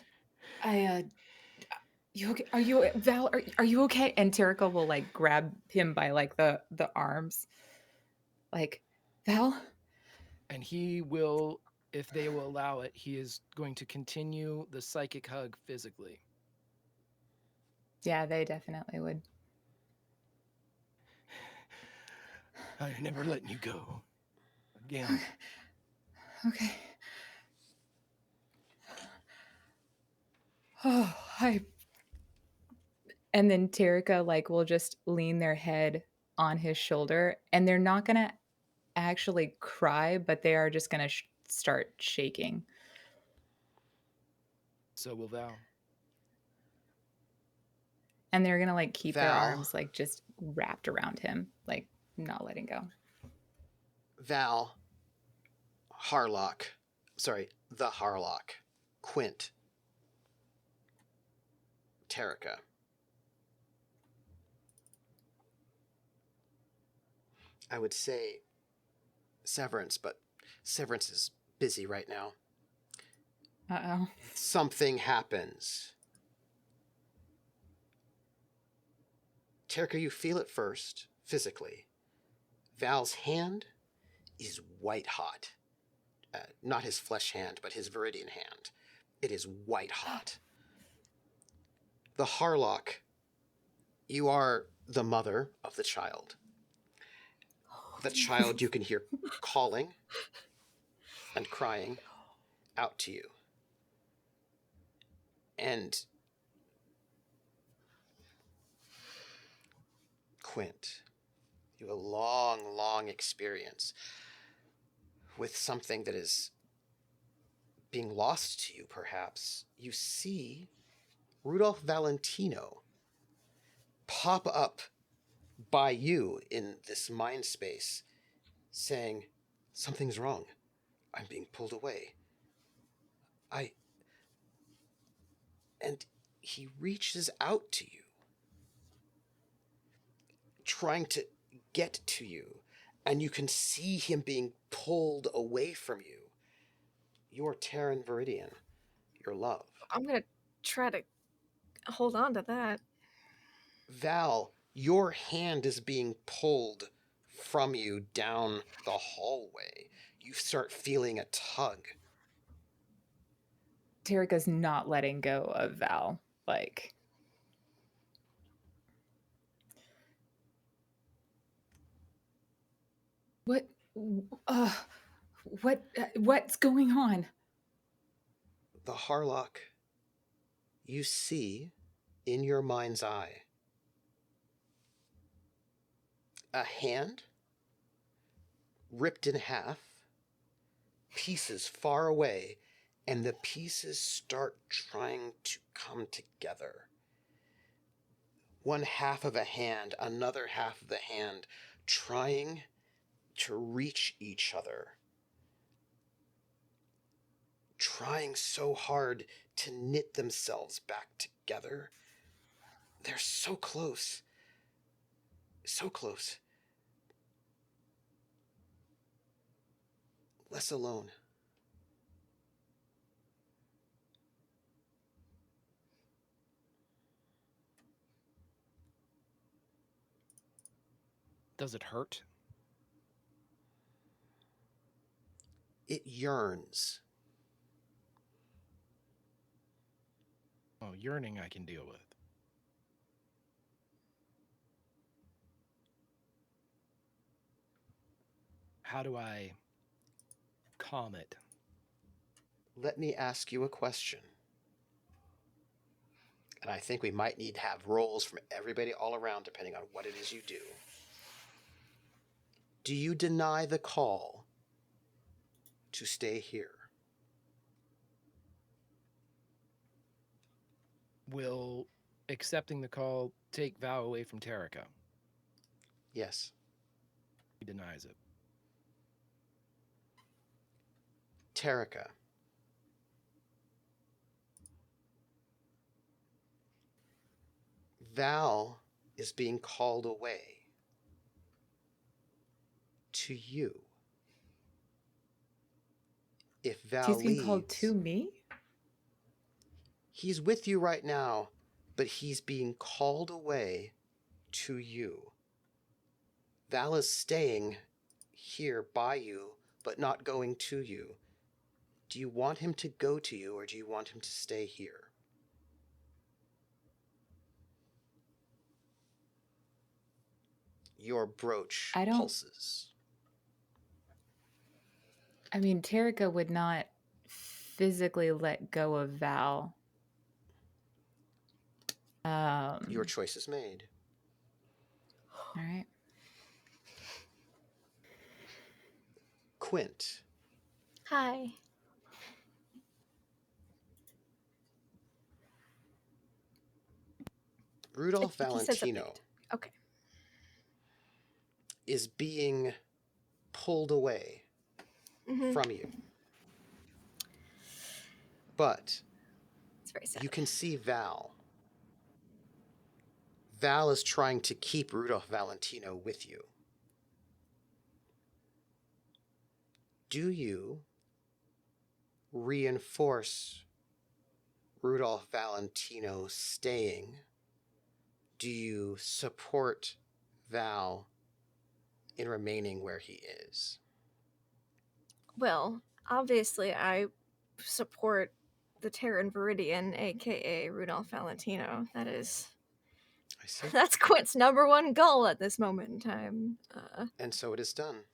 You okay? Are you Val? Are you okay? And Terrica will like grab him by like the arms, like Val. And he will, if they will allow it, he is going to continue the psychic hug physically. Yeah, they definitely would. I'm never letting you go again. Okay. Oh, and then Terrica like will just lean their head on his shoulder, and they're not gonna actually cry, but they are just gonna start shaking. So will Val. And they're gonna like keep their Val. arms like just wrapped around him, like not letting go. Val. Harlock. Sorry, the Harlock. Quint. Terrica. I would say Severance, but Severance is busy right now. Uh-oh. Something happens. Terrica, you feel it first, physically. Val's hand is white hot. Not his flesh hand, but his Viridian hand. It is white hot. The Harlock, you are the mother of the child. The child you can hear calling and crying out to you. And Quint, you have a long, long experience with something that is being lost to you, perhaps. You see Rudolph Valentino pop up by you in this mind space, saying, something's wrong. I'm being pulled away. And he reaches out to you, trying to get to you, and you can see him being pulled away from you. Your Terran Viridian, your love. I'm gonna try to hold on to that. Val, your hand is being pulled from you down the hallway. You start feeling a tug. Terrica's not letting go of Val. Like, what's going on? the Harlock, you see in your mind's eye a hand ripped in half, pieces far away, and the pieces start trying to come together. One half of a hand, another half of the hand, trying to reach each other. Trying so hard to knit themselves back together. They're so close. So close. Less alone. Does it hurt? It yearns. Oh, yearning I can deal with. How do I calm it? Let me ask you a question. And I think we might need to have rolls from everybody all around depending on what it is you do. Do you deny the call to stay here? Will accepting the call take Val away from Terrica? Yes. He denies it. Terrica. Val is being called away to you. If Val He's being called leaves, to me? he's with you right now, but he's being called away to you. Val is staying here by you, but not going to you. Do you want him to go to you, or do you want him to stay here? Your brooch I don't- pulses. I mean, Terrica would not physically let go of Val. Your choice is made. All right. Quint. Hi. Rudolph I think he said something. Valentino Okay. is being pulled away from you. But It's very sad. you can see Val. Val is trying to keep Rudolph Valentino with you. Do you reinforce Rudolph Valentino staying? Do you support Val in remaining where he is? Well, obviously, I support the Terran Viridian, aka Rudolph Valentino. I see. That's Quint's number one goal at this moment in time. And so it is done.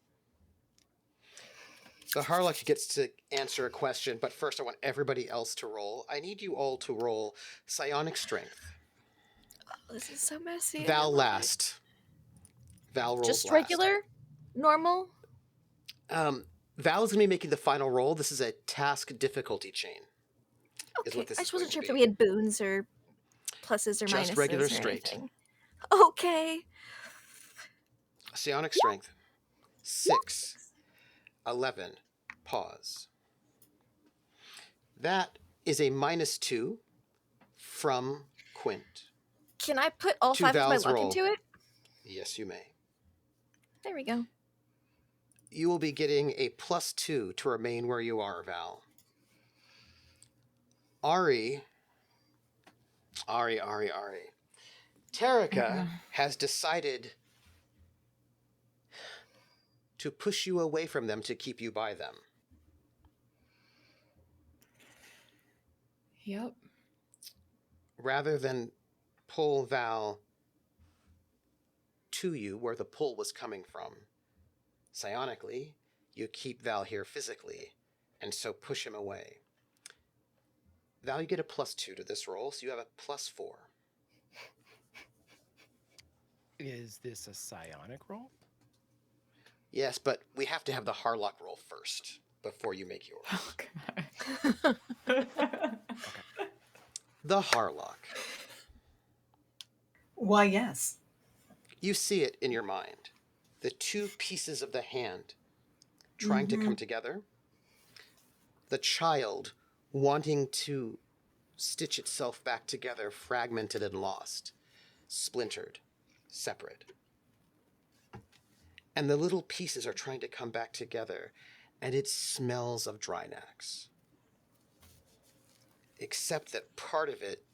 The Harlock gets to answer a question, but first I want everybody else to roll. I need you all to roll psionic strength. Oh, this is so messy. Val last. Val rolls Just last. regular? Normal? Val is going to be making the final roll. This is a task difficulty chain. Is Okay, what this I is just wasn't going sure to if be. we had boons or pluses or minuses. Just regular or straight. anything. Okay. Psionic strength. 6. 11. Pause. That is a -2 from Quint. Can I put all To 5 of my Val's luck roll. into it? Yes, you may. There we go. You will be getting a +2 to remain where you are, Val. Ari. Terrica has decided to push you away from them to keep you by them. Yep. Rather than pull Val to you where the pull was coming from, psionically, you keep Val here physically, and so push him away. Val, you get a +2 to this roll, so you have a +4. Is this a psionic roll? Yes, but we have to have the Harlock roll first before you make yours. Oh, God. The Harlock. Why, yes. You see it in your mind. The two pieces of the hand trying to come together. The child wanting to stitch itself back together, fragmented and lost, splintered, separate. And the little pieces are trying to come back together, and it smells of Drinax. Except that part of it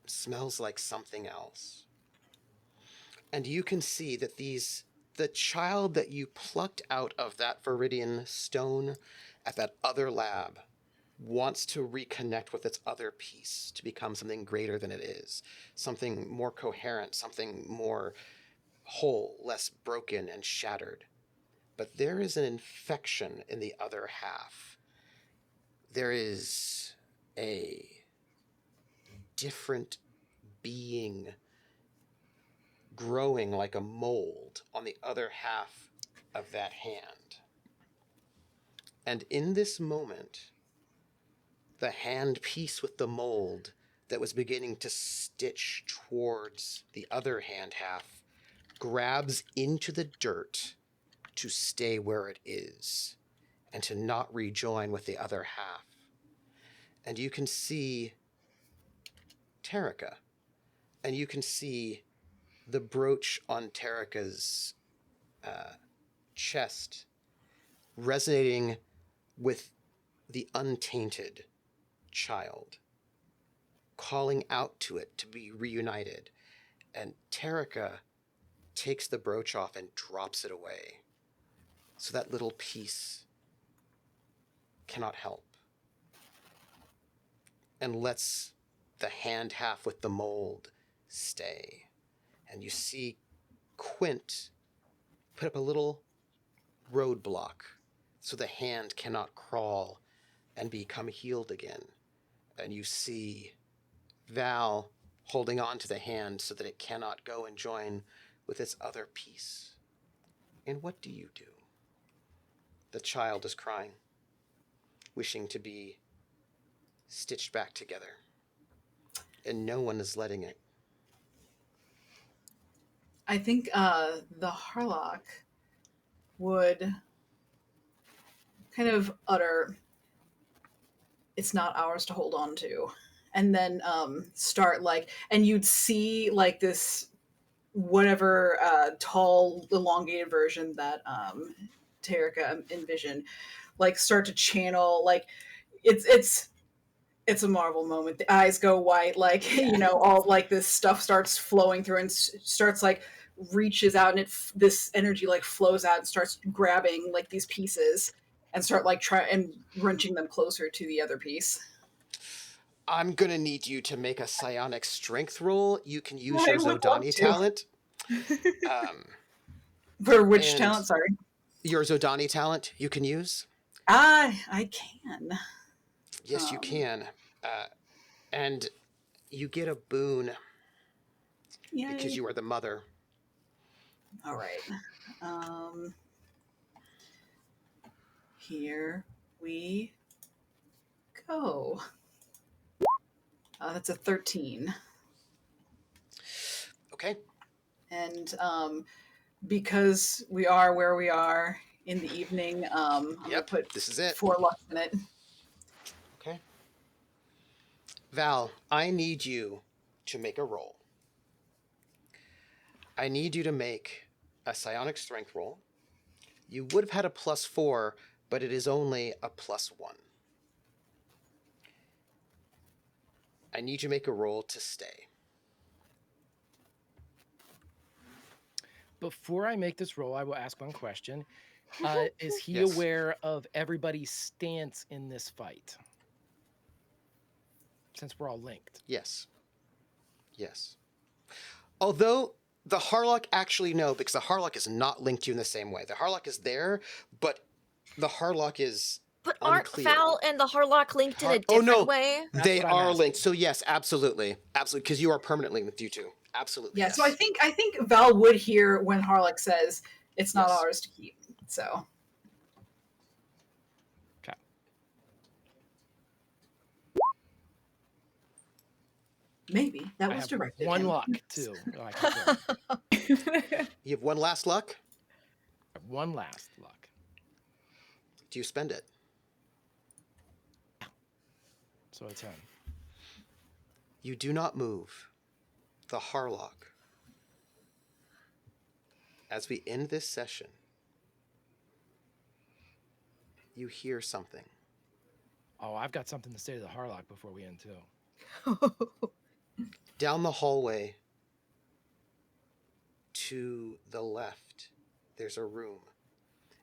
smells like something else. And you can see that the child that you plucked out of that Viridian stone at that other lab wants to reconnect with its other piece to become something greater than it is, something more coherent, something more whole, less broken and shattered. But there is an infection in the other half. There is a different being growing like a mold on the other half of that hand. And in this moment, the hand piece with the mold that was beginning to stitch towards the other hand half grabs into the dirt to stay where it is and to not rejoin with the other half. And you can see Terrica, and you can see the brooch on Terrica's chest resonating with the untainted child, calling out to it to be reunited. And Terrica takes the brooch off and drops it away, so that little piece cannot help, and lets the hand half with the mold stay. And you see Quint put up a little roadblock so the hand cannot crawl and become healed again. And you see Val holding on to the hand so that it cannot go and join with its other piece. And what do you do? The child is crying, wishing to be stitched back together, and no one is letting it. I think the Harlock would kind of utter, "It's not ours to hold on to," and then start like, and you'd see like this whatever tall elongated version that Terrica envisioned, like start to channel, like it's a Marvel moment. The eyes go white, like all like this stuff starts flowing through and starts like reaches out, and this energy like flows out and starts grabbing like these pieces and start like try and wrenching them closer to the other piece. I'm gonna need you to make a psionic strength roll. You can use I your would love Zodani to. talent. For which And talent? Sorry. Your Zodani talent you can use. I can. Yes, you can. And you get a boon Yay. because you are the mother. All right. Here we go. That's a 13. Okay. And because we are where we are in the evening, I'm going to put this is it. 4 luck in it. Okay. Val, I need you to make a roll. I need you to make a psionic strength roll. You would have had a +4, but it is only a +1. I need you to make a roll to stay. Before I make this roll, I will ask one question. Is he Yes. aware of everybody's stance in this fight? Since we're all linked. Yes. Yes. Although the Harlock actually no, because the Harlock is not linked to you in the same way. The Harlock is there, but the Harlock is But aren't Unclear. Val and the Harlock linked in a Oh, different no. way? That's They what I'm are asking. linked. So yes, absolutely, because you are permanently linked with you two. Absolutely. Yeah, Yes. so I think Val would hear when Harlock says it's not Yes. ours to keep. So Okay. maybe that I was have directed. one him. luck too. I can feel. You have one last luck. I have one last luck. Do you spend it? So a 10. You do not move. The Harlock. As we end this session, you hear something. Oh, I've got something to say to the Harlock before we end too. Down the hallway to the left, there's a room.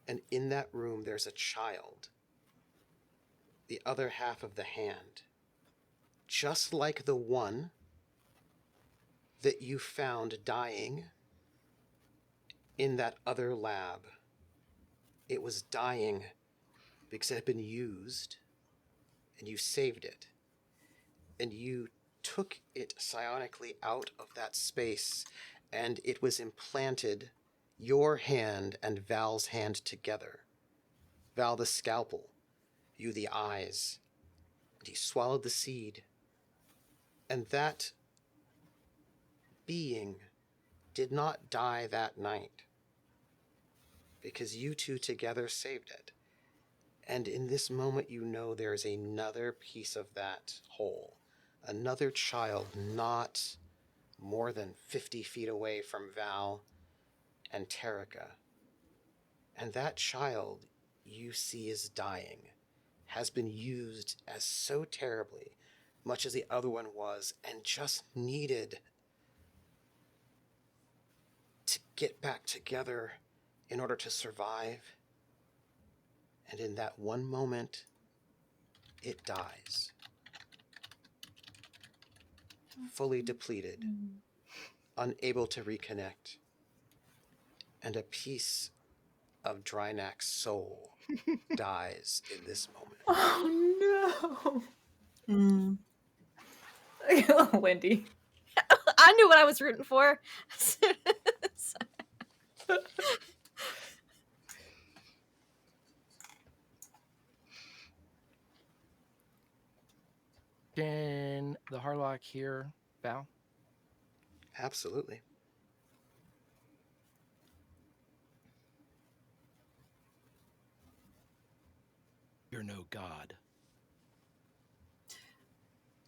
And in that room, there's a child. The other half of the hand. Just like the one that you found dying in that other lab. It was dying because it had been used, and you saved it. And you took it psionically out of that space, and it was implanted, your hand and Val's hand together. Val the scalpel, you the eyes, and he swallowed the seed. And that being did not die that night, because you two together saved it. And in this moment, you know there is another piece of that whole. Another child not more than 50 feet away from Val and Terrica. And that child you see is dying, has been used as so terribly, much as the other one was, and just needed to get back together in order to survive. And in that one moment, it dies. Fully depleted, unable to reconnect, and a piece of Drinax's soul dies in this moment. Oh no. Mm. Lindy. I knew what I was rooting for. Can the Harlock hear Val? Absolutely. You're no god.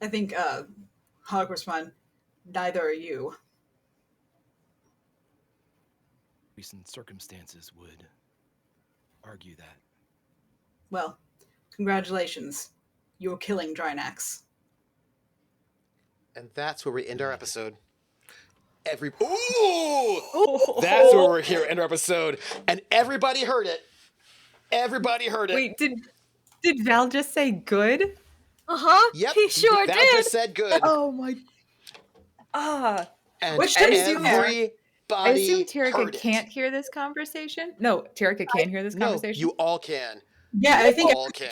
I think Harlock respond, neither are you. Recent circumstances would argue that. Well, congratulations. You're killing Drinax. And that's where we end our episode. Ooh! That's where we're here to end our episode. And everybody heard it. Everybody heard it. Wait, did Val just say good? Uh-huh. Yep. He sure Val did. just said good. Oh my. And Which Tim is doing there? I everybody assume Terrica heard it. can't hear this conversation. No, Terrica can hear this No, conversation. you all can. Yeah, I think all can.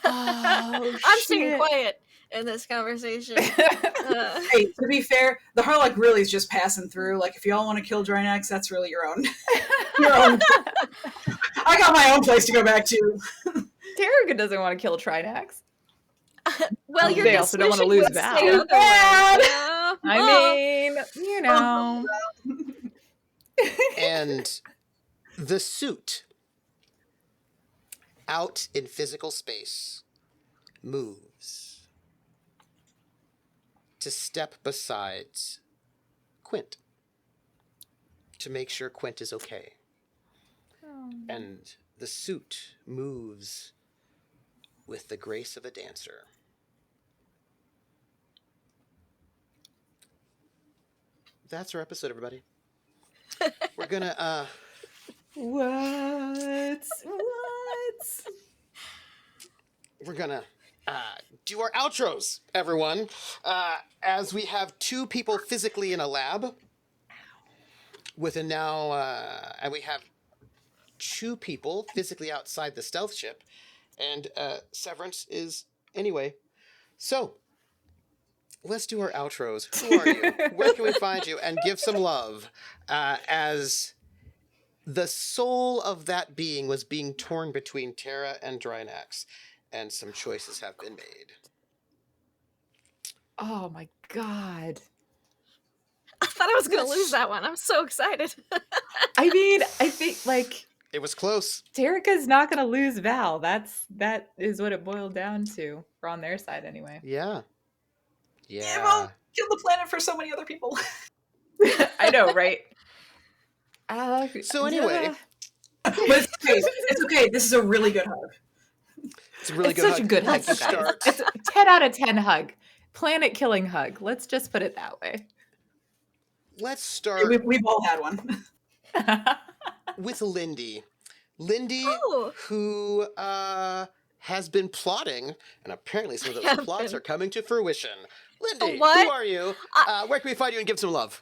Oh, I'm staying shit. quiet in this conversation. Hey, to be fair, the Harlock really is just passing through. Like, if y'all want to kill Drinax, that's really your own. Your own. I got my own place to go back to. Terrica doesn't want to kill Trinax. Well, your They also don't want to decision lose would Val. say otherwise, Bad. yeah. I mean, you know. And the suit out in physical space moves to step beside Quint to make sure Quint is okay. And the suit moves with the grace of a dancer. That's our episode, everybody. We're gonna What? we're gonna do our outros, everyone. As we have two people physically in a lab with a now and we have two people physically outside the stealth ship. And Severance is anyway. So let's do our outros. Who are you? Where can we find you? And give some love as the soul of that being was being torn between Terra and Drinax, and some choices have been made. Oh my god. I thought I was going to Let's- lose that one. I'm so excited. I mean, I think like It was close. Terrica's not gonna lose Val. That is what it boiled down to, or on their side anyway. Yeah. Yeah, well, kill the planet for so many other people. I know, right? So anyway, But it's okay. It's okay. This is a really good hug. it's a really It's good such hug. a good hug, to you guys. start. It's a 10 out of 10 hug. Planet killing hug. Let's just put it that way. Let's start We've all had one. with Lindy. Lindy, Oh. who has been plotting, and apparently some of those Have plots been. are coming to fruition. Lindy, What? who are you? Where can we find you and give some love?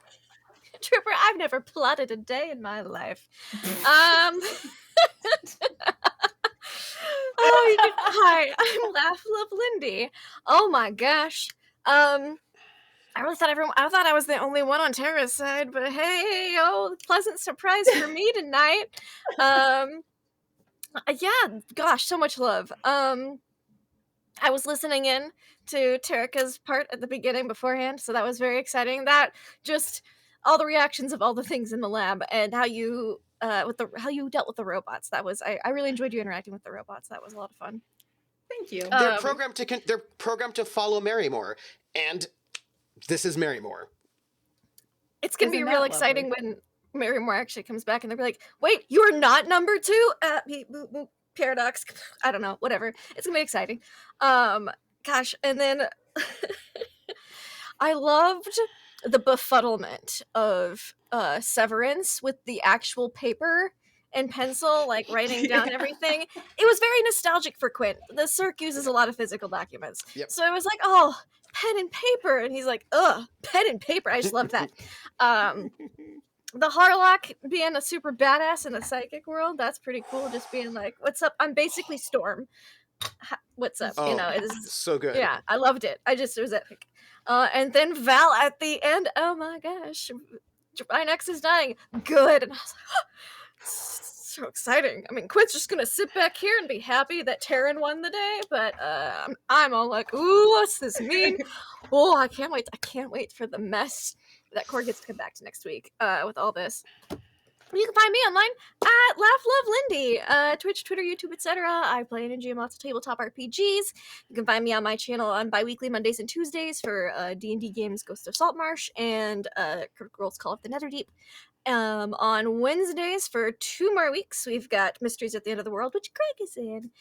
Trooper, I've never plotted a day in my life. Oh, hi, I'm LaughLoveLindy. Oh my gosh. I really thought I thought I was the only one on Terra's side, but hey, pleasant surprise for me tonight. Yeah, gosh, so much love. I was listening in to Terrica's part at the beginning beforehand, so that was very exciting. That just all the reactions of all the things in the lab and how you how you dealt with the robots. That was I really enjoyed you interacting with the robots. That was a lot of fun. Thank you. They're programmed to follow Marymore, and this is Marymore. It's gonna be Isn't real that exciting when Marymore actually comes back and they'll be like, "Wait, you are not number 2." Beep, boop, boop, paradox. I don't know. Whatever. It's gonna be exciting. Gosh, and then I loved the befuddlement of Severance with the actual paper and pencil, like writing down everything. It was very nostalgic for Quint. The Cirque uses a lot of physical documents. Yep. So I was like, oh, pen and paper. And he's like, ugh, pen and paper. I just loved that. The Harlock being a super badass in the psychic world, that's pretty cool. Just being like, what's up? I'm basically Storm. What's up? Oh, You know, it's so good. yeah, I loved it. It was epic. And then Val at the end, oh my gosh, Drinax is dying. Good. And I was like, so exciting. I mean, Quint's just gonna sit back here and be happy that Terran won the day, but I'm all like, ooh, what's this mean? Oh, I can't wait. I can't wait for the mess that Core gets to come back to next week with all this. You can find me online at LaughLoveLindy, Twitch, Twitter, YouTube, etc. I play and enjoy lots of tabletop RPGs. You can find me on my channel on bi-weekly Mondays and Tuesdays for D&D games, Ghost of Saltmarsh, and Critical Role's Call of the Netherdeep. On Wednesdays for 2 more weeks, we've got Mysteries at the End of the World, which Greg is in.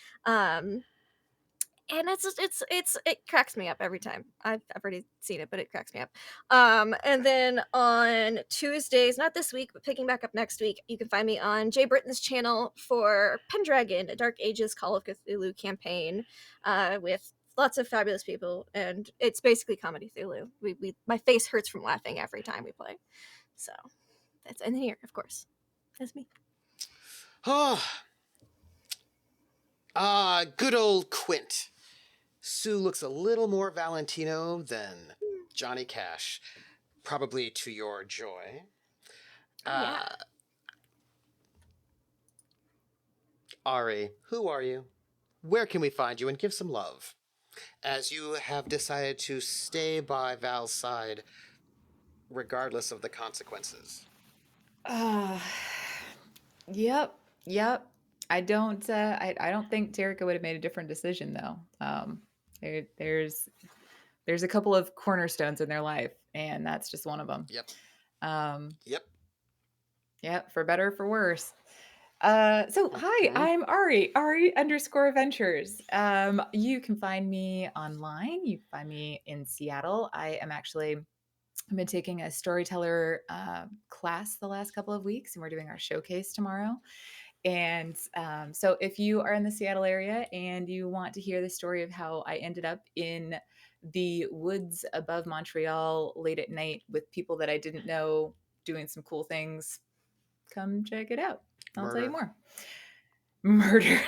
And it cracks me up every time. I've already seen it, but it cracks me up. And then on Tuesdays, not this week, but picking back up next week, you can find me on Jay Britton's channel for Pendragon, a Dark Ages Call of Cthulhu campaign, with lots of fabulous people, and it's basically comedy Cthulhu. My face hurts from laughing every time we play. So that's in here, of course. That's me. Good old Quint. Sue looks a little more Valentino than Johnny Cash, probably to your joy. Yeah. Ari, who are you? Where can we find you and give some love? As you have decided to stay by Val's side, regardless of the consequences. Yep. I don't think Terrica would have made a different decision though. There's a couple of cornerstones in their life, and that's just one of them. Yep. Yep, for better or for worse. So hi, I'm Ari _adventures. You can find me online. You can find me in Seattle. I've been taking a storyteller class the last couple of weeks, and we're doing our showcase tomorrow. And so if you are in the Seattle area and you want to hear the story of how I ended up in the woods above Montreal late at night with people that I didn't know doing some cool things, come check it out. I'll tell you more. Murder.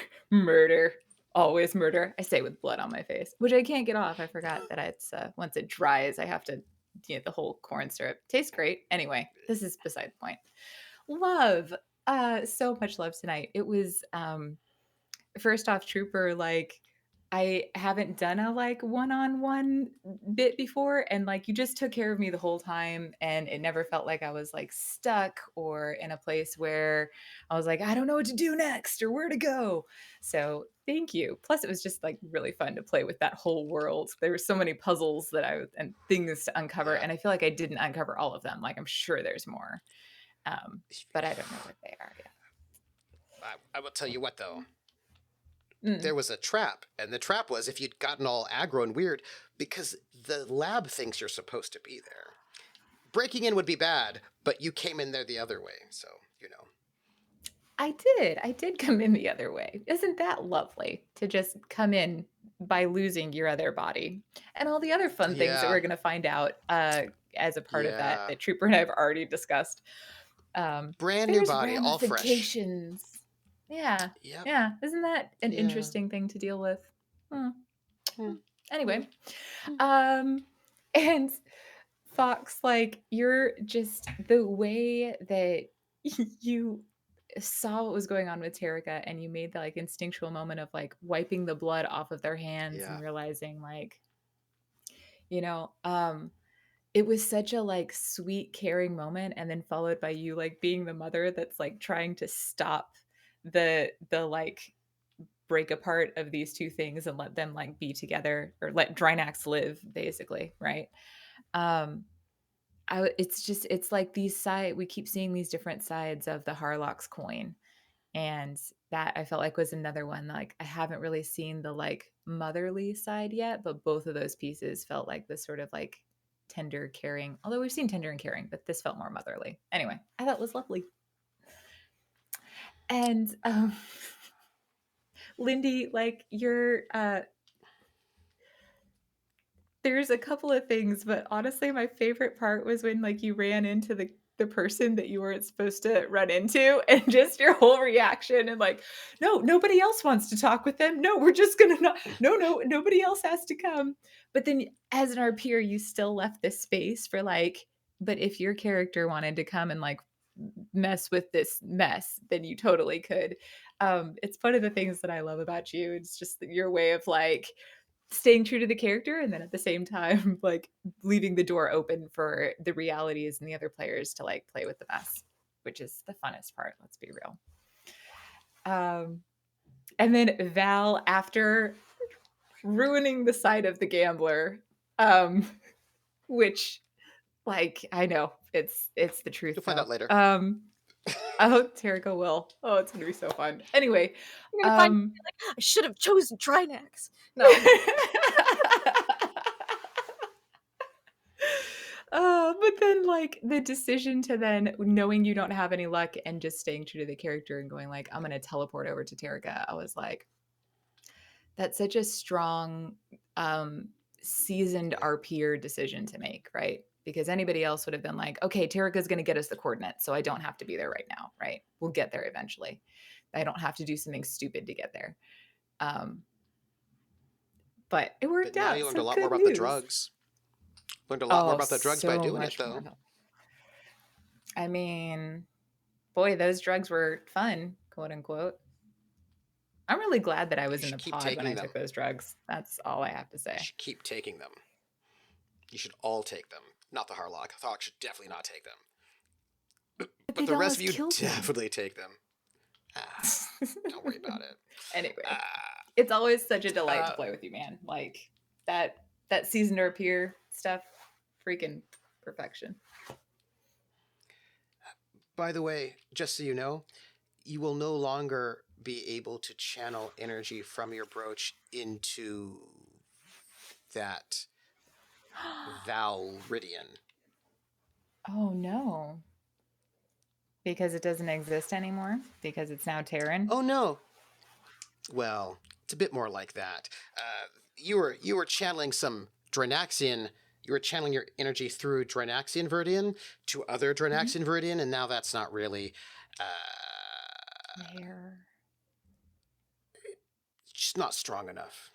always murder. I say with blood on my face, which I can't get off. I forgot that it's once it dries, I have to the whole corn syrup. Tastes great. Anyway, this is beside the point. Love. So much love tonight. It was first off, Trooper, like I haven't done a like one-on-one bit before, and like you just took care of me the whole time, and it never felt like I was like stuck or in a place where I was like, I don't know what to do next or where to go. So thank you. Plus it was just like really fun to play with that whole world. There were so many puzzles and things to uncover, Yeah. and I feel like I didn't uncover all of them. Like I'm sure there's more. But I don't know what they are yet. I will tell you what, though. Mm. There was a trap, and the trap was if you'd gotten all aggro and weird, because the lab thinks you're supposed to be there. Breaking in would be bad, but you came in there the other way, so, you know. I did come in the other way. Isn't that lovely to just come in by losing your other body and all the other fun things that Yeah. we're going to find out as a part of Yeah. that Trooper and I have already discussed. Brand new There's body, all fresh. ramifications. Yeah. Yep. Yeah. Isn't that an Yeah. interesting thing to deal with? Anyway. Hmm. And Fox, like you're just the way that you saw what was going on with Terrica and you made the like instinctual moment of like wiping the blood off of their hands and Yeah. realizing like, you know, it was such a like sweet, caring moment, and then followed by you like being the mother that's like trying to stop the like break apart of these two things and let them like be together or let Drinax live, basically, right? Um, it's like we keep seeing these different sides of the Harlock's coin, and that I felt like was another one. Like I haven't really seen the like motherly side yet, but both of those pieces felt like this sort of like tender, caring. Although we've seen tender and caring, but this felt more motherly. Anyway, I thought it was lovely. And Lindy, like you're there's a couple of things, but honestly, my favorite part was when like you ran into the person that you weren't supposed to run into, and just your whole reaction and like, no, nobody else wants to talk with them. No, we're just gonna not. No, nobody else has to come. But then, as an RPer, you still left this space for like, but if your character wanted to come and like mess with this mess, then you totally could. It's one of the things that I love about you. It's just your way of like staying true to the character and then at the same time like leaving the door open for the realities and the other players to like play with the mess, which is the funnest part, let's be real. And then Val, after ruining the side of the gambler, which like I know it's the truth. You'll find out later. I hope Terrica will. Oh, it's gonna be so fun. Anyway, I'm gonna find like, I should have chosen Drinax. No. But then like the decision to then knowing you don't have any luck and just staying true to the character and going like, I'm gonna teleport over to Terrica. I was like, that's such a strong, seasoned RPer decision to make, right? Because anybody else would have been like, okay, Terrica's gonna get us the coordinates, so I don't have to be there right now, right? We'll get there eventually. I don't have to do something stupid to get there. But it worked But now out. you learned so a lot good more about the news. drugs. Learned a lot more about the drugs by so doing it, much more though. about- I mean, boy, those drugs were fun, quote unquote. I'm really glad that I was You in the should keep pod when taking I them. took those drugs. That's all I have to say. You should keep taking them. You should all take them. Not the Harlock. Harlock should definitely not take them. But the rest of you definitely take them. Don't worry about it. Anyway, it's always such a delight to play with you, man. Like that seasoned RPer stuff, freaking perfection. By the way, just so you know, you will no longer be able to channel energy from your brooch into that Valridian. Oh no. Because it doesn't exist anymore? Because it's now Terran? Oh no. Well, it's a bit more like that. You were channeling some Drinaxian. You were channeling your energy through Drinaxian Verdian to other Drinaxian Verdian, and now that's not really. Where? Just not strong enough.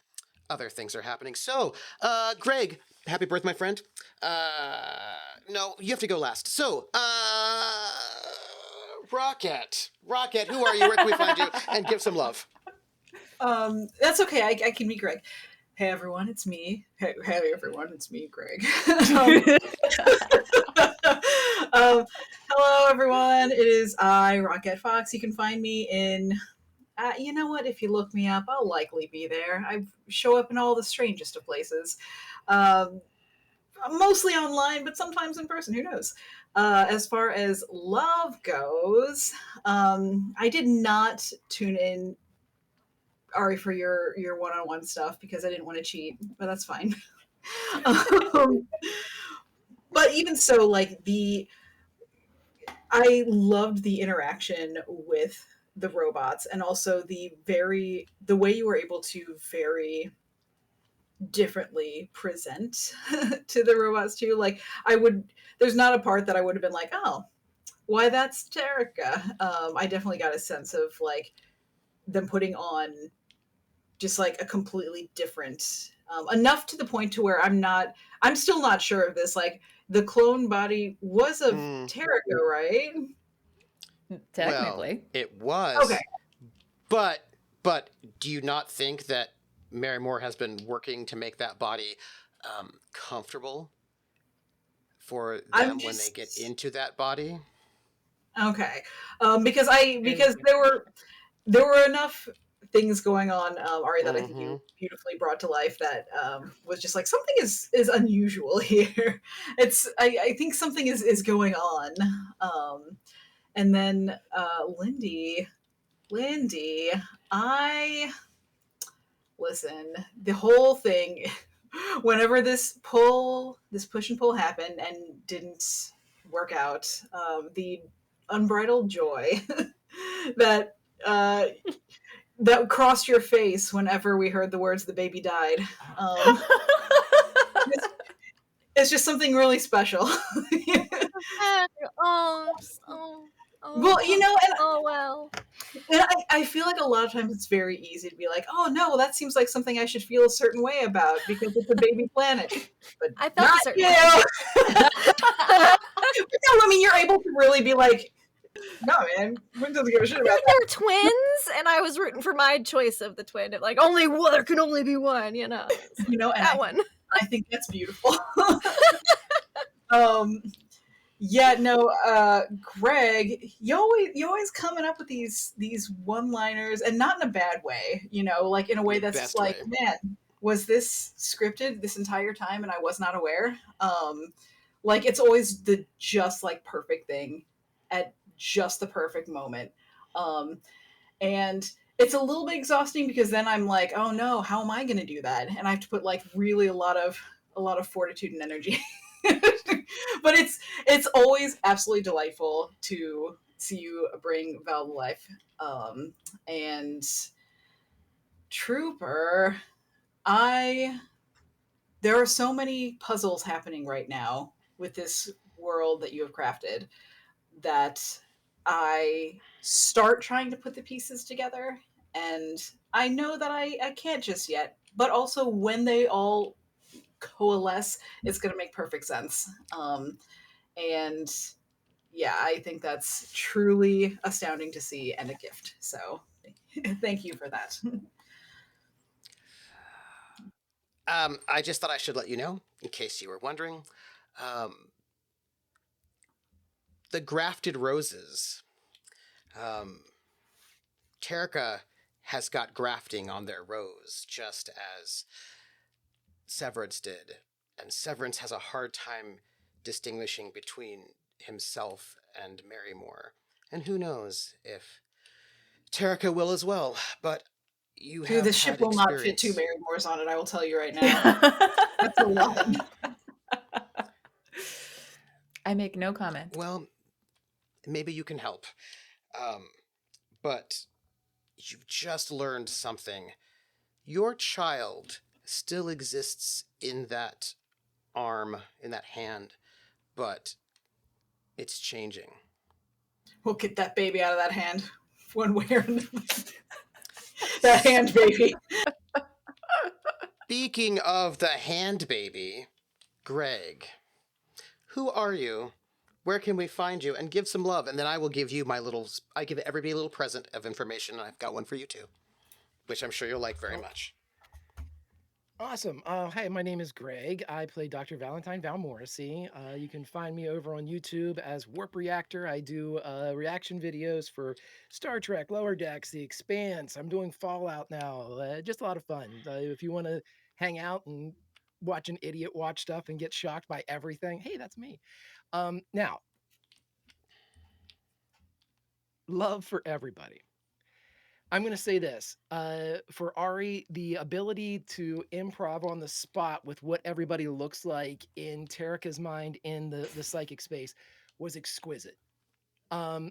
Other things are happening. So, Greg, happy birthday, my friend. No, you have to go last. So, Rocket, who are you? Where can we find you? And give some love. That's okay. I can be Greg. Hey everyone, it's me. Hey everyone, it's me, Greg. Hello everyone. It is I, Rocket Fox. You can find me in. You know what? If you look me up, I'll likely be there. I show up in all the strangest of places. Mostly online, but sometimes in person. Who knows? As far as love goes, I did not tune in, Ari, for your one-on-one stuff because I didn't want to cheat, but that's fine. But even so, like I loved the interaction with the robots, and also the way you were able to very differently present to the robots too. Like there's not a part that I would have been like, oh, why that's Terrica. I definitely got a sense of like them putting on just like a completely different enough to the point to where I'm still not sure of this. Like the clone body was of Terrica, right? Technically. Well, it was. Okay. But do you not think that Mary Moore has been working to make that body comfortable for them when they get into that body? Okay. Because there were enough things going on, Ari, that I think you beautifully brought to life that was just like something is unusual here. I think something is going on. And then Lindy, listen, the whole thing, whenever this push and pull happened and didn't work out, the unbridled joy that that crossed your face whenever we heard the words "the baby died." It's just something really special. Well, you know, and I feel like a lot of times it's very easy to be like, oh no, that seems like something I should feel a certain way about because it's a baby planet. But I felt not a certain you. way. No, I mean, you're able to really be like, no, man, Quint doesn't give a shit about that. They were twins, and I was rooting for my choice of the twin. Like, only one, there can only be one, you know. You know, and that one. I think that's beautiful. Yeah, no, Greg, you always coming up with these one-liners, and not in a bad way, you know, like in a way that's just like, man, was this scripted this entire time and I was not aware? Like it's always the just like perfect thing at just the perfect moment. And it's a little bit exhausting because then I'm like, oh no, how am I gonna do that? And I have to put like really a lot of fortitude and energy. But it's always absolutely delightful to see you bring Val to life. And Trooper, there are so many puzzles happening right now with this world that you have crafted that I start trying to put the pieces together, and I know that I can't just yet, but also when they all coalesce, it's going to make perfect sense. And yeah, I think that's truly astounding to see and a gift. So thank you for that. I just thought I should let you know, in case you were wondering. The grafted roses. Terrica has got grafting on their rose, just as Severance did. And Severance has a hard time distinguishing between himself and Mary Moore. And who knows if Terrica will as well, but you have the ship will not fit 2 Mary Moores on it, I will tell you right now. That's a lot. I make no comment. Well, maybe you can help. But you've just learned something. Your child still exists in that arm, in that hand, but it's changing. We'll get that baby out of that hand one way or another. The hand baby. Speaking of the hand baby, Greg, who are you? Where can we find you? And give some love, and then I will give you I give everybody a little present of information, and I've got one for you too, which I'm sure you'll like very much. Awesome. Hi, my name is Greg. I play Dr. Valentine Val Morrissey. You can find me over on YouTube as Warp Reactor. I do reaction videos for Star Trek, Lower Decks, The Expanse. I'm doing Fallout now. Just a lot of fun. If you want to hang out and watch an idiot watch stuff and get shocked by everything, hey, that's me. Now, love for everybody. I'm going to say this for Ari, the ability to improv on the spot with what everybody looks like in Terrica's mind in the psychic space was exquisite. I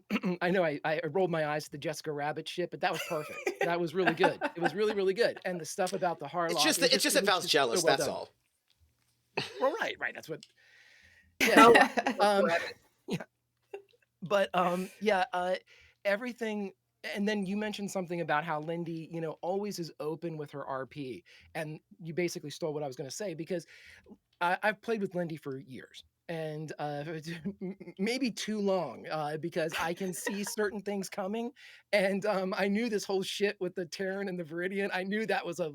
know I rolled my eyes at the Jessica Rabbit shit, but that was perfect. That was really good. It was really, really good. And the stuff about the Harlock. It's just that Val's jealous. So well that's done. all. Well, right. That's what. Yeah. Yeah. But everything. And then you mentioned something about how Lindy, always is open with her RP. And you basically stole what I was going to say, because I've played with Lindy for years, and maybe too long, because I can see certain things coming. And I knew this whole shit with the Terran and the Viridian. I knew that was a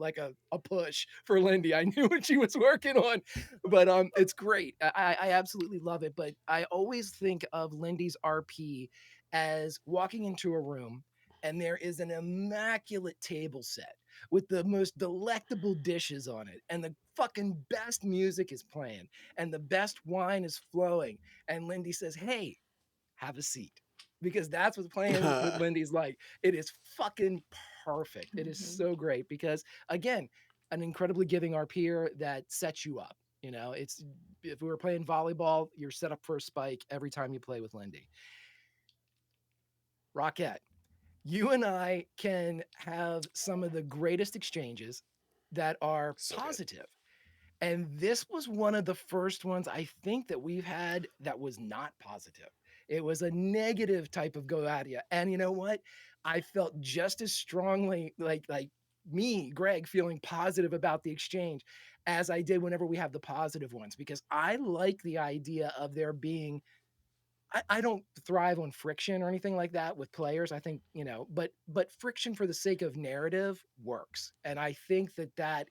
push for Lindy. I knew what she was working on, but it's great. I absolutely love it. But I always think of Lindy's RP as walking into a room, and there is an immaculate table set with the most delectable dishes on it, and the fucking best music is playing, and the best wine is flowing. And Lindy says, "Hey, have a seat." Because that's what's playing with Lindy's like. It is fucking perfect. It is so great because, again, an incredibly giving RPer that sets you up. It's, if we were playing volleyball, you're set up for a spike every time you play with Lindy. Rockette, you and I can have some of the greatest exchanges that are positive. And this was one of the first ones I think that we've had that was not positive. It was a negative type of go at you. And you know what? I felt just as strongly like me, Greg, feeling positive about the exchange as I did whenever we have the positive ones, because I like the idea of there being, I don't thrive on friction or anything like that with players. I think, but friction for the sake of narrative works. And I think that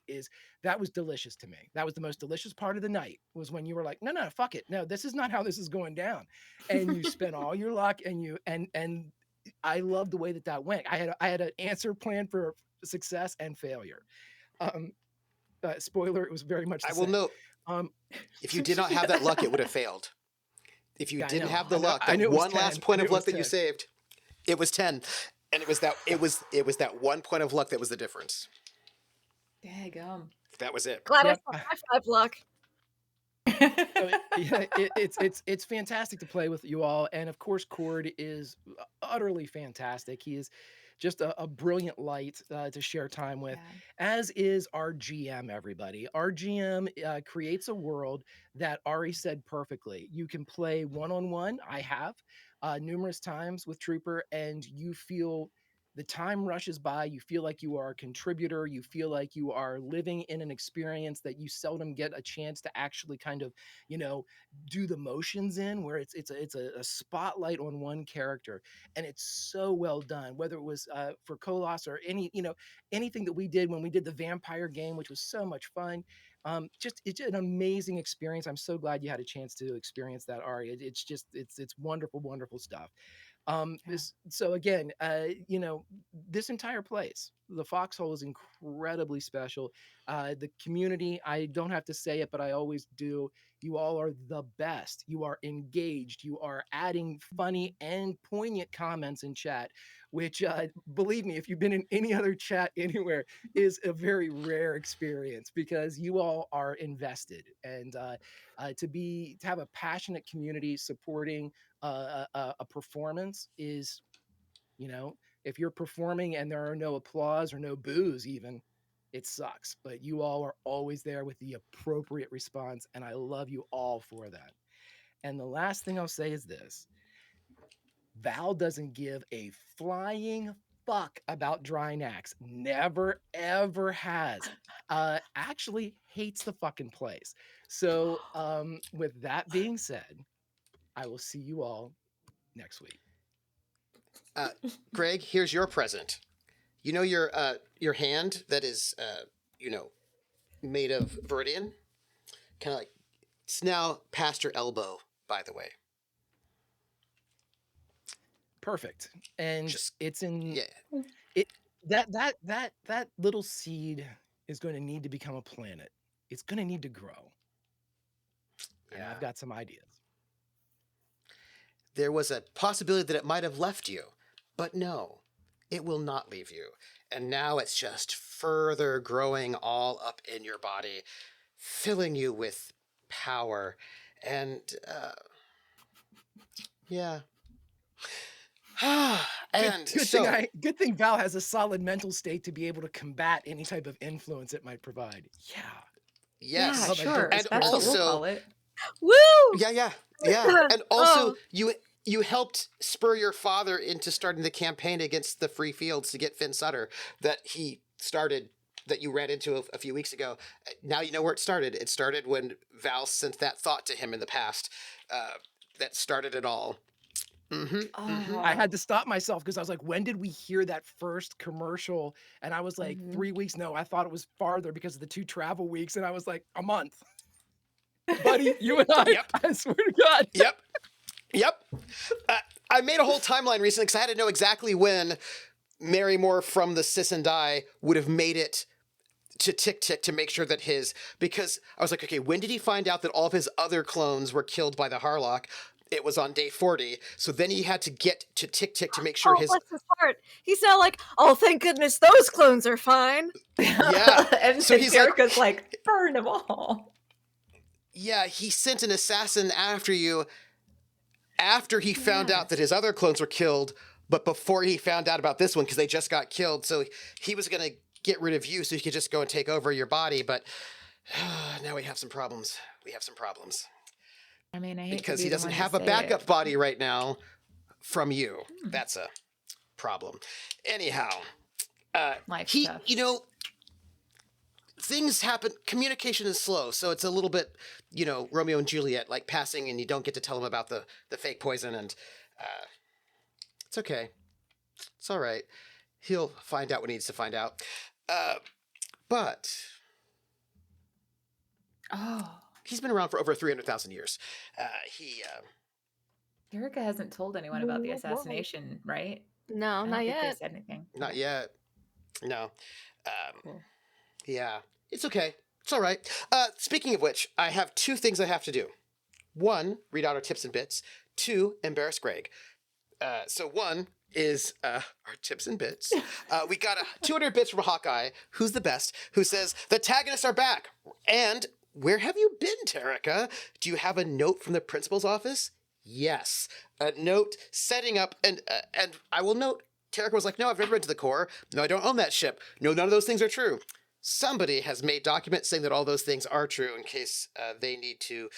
was delicious to me. That was the most delicious part of the night, was when you were like, no, fuck it. No, this is not how this is going down. And you spent all your luck, and I love the way that went. I had an answer plan for success and failure. Spoiler, it was very much the I will same. note, if you did not have that luck, it would have failed. If you didn't have the luck, that one last point of luck that you saved, it was 10. And it was that 1 point of luck that was the difference. Daggum. That was it. Glad I saw high five luck. It's fantastic to play with you all. And of course, Cord is utterly fantastic. He is just a brilliant light to share time with, as is our GM, everybody. Our GM creates a world that Ari said perfectly. You can play one-on-one. I have numerous times with Trooper, and you feel the time rushes by. You feel like you are a contributor. You feel like you are living in an experience that you seldom get a chance to actually kind of, do the motions in, where it's a spotlight on one character, and it's so well done. Whether it was for Kolos or anything that we did when we did the vampire game, which was so much fun. It's an amazing experience. I'm so glad you had a chance to experience that, Ari. It's wonderful, wonderful stuff. So again, this entire place, the Foxhole, is incredibly special. The community, I don't have to say it, but I always do. You all are the best. You are engaged. You are adding funny and poignant comments in chat, which, believe me, if you've been in any other chat anywhere, is a very rare experience, because you all are invested. And to have a passionate community supporting a performance is, if you're performing and there are no applause or no boos even, it sucks. But you all are always there with the appropriate response, and I love you all for that. And the last thing I'll say is this: Val doesn't give a flying fuck about Drinax. Never, ever has. Actually hates the fucking place. So, with that being said, I will see you all next week. Greg, here's your present. You know your hand that is made of Viridian? Kind of like, it's now past your elbow, by the way. Perfect. And Just it's in yeah. it that little seed is going to need to become a planet. It's going to need to grow. And Yeah. I've got some ideas. There was a possibility that it might have left you, but no, it will not leave you. And now it's just further growing all up in your body, filling you with power. And yeah. And so Good thing Val has a solid mental state to be able to combat any type of influence it might provide. Yeah. yes. Yeah, Love sure. adult And That's what we'll also call it. Woo! yeah. And also Oh. you helped spur your father into starting the campaign against the Free Fields to get Finn Sutter that he started, that you ran into a few weeks ago. Now you know where it started. It started when Val sent that thought to him in the past. That started it all. Oh. I had to stop myself because I was like, when did we hear that first commercial? And I was like, Mhm. 3 weeks. No, I thought it was farther because of the 2 travel weeks. And I was like, a month. Buddy, you and I, Yep. I swear to God. Yep. I made a whole timeline recently because I had to know exactly when Marrymore from the Sis and Die would have made it to TkTk to make sure that because I was like, okay, when did he find out that all of his other clones were killed by the Harlock? It was on day 40. So then he had to get to TkTk to make sure Oh, bless his heart. He's now like, oh, thank goodness those clones are fine. Yeah. And So so he's like- Terrica's like, burn them all. Yeah, he sent an assassin after you after he found out that his other clones were killed, but before he found out about this one because they just got killed. So he was going to get rid of you so he could just go and take over your body. But now we have some problems. I mean, I hate Because to be he the doesn't one to have a say backup it. body right now from you. That's a problem. Anyhow, Life's he, tough. things happen. Communication is slow, so it's a little bit, Romeo and Juliet, like passing, and you don't get to tell him about the fake poison, and it's okay. It's all right. He'll find out what he needs to find out. But Oh, he's been around for over 300,000 years. Terrica hasn't told anyone about the assassination, right? No, I don't not think yet. they said anything. Not yet. No. Cool. Yeah, it's okay. It's all right. Speaking of which, I have 2 things I have to do. 1, read out our tips and bits. 2, embarrass Greg. So 1 is our tips and bits. We got 200 bits from Hawkeye, who's the best, who says, the Tagonists are back. And where have you been, Terrica? Do you have a note from the principal's office? Yes. A note setting up, and I will note, Terrica was like, no, I've never been to the core. No, I don't own that ship. No, none of those things are true. Somebody has made documents saying that all those things are true in case they need to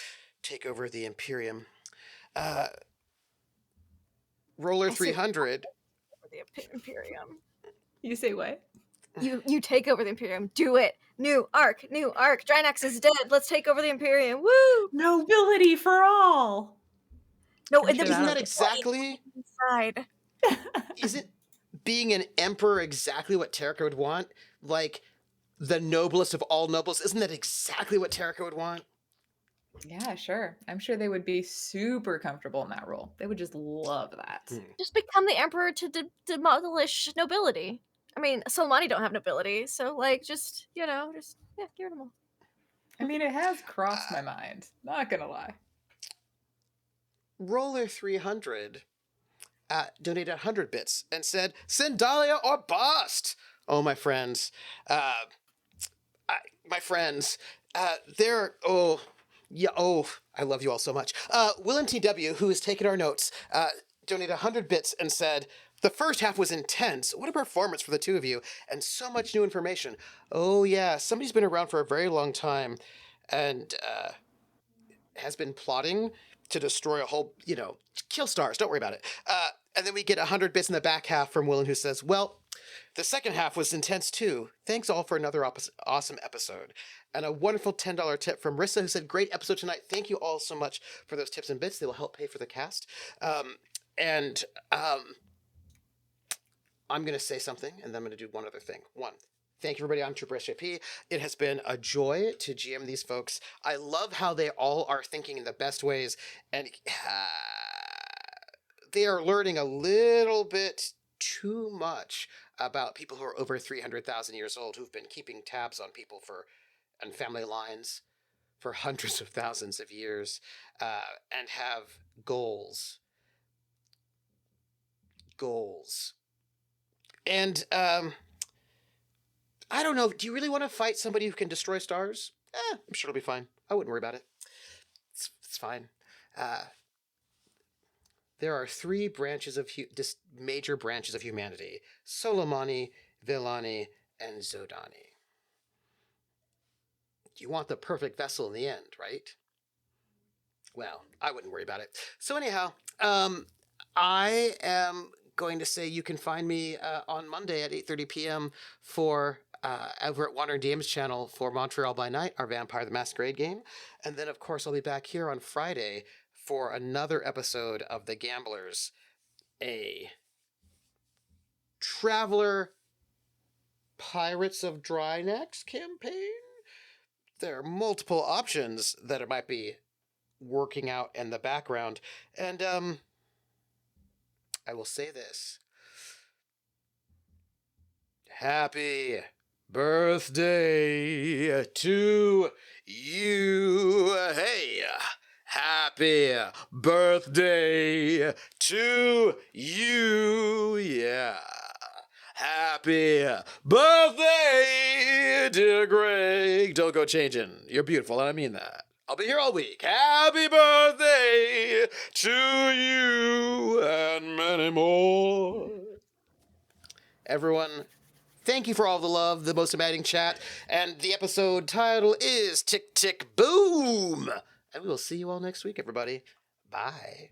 take over the Imperium. Roller 300. The Imperium. You say what? You take over the Imperium. Do it. New arc. Drinax is dead. Let's take over the Imperium. Woo! Nobility for all. No, I'm and sure then Isn't that'll that exactly... inside. Isn't being an emperor exactly what Terrica would want? Like, the noblest of all nobles? Isn't that exactly what Terrica would want? Yeah, sure. I'm sure they would be super comfortable in that role. They would just love that. Just become the emperor to demolish nobility. I mean, Soleimani don't have nobility, so just get rid of them all. I mean, it has crossed my mind. Not gonna lie. Roller 300 donated 100 bits and said, send Dahlia or bust! Oh, my friends. I love you all so much. Willem TW, who has taken our notes, donated 100 bits and said, the first half was intense. What a performance for the 2 of you. And so much new information. Oh, yeah. Somebody's been around for a very long time and has been plotting to destroy a whole, kill stars. Don't worry about it. And then we get 100 bits in the back half from Willen, who says, well, the second half was intense too. Thanks all for another awesome episode. And a wonderful $10 tip from Rissa, who said, great episode tonight. Thank you all so much for those tips and bits. They will help pay for the cast. I'm going to say something, and then I'm going to do one other thing. One, thank you, everybody on troopersjp. It has been a joy to GM these folks. I love how they all are thinking in the best ways, and they are learning a little bit too much about people who are over 300,000 years old, who've been keeping tabs on people and family lines for hundreds of thousands of years, and have goals. And I don't know. Do you really want to fight somebody who can destroy stars? I'm sure it'll be fine. I wouldn't worry about it. It's fine. There are three major branches of humanity: Solomani, Villani, and Zodani. You want the perfect vessel in the end, right? Well, I wouldn't worry about it. So anyhow, I am going to say you can find me on Monday at 8:30 p.m. for over at Wandering DM's channel for Montreal by Night, our Vampire the Masquerade game. And then, of course, I'll be back here on Friday for another episode of The Gamblers, a Traveler Pirates of Drinax campaign. There are multiple options that it might be working out in the background. And I will say this. Happy birthday to you. Hey, happy birthday to you. Yeah. Happy birthday, dear Greg. Don't go changing. You're beautiful, and I mean that. I'll be here all week. Happy birthday to you and many more. Everyone, thank you for all the love, the most amazing chat, and the episode title is Tick Tick Boom. And we will see you all next week, everybody. Bye.